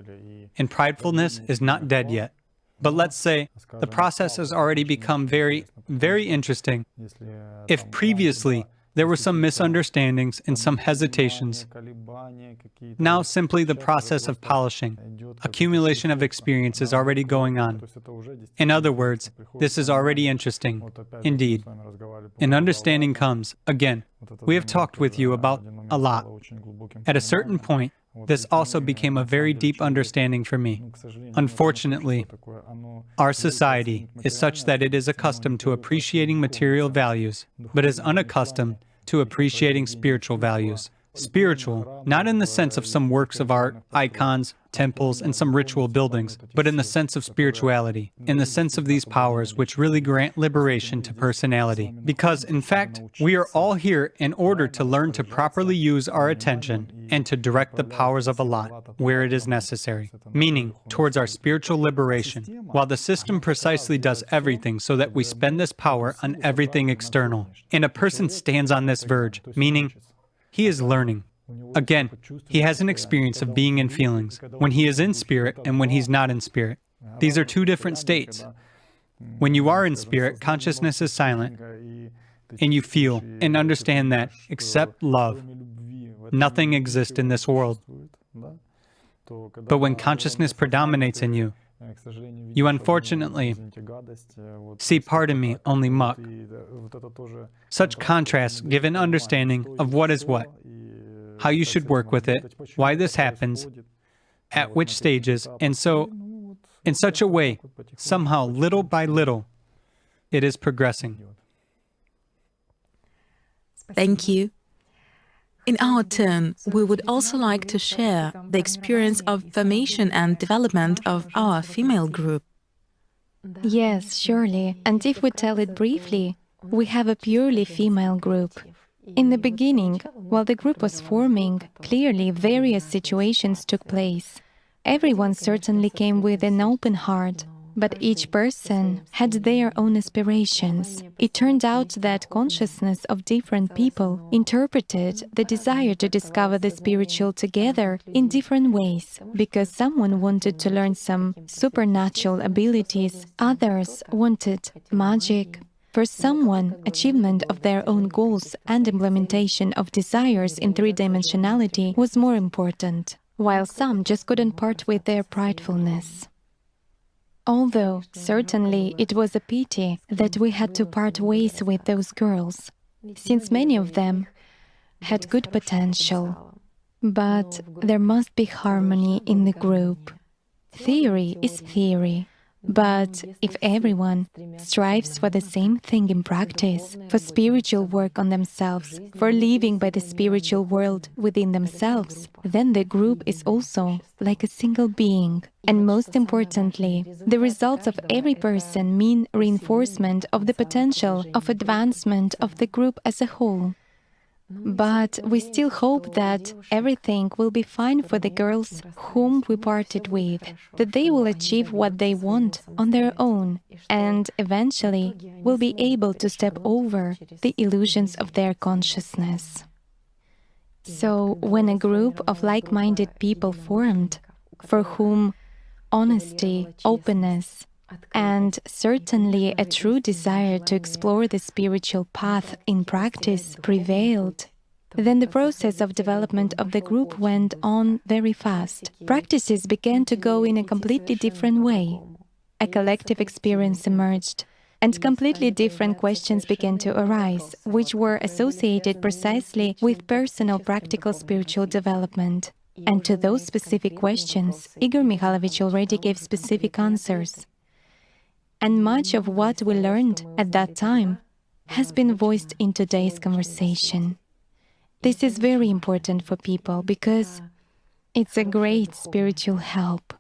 and pridefulness is not dead yet. But let's say the process has already become very, very interesting. If previously there were some misunderstandings and some hesitations, now simply the process of polishing, accumulation of experience is already going on. In other words, this is already interesting, indeed. An understanding comes, again, we have talked with you about Allat. At a certain point, this also became a very deep understanding for me. Unfortunately, our society is such that it is accustomed to appreciating material values, but is unaccustomed to appreciating spiritual values. spiritual, not in the sense of some works of art, icons, temples, and some ritual buildings, but in the sense of spirituality, in the sense of these powers which really grant liberation to personality. Because, in fact, we are all here in order to learn to properly use our attention and to direct the powers of Allat where it is necessary, meaning towards our spiritual liberation, while the system precisely does everything so that we spend this power on everything external. And a person stands on this verge, meaning he is learning. Again, he has an experience of being in feelings, when he is in spirit and when he's not in spirit. These are two different states. When you are in spirit, consciousness is silent, and you feel and understand that, except love, nothing exists in this world. But when consciousness predominates in you, you unfortunately see, pardon me, only muck. Such contrasts give an understanding of what is what, how you should work with it, why this happens, at which stages, and so, in such a way, somehow, little by little, it is progressing. Thank you. In our turn, we would also like to share the experience of formation and development of our female group. Yes, surely. And if we tell it briefly, we have a purely female group. In the beginning, while the group was forming, clearly various situations took place. Everyone certainly came with an open heart, but each person had their own aspirations. It turned out that consciousness of different people interpreted the desire to discover the spiritual together in different ways, because someone wanted to learn some supernatural abilities, others wanted magic. For someone, achievement of their own goals and implementation of desires in three-dimensionality was more important, while some just couldn't part with their pridefulness. Although, certainly, it was a pity that we had to part ways with those girls, since many of them had good potential. But there must be harmony in the group. Theory is theory. But if everyone strives for the same thing in practice, for spiritual work on themselves, for living by the spiritual world within themselves, then the group is also like a single being. And most importantly, the results of every person mean reinforcement of the potential of advancement of the group as a whole. But we still hope that everything will be fine for the girls whom we parted with, that they will achieve what they want on their own, and eventually will be able to step over the illusions of their consciousness. So, when a group of like-minded people formed, for whom honesty, openness, and certainly a true desire to explore the spiritual path in practice prevailed, then the process of development of the group went on very fast. Practices began to go in a completely different way. A collective experience emerged, and completely different questions began to arise, which were associated precisely with personal practical spiritual development. And to those specific questions, Igor Mikhailovich already gave specific answers. And much of what we learned at that time has been voiced in today's conversation. This is very important for people because it's a great spiritual help.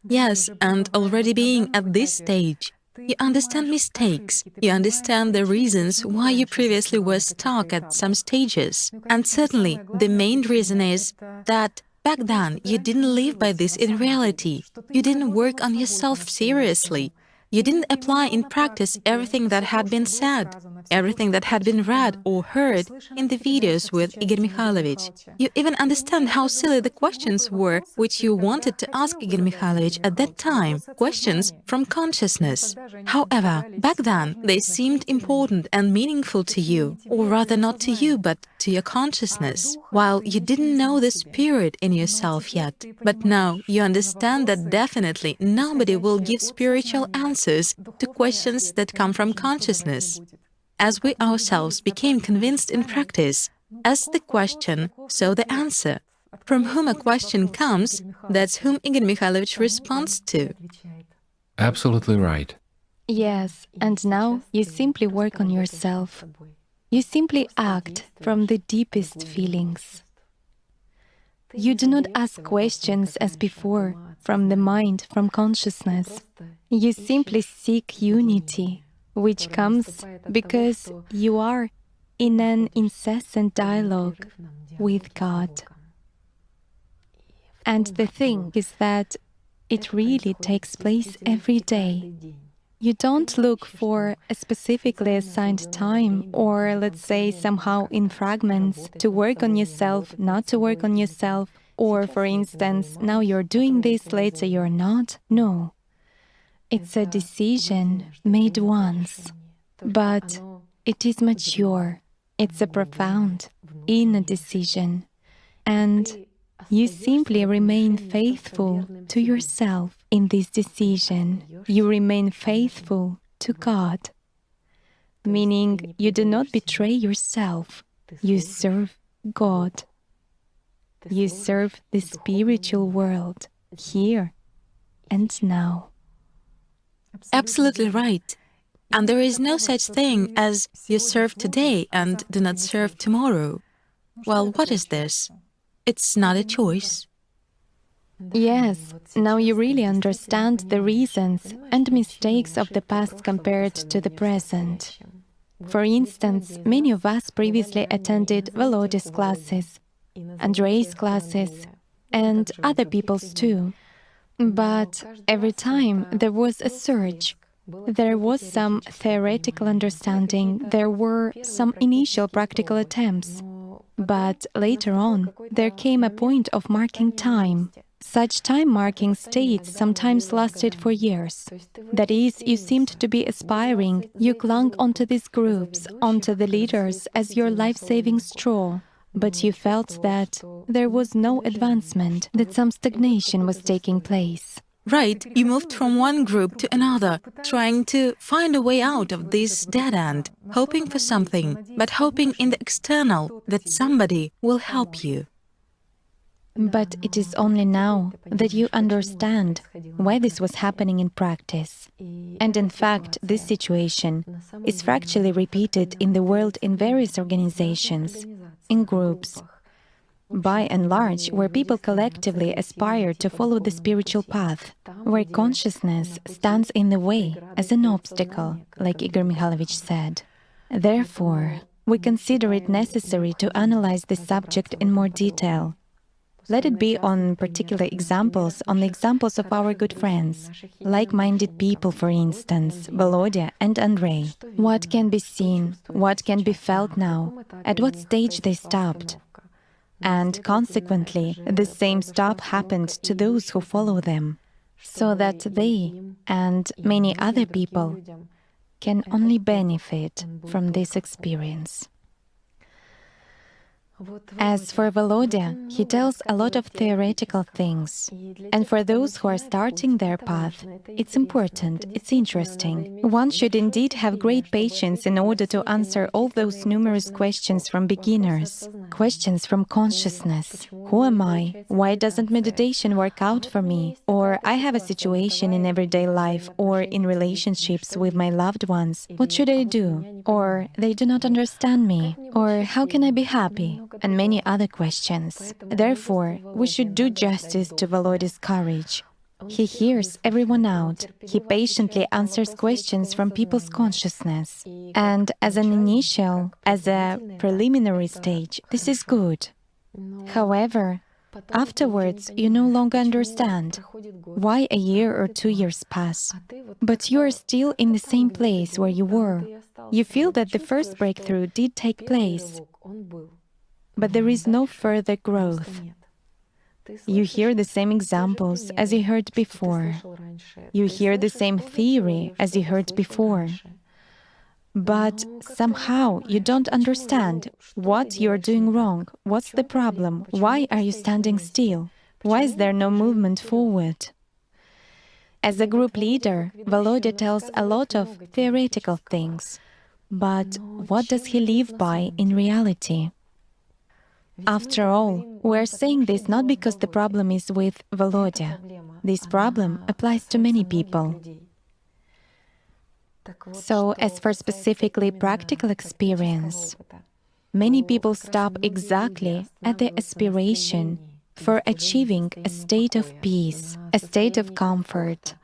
Yes, and already being at this stage, you understand mistakes, you understand the reasons why you previously were stuck at some stages. And certainly, the main reason is that back then you didn't live by this in reality, you didn't work on yourself seriously. You didn't apply in practice everything that had been said, everything that had been read or heard in the videos with Igor Mikhailovich. You even understand how silly the questions were which you wanted to ask Igor Mikhailovich at that time, questions from consciousness. However, back then they seemed important and meaningful to you, or rather not to you, but to your consciousness, while you didn't know the spirit in yourself yet. But now you understand that definitely nobody will give spiritual answers to questions that come from consciousness. As we ourselves became convinced in practice, as the question, so the answer. From whom a question comes, that's whom Igor Mikhailovich responds to. Absolutely right. Yes, and now you simply work on yourself. You simply act from the deepest feelings. You do not ask questions as before, from the mind, from consciousness. You simply seek unity, which comes because you are in an incessant dialogue with God. And the thing is that it really takes place every day. You don't look for a specifically assigned time or, let's say, somehow in fragments to work on yourself, not to work on yourself, or, for instance, now you're doing this, later you're not. No. It's a decision made once, but it is mature. It's a profound inner decision. And you simply remain faithful to yourself in this decision. You remain faithful to God, meaning you do not betray yourself. You serve God. You serve the spiritual world here and now. Absolutely right. And there is no such thing as you serve today and do not serve tomorrow. Well, what is this? It's not a choice. Yes, now you really understand the reasons and mistakes of the past compared to the present. For instance, many of us previously attended Volodya's classes, Andrei's classes, and other people's too. But every time there was a surge. There was some theoretical understanding, there were some initial practical attempts. But later on, there came a point of marking time. Such time-marking states sometimes lasted for years. That is, you seemed to be aspiring, you clung onto these groups, onto the leaders as your life-saving straw. But you felt that there was no advancement, that some stagnation was taking place. Right, you moved from one group to another, trying to find a way out of this dead end, hoping for something, but hoping in the external that somebody will help you. But it is only now that you understand why this was happening in practice. And in fact, this situation is fractally repeated in the world in various organizations, in groups, by and large, where people collectively aspire to follow the spiritual path, where consciousness stands in the way as an obstacle, like Igor Mikhailovich said. Therefore, we consider it necessary to analyze this subject in more detail. Let it be on particular examples, on the examples of our good friends, like-minded people, for instance, Volodya and Andrei. What can be seen, what can be felt now, at what stage they stopped. And consequently, the same stop happened to those who follow them, so that they and many other people can only benefit from this experience. As for Volodya, he tells a lot of theoretical things. And for those who are starting their path, it's important, it's interesting. One should indeed have great patience in order to answer all those numerous questions from beginners, questions from consciousness. Who am I? Why doesn't meditation work out for me? Or I have a situation in everyday life or in relationships with my loved ones. What should I do? Or they do not understand me. Or how can I be happy? And many other questions. Therefore, we should do justice to Volodya's courage. He hears everyone out. He patiently answers questions from people's consciousness. And as an initial, as a preliminary stage, this is good. However, afterwards, you no longer understand why a year or 2 years pass. But you are still in the same place where you were. You feel that the first breakthrough did take place. But there is no further growth. You hear the same examples as you heard before. You hear the same theory as you heard before. But somehow you don't understand what you're doing wrong. What's the problem? Why are you standing still? Why is there no movement forward? As a group leader, Volodya tells a lot of theoretical things. But what does he live by in reality? After all, we are saying this not because the problem is with Volodya. This problem applies to many people. So, as for specifically practical experience, many people stop exactly at the aspiration for achieving a state of peace, a state of comfort,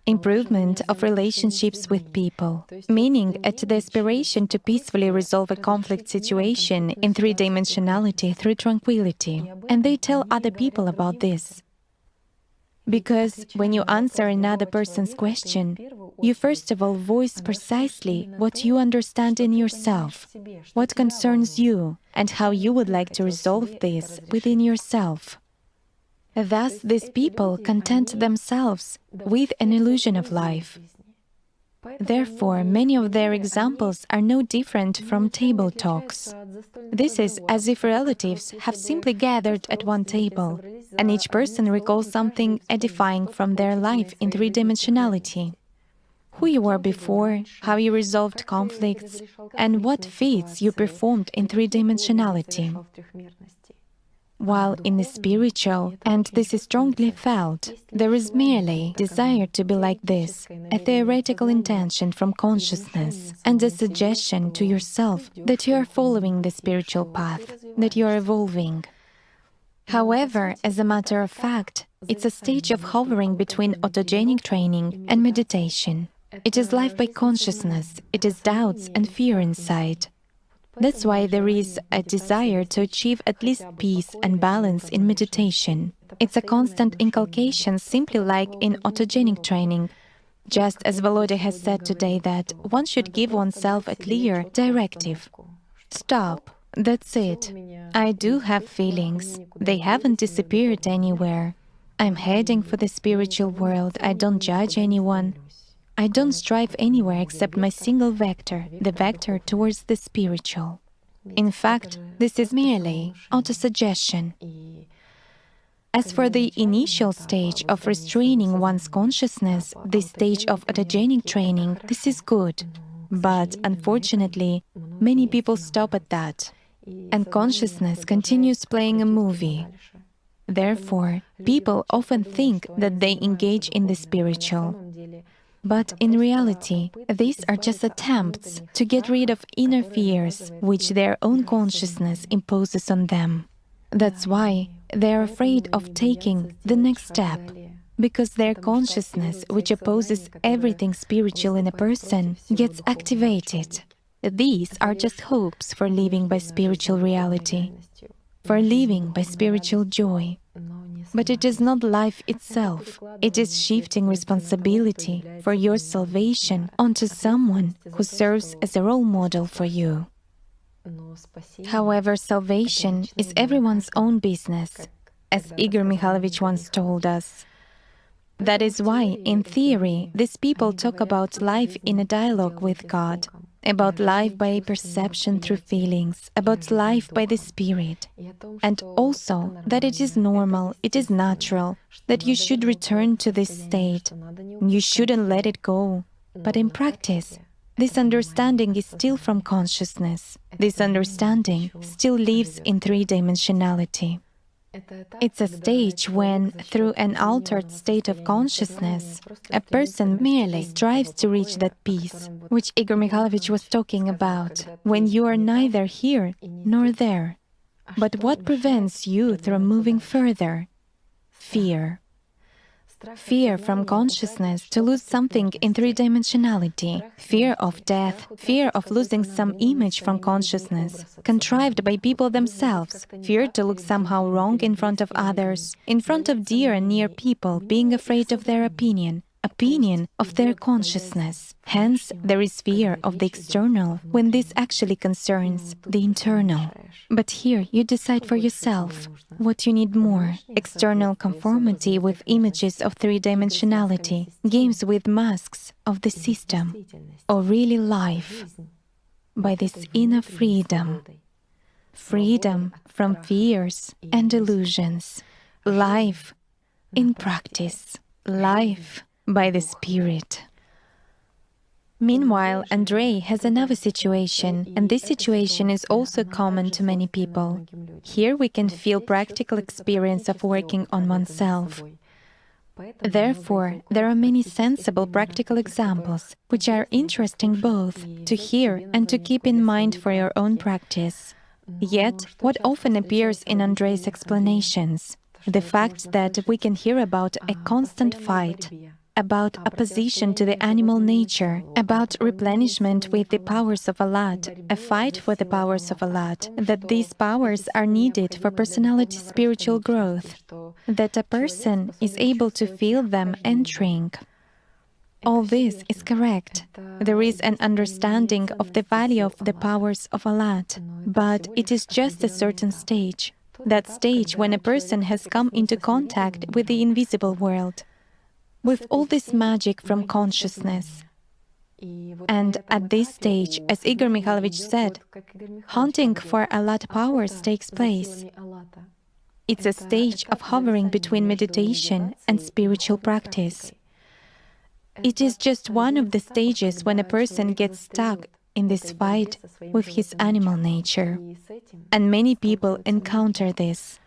improvement of relationships with people, meaning at the aspiration to peacefully resolve a conflict situation in three-dimensionality through tranquility. And they tell other people about this. Because when you answer another person's question, you first of all voice precisely what you understand in yourself, what concerns you, and how you would like to resolve this within yourself. Thus, these people content themselves with an illusion of life. Therefore, many of their examples are no different from table talks. This is as if relatives have simply gathered at one table, and each person recalls something edifying from their life in three-dimensionality. Who you were before, how you resolved conflicts, and what feats you performed in three-dimensionality. While in the spiritual, and this is strongly felt, there is merely desire to be like this, a theoretical intention from consciousness, and a suggestion to yourself that you are following the spiritual path, that you are evolving. However, as a matter of fact, it's a stage of hovering between autogenic training and meditation. It is life by consciousness, it is doubts and fear inside. That's why there is a desire to achieve at least peace and balance in meditation. It's a constant inculcation, simply like in autogenic training. Just as Volodya has said today that one should give oneself a clear directive. Stop, that's it. I do have feelings. They haven't disappeared anywhere. I'm heading for the spiritual world. I don't judge anyone. I don't strive anywhere except my single vector, the vector towards the spiritual. In fact, this is merely autosuggestion. As for the initial stage of restraining one's consciousness, this stage of autogenic training, this is good. But unfortunately, many people stop at that, and consciousness continues playing a movie. Therefore, people often think that they engage in the spiritual. But in reality, these are just attempts to get rid of inner fears which their own consciousness imposes on them. That's why they are afraid of taking the next step, because their consciousness, which opposes everything spiritual in a person, gets activated. These are just hopes for living by spiritual reality, for living by spiritual joy. But it is not life itself. It is shifting responsibility for your salvation onto someone who serves as a role model for you. However, salvation is everyone's own business, as Igor Mikhailovich once told us. That is why, in theory, these people talk about life in a dialogue with God, about life by perception through feelings, about life by the spirit, and also that it is normal, it is natural, that you should return to this state. You shouldn't let it go. But in practice, this understanding is still from consciousness. This understanding still lives in three-dimensionality. It's a stage when, through an altered state of consciousness, a person merely strives to reach that peace, which Igor Mikhailovich was talking about, when you are neither here nor there. But what prevents you from moving further? Fear. Fear from consciousness to lose something in three-dimensionality, fear of death, fear of losing some image from consciousness, contrived by people themselves, fear to look somehow wrong in front of others, in front of dear and near people, being afraid of their opinion of their consciousness. Hence, there is fear of the external, when this actually concerns the internal. But here you decide for yourself what you need more: external conformity with images of three-dimensionality, games with masks of the system, or really life by this inner freedom, freedom from fears and illusions, life in practice, life by the Spirit. Meanwhile, Andrei has another situation, and this situation is also common to many people. Here we can feel practical experience of working on oneself. Therefore, there are many sensible practical examples, which are interesting both to hear and to keep in mind for your own practice. Yet, what often appears in Andrei's explanations, The fact that we can hear about a constant fight, about opposition to the animal nature, about replenishment with the powers of Allat, a fight for the powers of Allat, that these powers are needed for personality spiritual growth, that a person is able to feel them entering. All this is correct. There is an understanding of the value of the powers of Allat, but it is just a certain stage. That stage when a person has come into contact with the invisible world, with all this magic from consciousness. And at this stage, as Igor Mikhailovich said, hunting for Allat powers takes place. It's a stage of hovering between meditation and spiritual practice. It is just one of the stages when a person gets stuck in this fight with his animal nature. And many people encounter this.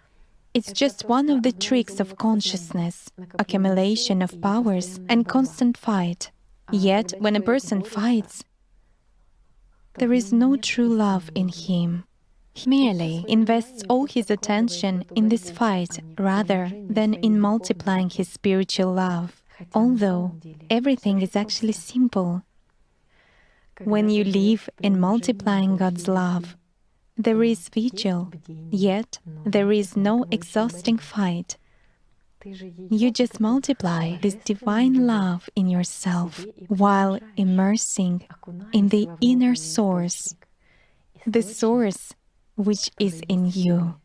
It's just one of the tricks of consciousness, accumulation of powers and constant fight. Yet, when a person fights, there is no true love in him. He merely invests all his attention in this fight rather than in multiplying his spiritual love, although everything is actually simple. When you live in multiplying God's love, there is vigil, yet there is no exhausting fight. You just multiply this divine love in yourself while immersing in the inner source, the source which is in you,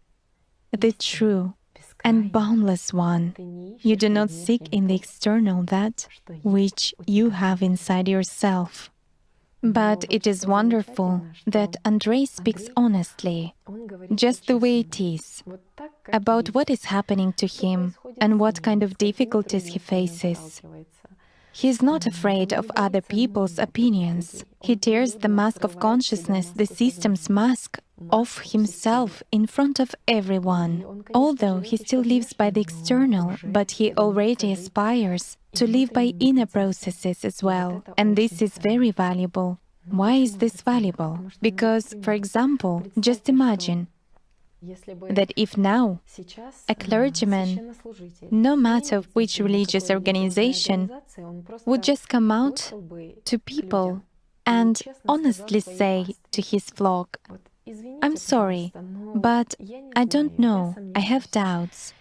the true and boundless one. You do not seek in the external that which you have inside yourself. But it is wonderful that Andrei speaks honestly, just the way it is, about what is happening to him and what kind of difficulties he faces. He is not afraid of other people's opinions. He tears the mask of consciousness, the system's mask, off himself in front of everyone. Although he still lives by the external, but he already aspires to live by inner processes as well. And this is very valuable. Why is this valuable? Because, for example, just imagine that if now a clergyman, no matter which religious organization, would just come out to people and honestly say to his flock, "I'm sorry, but I don't know, I have doubts.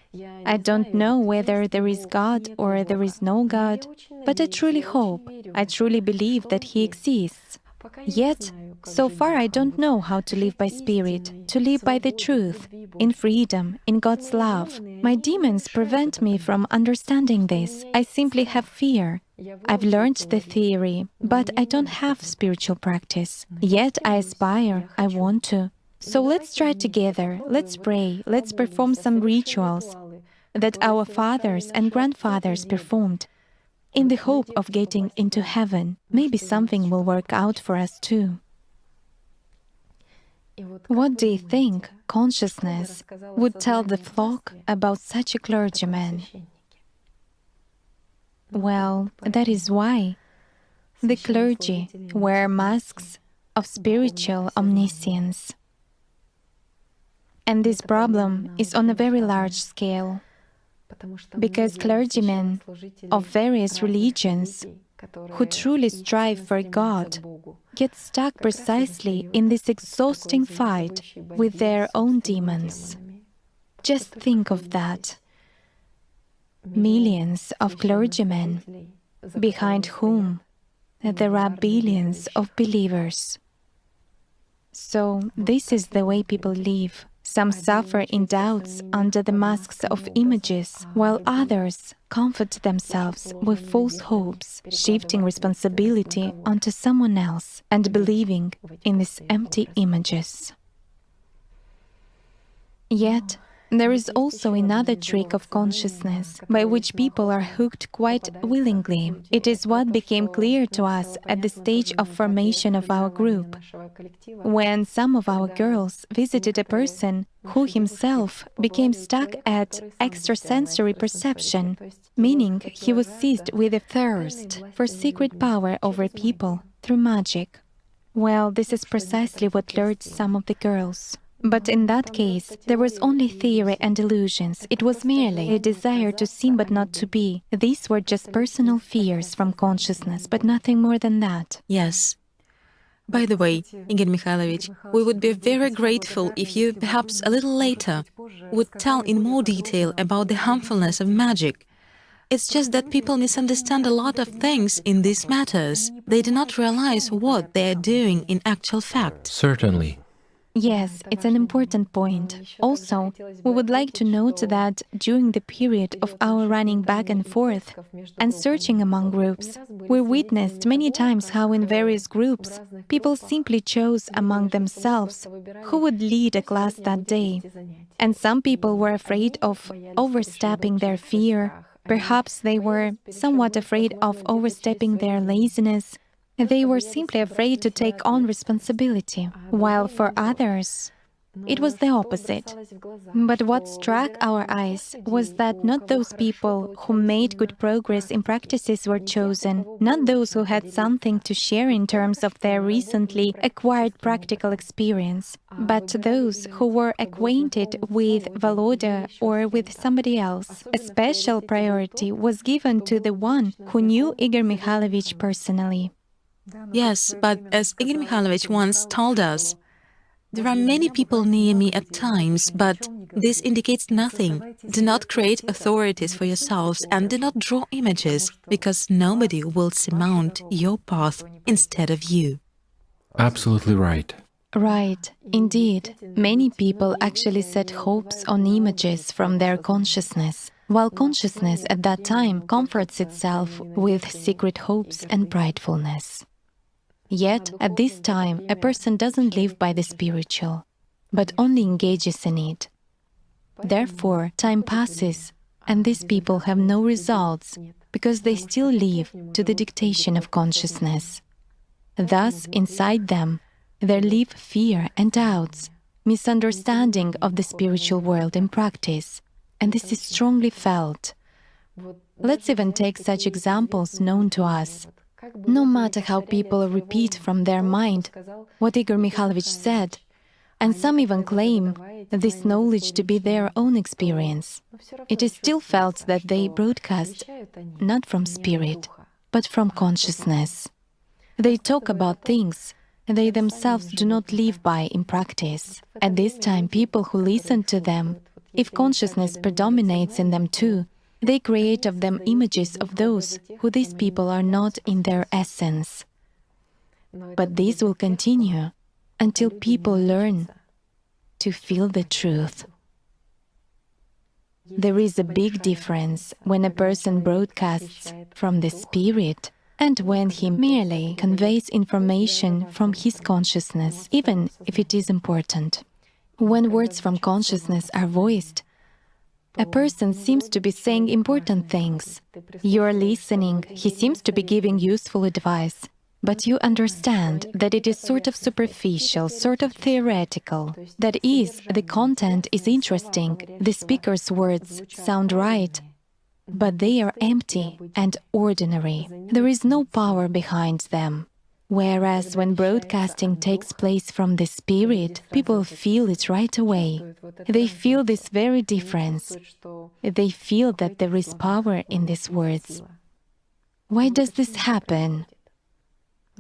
I don't know whether there is God or there is no God, but I truly hope, I truly believe that He exists. Yet, so far I don't know how to live by spirit, to live by the truth, in freedom, in God's love. My demons prevent me from understanding this. I simply have fear. I've learned the theory, but I don't have spiritual practice. Yet I aspire, I want to. So let's try together, let's pray, let's perform some rituals that our fathers and grandfathers performed, in the hope of getting into heaven. Maybe something will work out for us too." What do you think consciousness would tell the flock about such a clergyman? Well, that is why the clergy wear masks of spiritual omniscience. And this problem is on a very large scale, because clergymen of various religions who truly strive for God get stuck precisely in this exhausting fight with their own demons. Just think of that. Millions of clergymen, behind whom there are billions of believers. So this is the way people live. Some suffer in doubts under the masks of images, while others comfort themselves with false hopes, shifting responsibility onto someone else and believing in these empty images. Yet, there is also another trick of consciousness by which people are hooked quite willingly. It is what became clear to us at the stage of formation of our group, when some of our girls visited a person who himself became stuck at extrasensory perception, meaning he was seized with a thirst for secret power over people through magic. Well, this is precisely what lured some of the girls. But in that case, there was only theory and illusions. It was merely a desire to seem but not to be. These were just personal fears from consciousness, but nothing more than that. Yes. By the way, Igor Mikhailovich, we would be very grateful if you, perhaps a little later, would tell in more detail about the harmfulness of magic. It's just that people misunderstand a lot of things in these matters. They do not realize what they are doing in actual fact. Certainly. Yes, it's an important point. Also, we would like to note that during the period of our running back and forth and searching among groups, we witnessed many times how in various groups people simply chose among themselves who would lead a class that day. And some people were afraid of overstepping their fear. Perhaps they were somewhat afraid of overstepping their laziness. They were simply afraid to take on responsibility, while for others, it was the opposite. But what struck our eyes was that not those people who made good progress in practices were chosen, not those who had something to share in terms of their recently acquired practical experience, but those who were acquainted with Volodya or with somebody else. A special priority was given to the one who knew Igor Mikhailovich personally. Yes, but as Igor Mikhailovich once told us, there are many people near me at times, but this indicates nothing. Do not create authorities for yourselves and do not draw images, because nobody will surmount your path instead of you. Absolutely right. Right, indeed. Many people actually set hopes on images from their consciousness, while consciousness at that time comforts itself with secret hopes and pridefulness. Yet, at this time, a person doesn't live by the spiritual, but only engages in it. Therefore, time passes, and these people have no results, because they still live to the dictation of consciousness. Thus, inside them, there live fear and doubts, misunderstanding of the spiritual world in practice, and this is strongly felt. Let's even take such examples known to us. No matter how people repeat from their mind what Igor Mikhailovich said, and some even claim this knowledge to be their own experience, it is still felt that they broadcast not from spirit, but from consciousness. They talk about things they themselves do not live by in practice. At this time, people who listen to them, if consciousness predominates in them too, they create of them images of those who these people are not in their essence. But this will continue until people learn to feel the truth. There is a big difference when a person broadcasts from the spirit and when he merely conveys information from his consciousness, even if it is important. When words from consciousness are voiced, a person seems to be saying important things. You are listening, he seems to be giving useful advice, but you understand that it is sort of superficial, sort of theoretical. That is, the content is interesting, the speaker's words sound right, but they are empty and ordinary. There is no power behind them. Whereas when broadcasting takes place from the spirit, people feel it right away. They feel this very difference. They feel that there is power in these words. Why does this happen?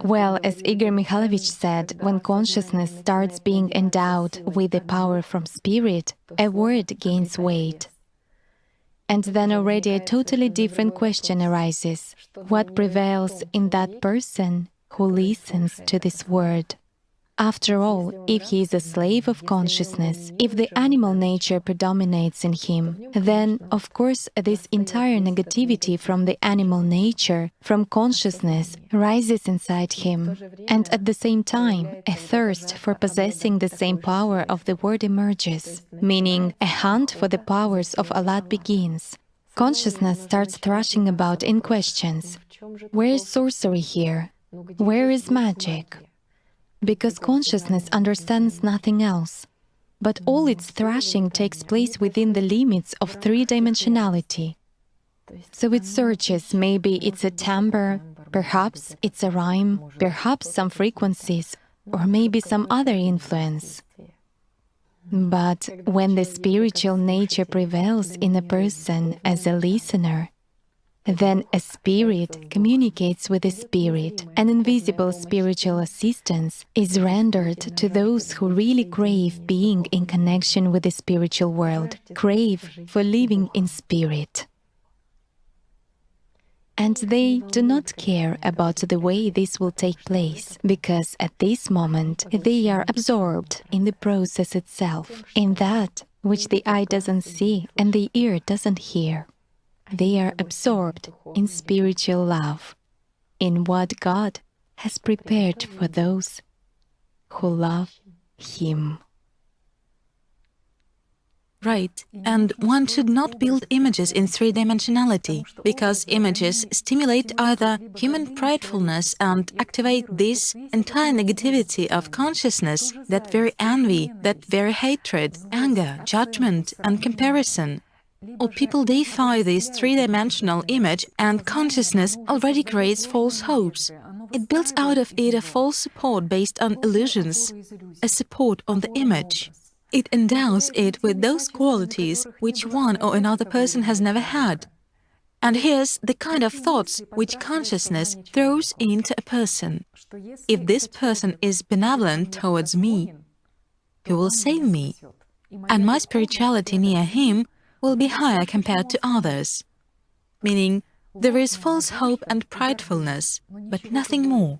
Well, as Igor Mikhailovich said, when consciousness starts being endowed with the power from spirit, a word gains weight. And then already a totally different question arises. What prevails in that person who listens to this word? After all, if he is a slave of consciousness, if the animal nature predominates in him, then, of course, this entire negativity from the animal nature, from consciousness, rises inside him. And at the same time, a thirst for possessing the same power of the word emerges, meaning a hunt for the powers of Allat begins. Consciousness starts thrashing about in questions. Where is sorcery here? Where is magic? Because consciousness understands nothing else, but all its thrashing takes place within the limits of three-dimensionality. So it searches, maybe it's a timbre, perhaps it's a rhyme, perhaps some frequencies, or maybe some other influence. But when the spiritual nature prevails in a person as a listener, then a spirit communicates with a spirit. An invisible spiritual assistance is rendered to those who really crave being in connection with the spiritual world, crave for living in spirit. And they do not care about the way this will take place, because at this moment they are absorbed in the process itself, in that which the eye doesn't see and the ear doesn't hear. They are absorbed in spiritual love, in what God has prepared for those who love Him. Right, and one should not build images in three-dimensionality, because images stimulate either human pridefulness and activate this entire negativity of consciousness, that very envy, that very hatred, anger, judgment and comparison. Or people deify this three-dimensional image, and consciousness already creates false hopes. It builds out of it a false support based on illusions, a support on the image. It endows it with those qualities which one or another person has never had. And here's the kind of thoughts which consciousness throws into a person. If this person is benevolent towards me, he will save me, and my spirituality near him will be higher compared to others. Meaning, there is false hope and pridefulness, but nothing more.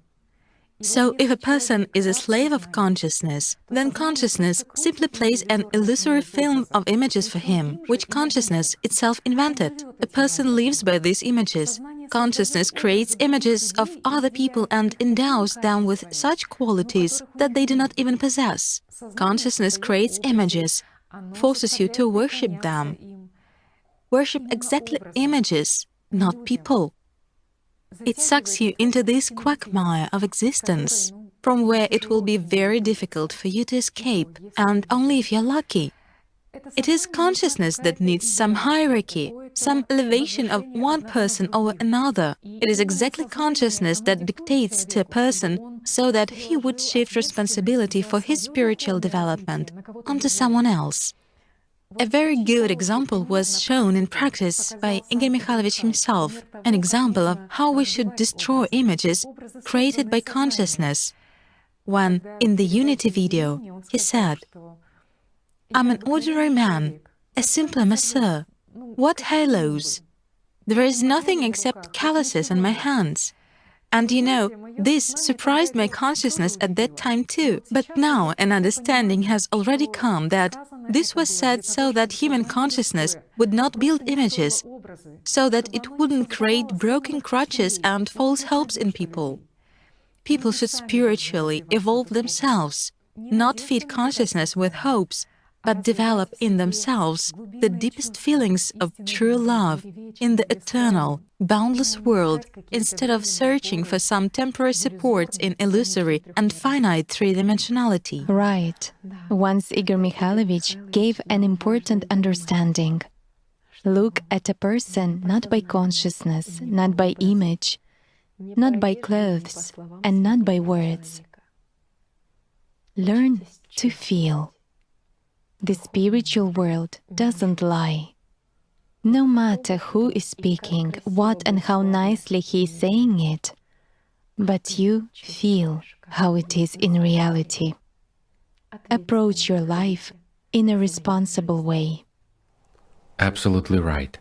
So, if a person is a slave of consciousness, then consciousness simply plays an illusory film of images for him, which consciousness itself invented. A person lives by these images. Consciousness creates images of other people and endows them with such qualities that they do not even possess. Consciousness creates images, forces you to worship them. Worship exactly images, not people. It sucks you into this quagmire of existence, from where it will be very difficult for you to escape, and only if you're lucky. It is consciousness that needs some hierarchy, some elevation of one person over another. It is exactly consciousness that dictates to a person so that he would shift responsibility for his spiritual development onto someone else. A very good example was shown in practice by Igor Mikhailovich himself, an example of how we should destroy images created by consciousness, when, in the Unity video, he said, "I'm an ordinary man, a simple masseur. What halos? There is nothing except calluses on my hands." And you know, this surprised my consciousness at that time too. But now an understanding has already come that this was said so that human consciousness would not build images, so that it wouldn't create broken crutches and false hopes in people. People should spiritually evolve themselves, not feed consciousness with hopes, but develop in themselves the deepest feelings of true love in the eternal, boundless world, instead of searching for some temporary supports in illusory and finite three-dimensionality. Right. Once Igor Mikhailovich gave an important understanding. Look at a person not by consciousness, not by image, not by clothes, and not by words. Learn to feel. The spiritual world doesn't lie. No matter who is speaking, what and how nicely he is saying it, but you feel how it is in reality. Approach your life in a responsible way. Absolutely right.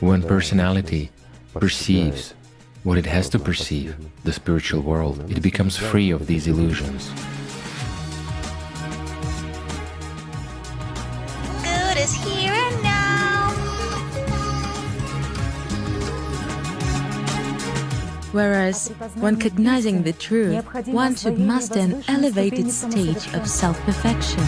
When personality perceives what it has to perceive, the spiritual world, it becomes free of these illusions. Good is here and now. Whereas, when cognizing the truth, one should master an elevated stage of self-perfection.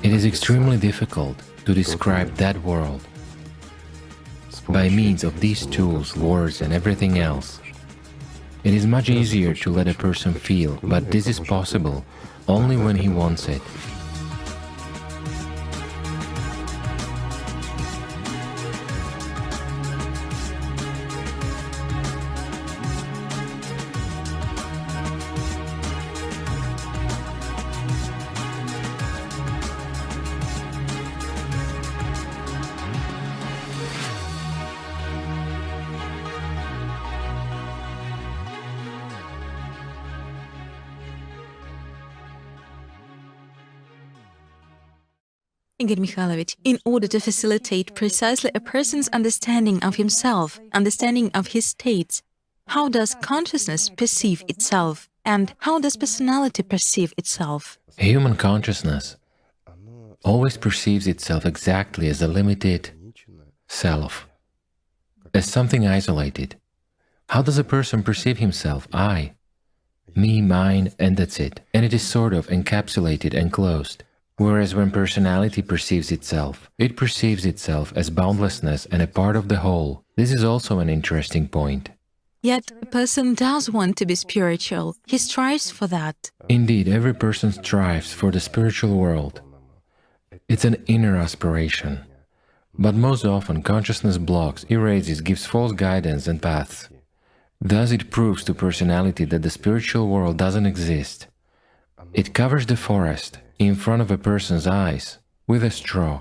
It is extremely difficult to describe that world by means of these tools, words, and everything else. It is much easier to let a person feel, but this is possible only when he wants it. Igor Mikhailovich, in order to facilitate precisely a person's understanding of himself, understanding of his states, how does consciousness perceive itself, and how does personality perceive itself? Human consciousness always perceives itself exactly as a limited self, as something isolated. How does a person perceive himself? I, me, mine, and that's it. And it is sort of encapsulated and closed. Whereas when personality perceives itself, it perceives itself as boundlessness and a part of the whole. This is also an interesting point. Yet a person does want to be spiritual. He strives for that. Indeed, every person strives for the spiritual world. It's an inner aspiration. But most often, consciousness blocks, erases, gives false guidance and paths. Thus it proves to personality that the spiritual world doesn't exist. It covers the forest in front of a person's eyes with a straw.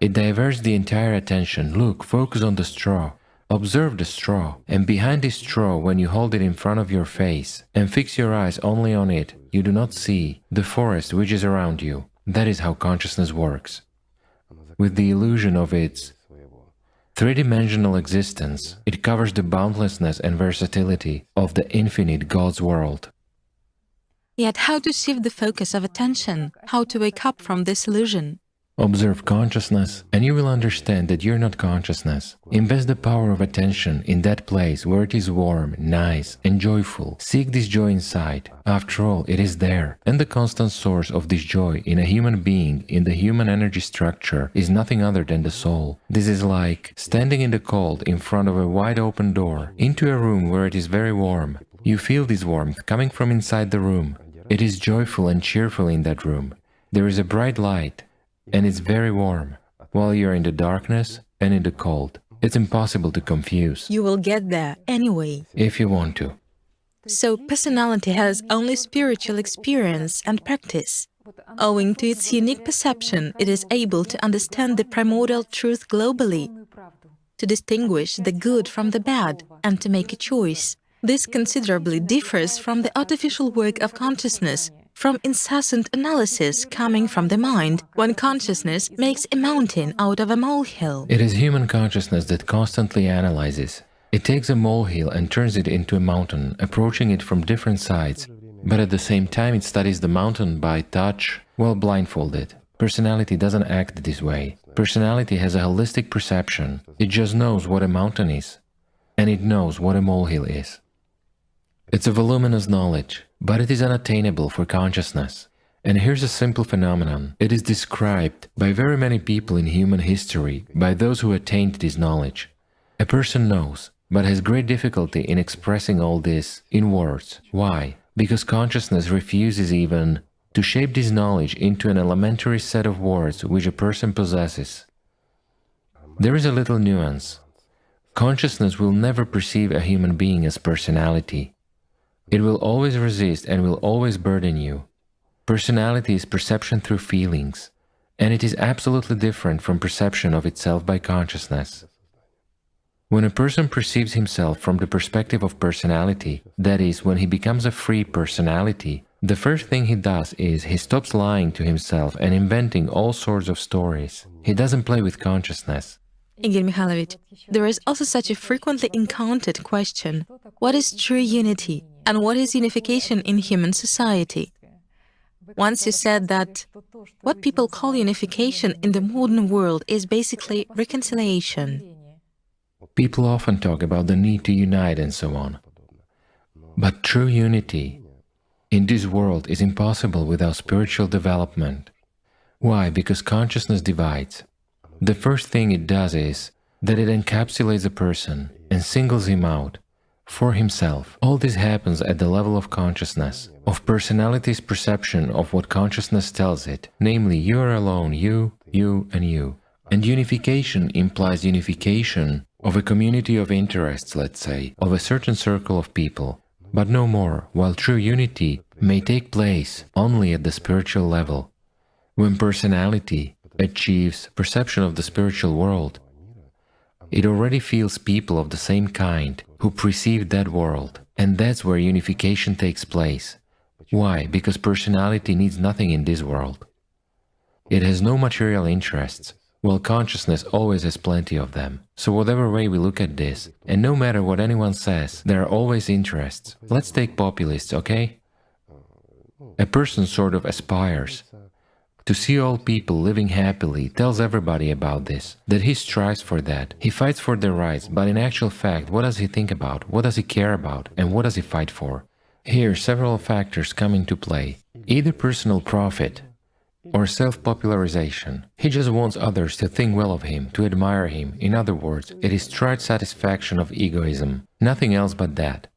It diverts the entire attention. Look, focus on the straw. Observe the straw. And behind this straw, when you hold it in front of your face and fix your eyes only on it, you do not see the forest which is around you. That is how consciousness works. With the illusion of its three-dimensional existence, it covers the boundlessness and versatility of the infinite God's world. Yet how to shift the focus of attention, how to wake up from this illusion? Observe consciousness, and you will understand that you're not consciousness. Invest the power of attention in that place where it is warm, nice, and joyful. Seek this joy inside. After all, it is there. And the constant source of this joy in a human being, in the human energy structure, is nothing other than the soul. This is like standing in the cold in front of a wide open door, into a room where it is very warm. You feel this warmth coming from inside the room. It is joyful and cheerful in that room. There is a bright light, and it's very warm, while you're in the darkness and in the cold. It's impossible to confuse. You will get there anyway. If you want to. So personality has only spiritual experience and practice. Owing to its unique perception, it is able to understand the primordial truth globally, to distinguish the good from the bad, and to make a choice. This considerably differs from the artificial work of consciousness, from incessant analysis coming from the mind, when consciousness makes a mountain out of a molehill. It is human consciousness that constantly analyzes. It takes a molehill and turns it into a mountain, approaching it from different sides, but at the same time it studies the mountain by touch, while blindfolded. Personality doesn't act this way. Personality has a holistic perception. It just knows what a mountain is, and it knows what a molehill is. It's a voluminous knowledge, but it is unattainable for consciousness. And here's a simple phenomenon. It is described by very many people in human history, by those who attained this knowledge. A person knows, but has great difficulty in expressing all this in words. Why? Because consciousness refuses even to shape this knowledge into an elementary set of words which a person possesses. There is a little nuance. Consciousness will never perceive a human being as personality. It will always resist and will always burden you. Personality is perception through feelings, and it is absolutely different from perception of itself by consciousness. When a person perceives himself from the perspective of personality, that is, when he becomes a free personality, the first thing he does is he stops lying to himself and inventing all sorts of stories. He doesn't play with consciousness. Igor Mikhailovich, there is also such a frequently encountered question: what is true unity, and what is unification in human society? Once you said that what people call unification in the modern world is basically reconciliation. People often talk about the need to unite and so on. But true unity in this world is impossible without spiritual development. Why? Because consciousness divides. The first thing it does is that it encapsulates a person and singles him out for himself. All this happens at the level of consciousness, of personality's perception of what consciousness tells it, namely, you are alone, you, and you. And unification implies unification of a community of interests, let's say, of a certain circle of people, but no more, while true unity may take place only at the spiritual level. When personality achieves perception of the spiritual world, it already feels people of the same kind who perceive that world, and that's where unification takes place. Why? Because personality needs nothing in this world. It has no material interests, while consciousness always has plenty of them. So whatever way we look at this, and no matter what anyone says, there are always interests. Let's take populists, okay? A person sort of aspires to see all people living happily, tells everybody about this, that he strives for that, he fights for their rights, but in actual fact, what does he think about, what does he care about, and what does he fight for? Here, several factors come into play. Either personal profit or self-popularization. He just wants others to think well of him, to admire him. In other words, it is trite satisfaction of egoism, nothing else but that.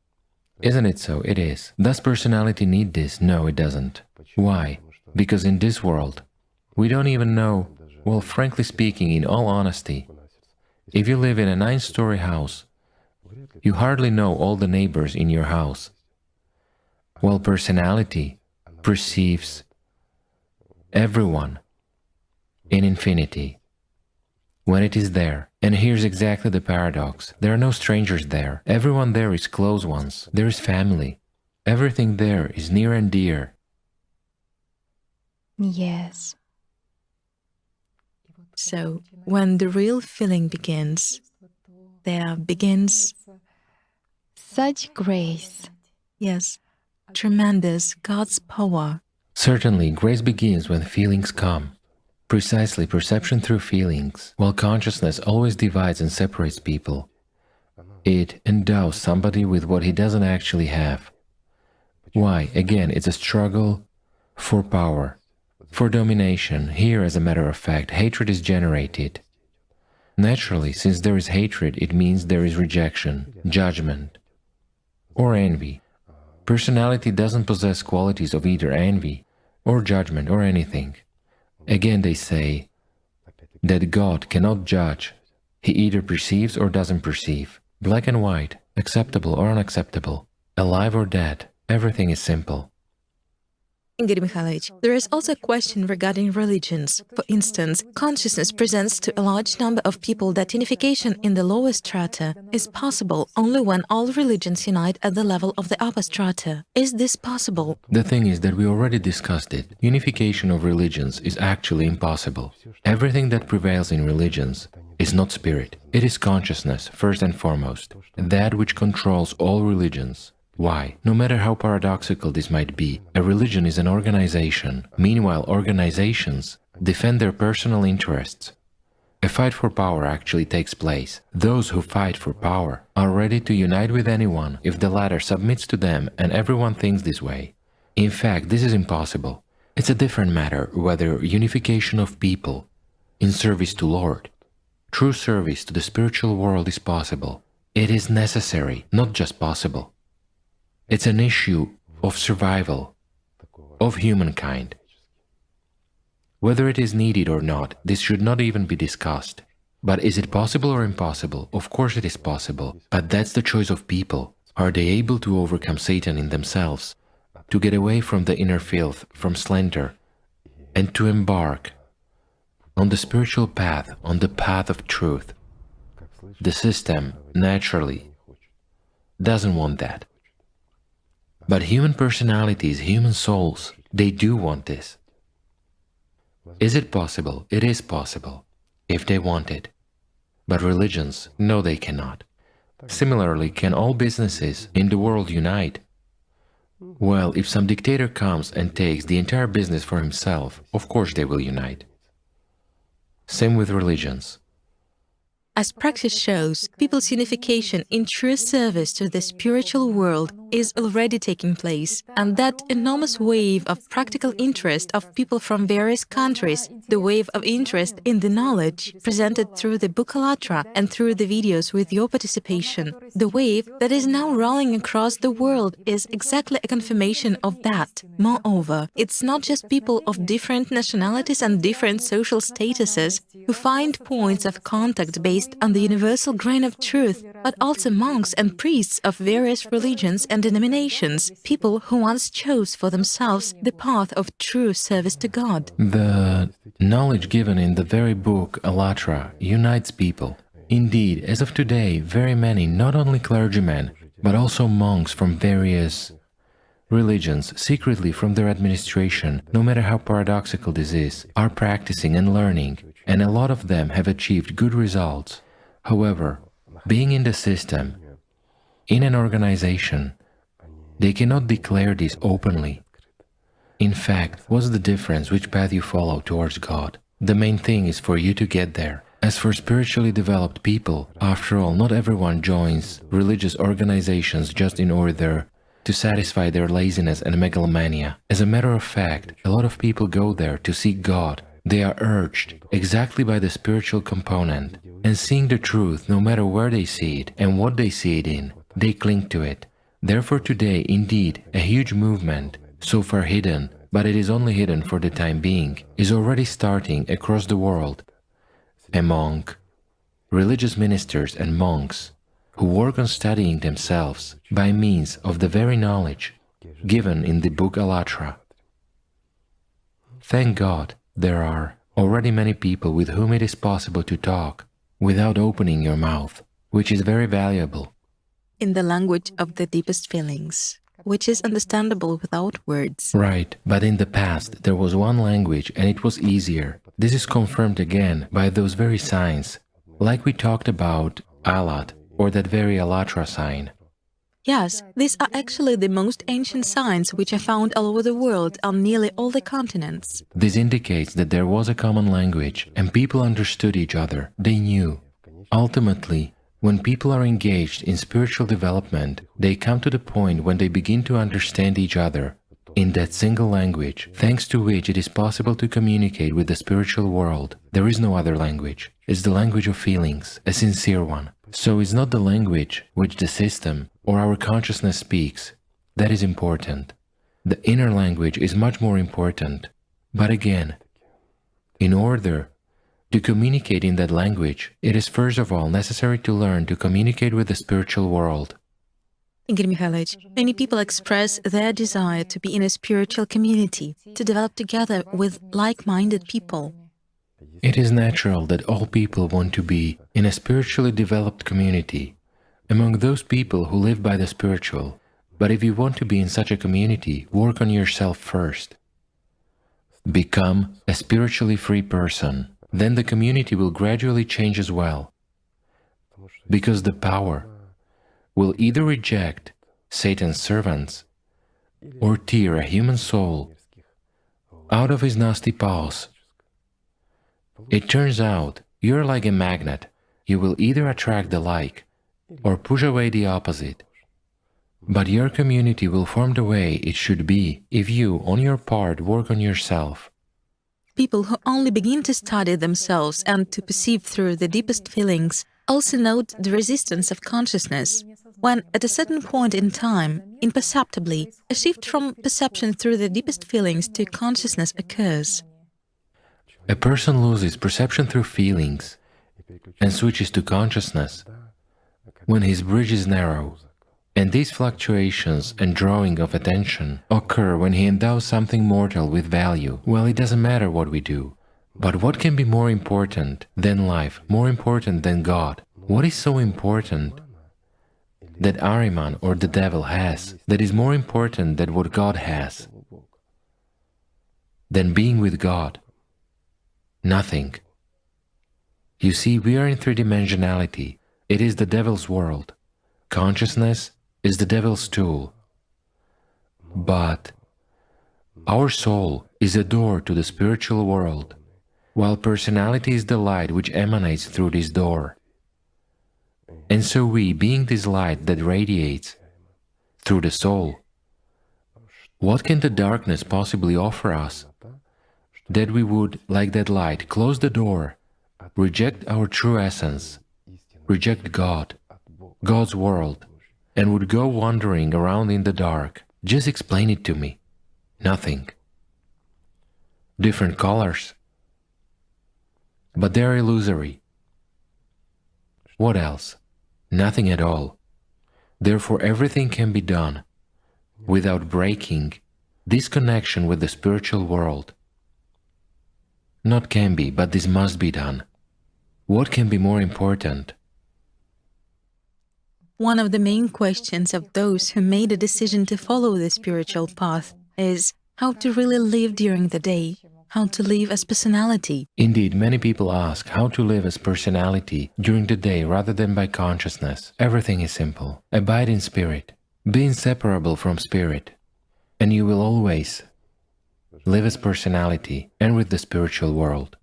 Isn't it so? It is. Does personality need this? No, it doesn't. Why? Because in this world, we don't even know, well, frankly speaking, in all honesty, if you live in a 9-story house, you hardly know all the neighbors in your house. While personality perceives everyone in infinity when it is there. And here's exactly the paradox. There are no strangers there. Everyone there is close ones. There is family. Everything there is near and dear. Yes. So, when the real feeling begins, there begins, Such grace. yes, tremendous God's power. Certainly, grace begins when feelings come. Precisely, perception through feelings, while consciousness always divides and separates people. It endows somebody with what he doesn't actually have. Why? Again, it's a struggle for power, for domination. Here, as a matter of fact, hatred is generated. Naturally, since there is hatred, it means there is rejection, judgment, or envy. Personality doesn't possess qualities of either envy or judgment or anything. Again, they say that God cannot judge. He either perceives or doesn't perceive. Black and white, acceptable or unacceptable, alive or dead, everything is simple. Igor Mikhailovich, there is also a question regarding religions. For instance, consciousness presents to a large number of people that unification in the lower strata is possible only when all religions unite at the level of the upper strata. Is this possible? The thing is that we already discussed it. Unification of religions is actually impossible. Everything that prevails in religions is not spirit. It is consciousness, first and foremost, that which controls all religions. Why? No matter how paradoxical this might be, a religion is an organization. Meanwhile, organizations defend their personal interests. A fight for power actually takes place. Those who fight for power are ready to unite with anyone if the latter submits to them, and everyone thinks this way. In fact, this is impossible. It's a different matter whether unification of people in service to Lord, true service to the spiritual world is possible. It is necessary, not just possible. It's an issue of survival, of humankind. Whether it is needed or not, this should not even be discussed. But is it possible or impossible? Of course it is possible, but that's the choice of people. Are they able to overcome Satan in themselves, to get away from the inner filth, from slander, and to embark on the spiritual path, on the path of truth? The system, naturally, doesn't want that. But human personalities, human souls, they do want this. Is it possible? It is possible, if they want it. But religions, no, they cannot. Similarly, can all businesses in the world unite? Well, if some dictator comes and takes the entire business for himself, of course they will unite. Same with religions. As practice shows, people's unification in true service to the spiritual world is already taking place, and that enormous wave of practical interest of people from various countries, the wave of interest in the knowledge presented through the book AllatRa and through the videos with your participation, the wave that is now rolling across the world is exactly a confirmation of that. Moreover, it's not just people of different nationalities and different social statuses who find points of contact based on the universal grain of truth, but also monks and priests of various religions and denominations, people who once chose for themselves the path of true service to God. The knowledge given in the very book AllatRa unites people. Indeed, as of today, very many, not only clergymen, but also monks from various religions, secretly from their administration, no matter how paradoxical this is, are practicing and learning, and a lot of them have achieved good results. However, being in the system, in an organization, they cannot declare this openly. In fact, what's the difference which path you follow towards God? The main thing is for you to get there. As for spiritually developed people, after all, not everyone joins religious organizations just in order to satisfy their laziness and megalomania. As a matter of fact, a lot of people go there to seek God. They are urged exactly by the spiritual component, and seeing the truth no matter where they see it and what they see it in, they cling to it. Therefore today, indeed, a huge movement, so far hidden, but it is only hidden for the time being, is already starting across the world among religious ministers and monks who work on studying themselves by means of the very knowledge given in the book AllatRa. Thank God, there are already many people with whom it is possible to talk without opening your mouth, which is very valuable. In the language of the deepest feelings, which is understandable without words. Right, but in the past there was one language and it was easier. This is confirmed again by those very signs, like we talked about Allat, or that very AllatRa sign. Yes, these are actually the most ancient signs which are found all over the world on nearly all the continents. This indicates that there was a common language and people understood each other, they knew. Ultimately, when people are engaged in spiritual development, they come to the point when they begin to understand each other in that single language, thanks to which it is possible to communicate with the spiritual world. There is no other language. It's the language of feelings, a sincere one. So it's not the language which the system or our consciousness speaks that is important. The inner language is much more important. But again, in order to communicate in that language, it is first of all necessary to learn to communicate with the spiritual world. Igor Mikhailovich, many people express their desire to be in a spiritual community, to develop together with like-minded people. It is natural that all people want to be in a spiritually developed community, among those people who live by the spiritual. But if you want to be in such a community, work on yourself first. Become a spiritually free person. Then the community will gradually change as well. Because the power will either reject Satan's servants or tear a human soul out of his nasty paws. It turns out you're like a magnet. You will either attract the like or push away the opposite. But your community will form the way it should be if you, on your part, work on yourself. People who only begin to study themselves and to perceive through the deepest feelings also note the resistance of consciousness, when at a certain point in time, imperceptibly, a shift from perception through the deepest feelings to consciousness occurs. A person loses perception through feelings and switches to consciousness when his bridge is narrow. And these fluctuations and drawing of attention occur when he endows something mortal with value. Well, it doesn't matter what we do. But what can be more important than life, more important than God? What is so important that Ahriman or the devil has, that is more important than what God has, than being with God? Nothing. You see, we are in three-dimensionality. It is the devil's world. Consciousness is the devil's tool. But our soul is a door to the spiritual world, while personality is the light which emanates through this door. And so we, being this light that radiates through the soul. What can the darkness possibly offer us? That we would, like that light, close the door, reject our true essence, reject God, God's world, and would go wandering around in the dark. Just explain it to me. Nothing. Different colors, but they're illusory. What else? Nothing at all. Therefore, everything can be done without breaking this connection with the spiritual world. Not can be, but this must be done. What can be more important? One of the main questions of those who made a decision to follow the spiritual path is how to really live during the day, how to live as personality. Indeed, many people ask how to live as personality during the day rather than by consciousness. Everything is simple. Abide in spirit. Be inseparable from spirit, and you will always live as personality and with the spiritual world.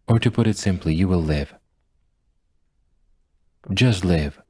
Or to put it simply, you will live. Just live.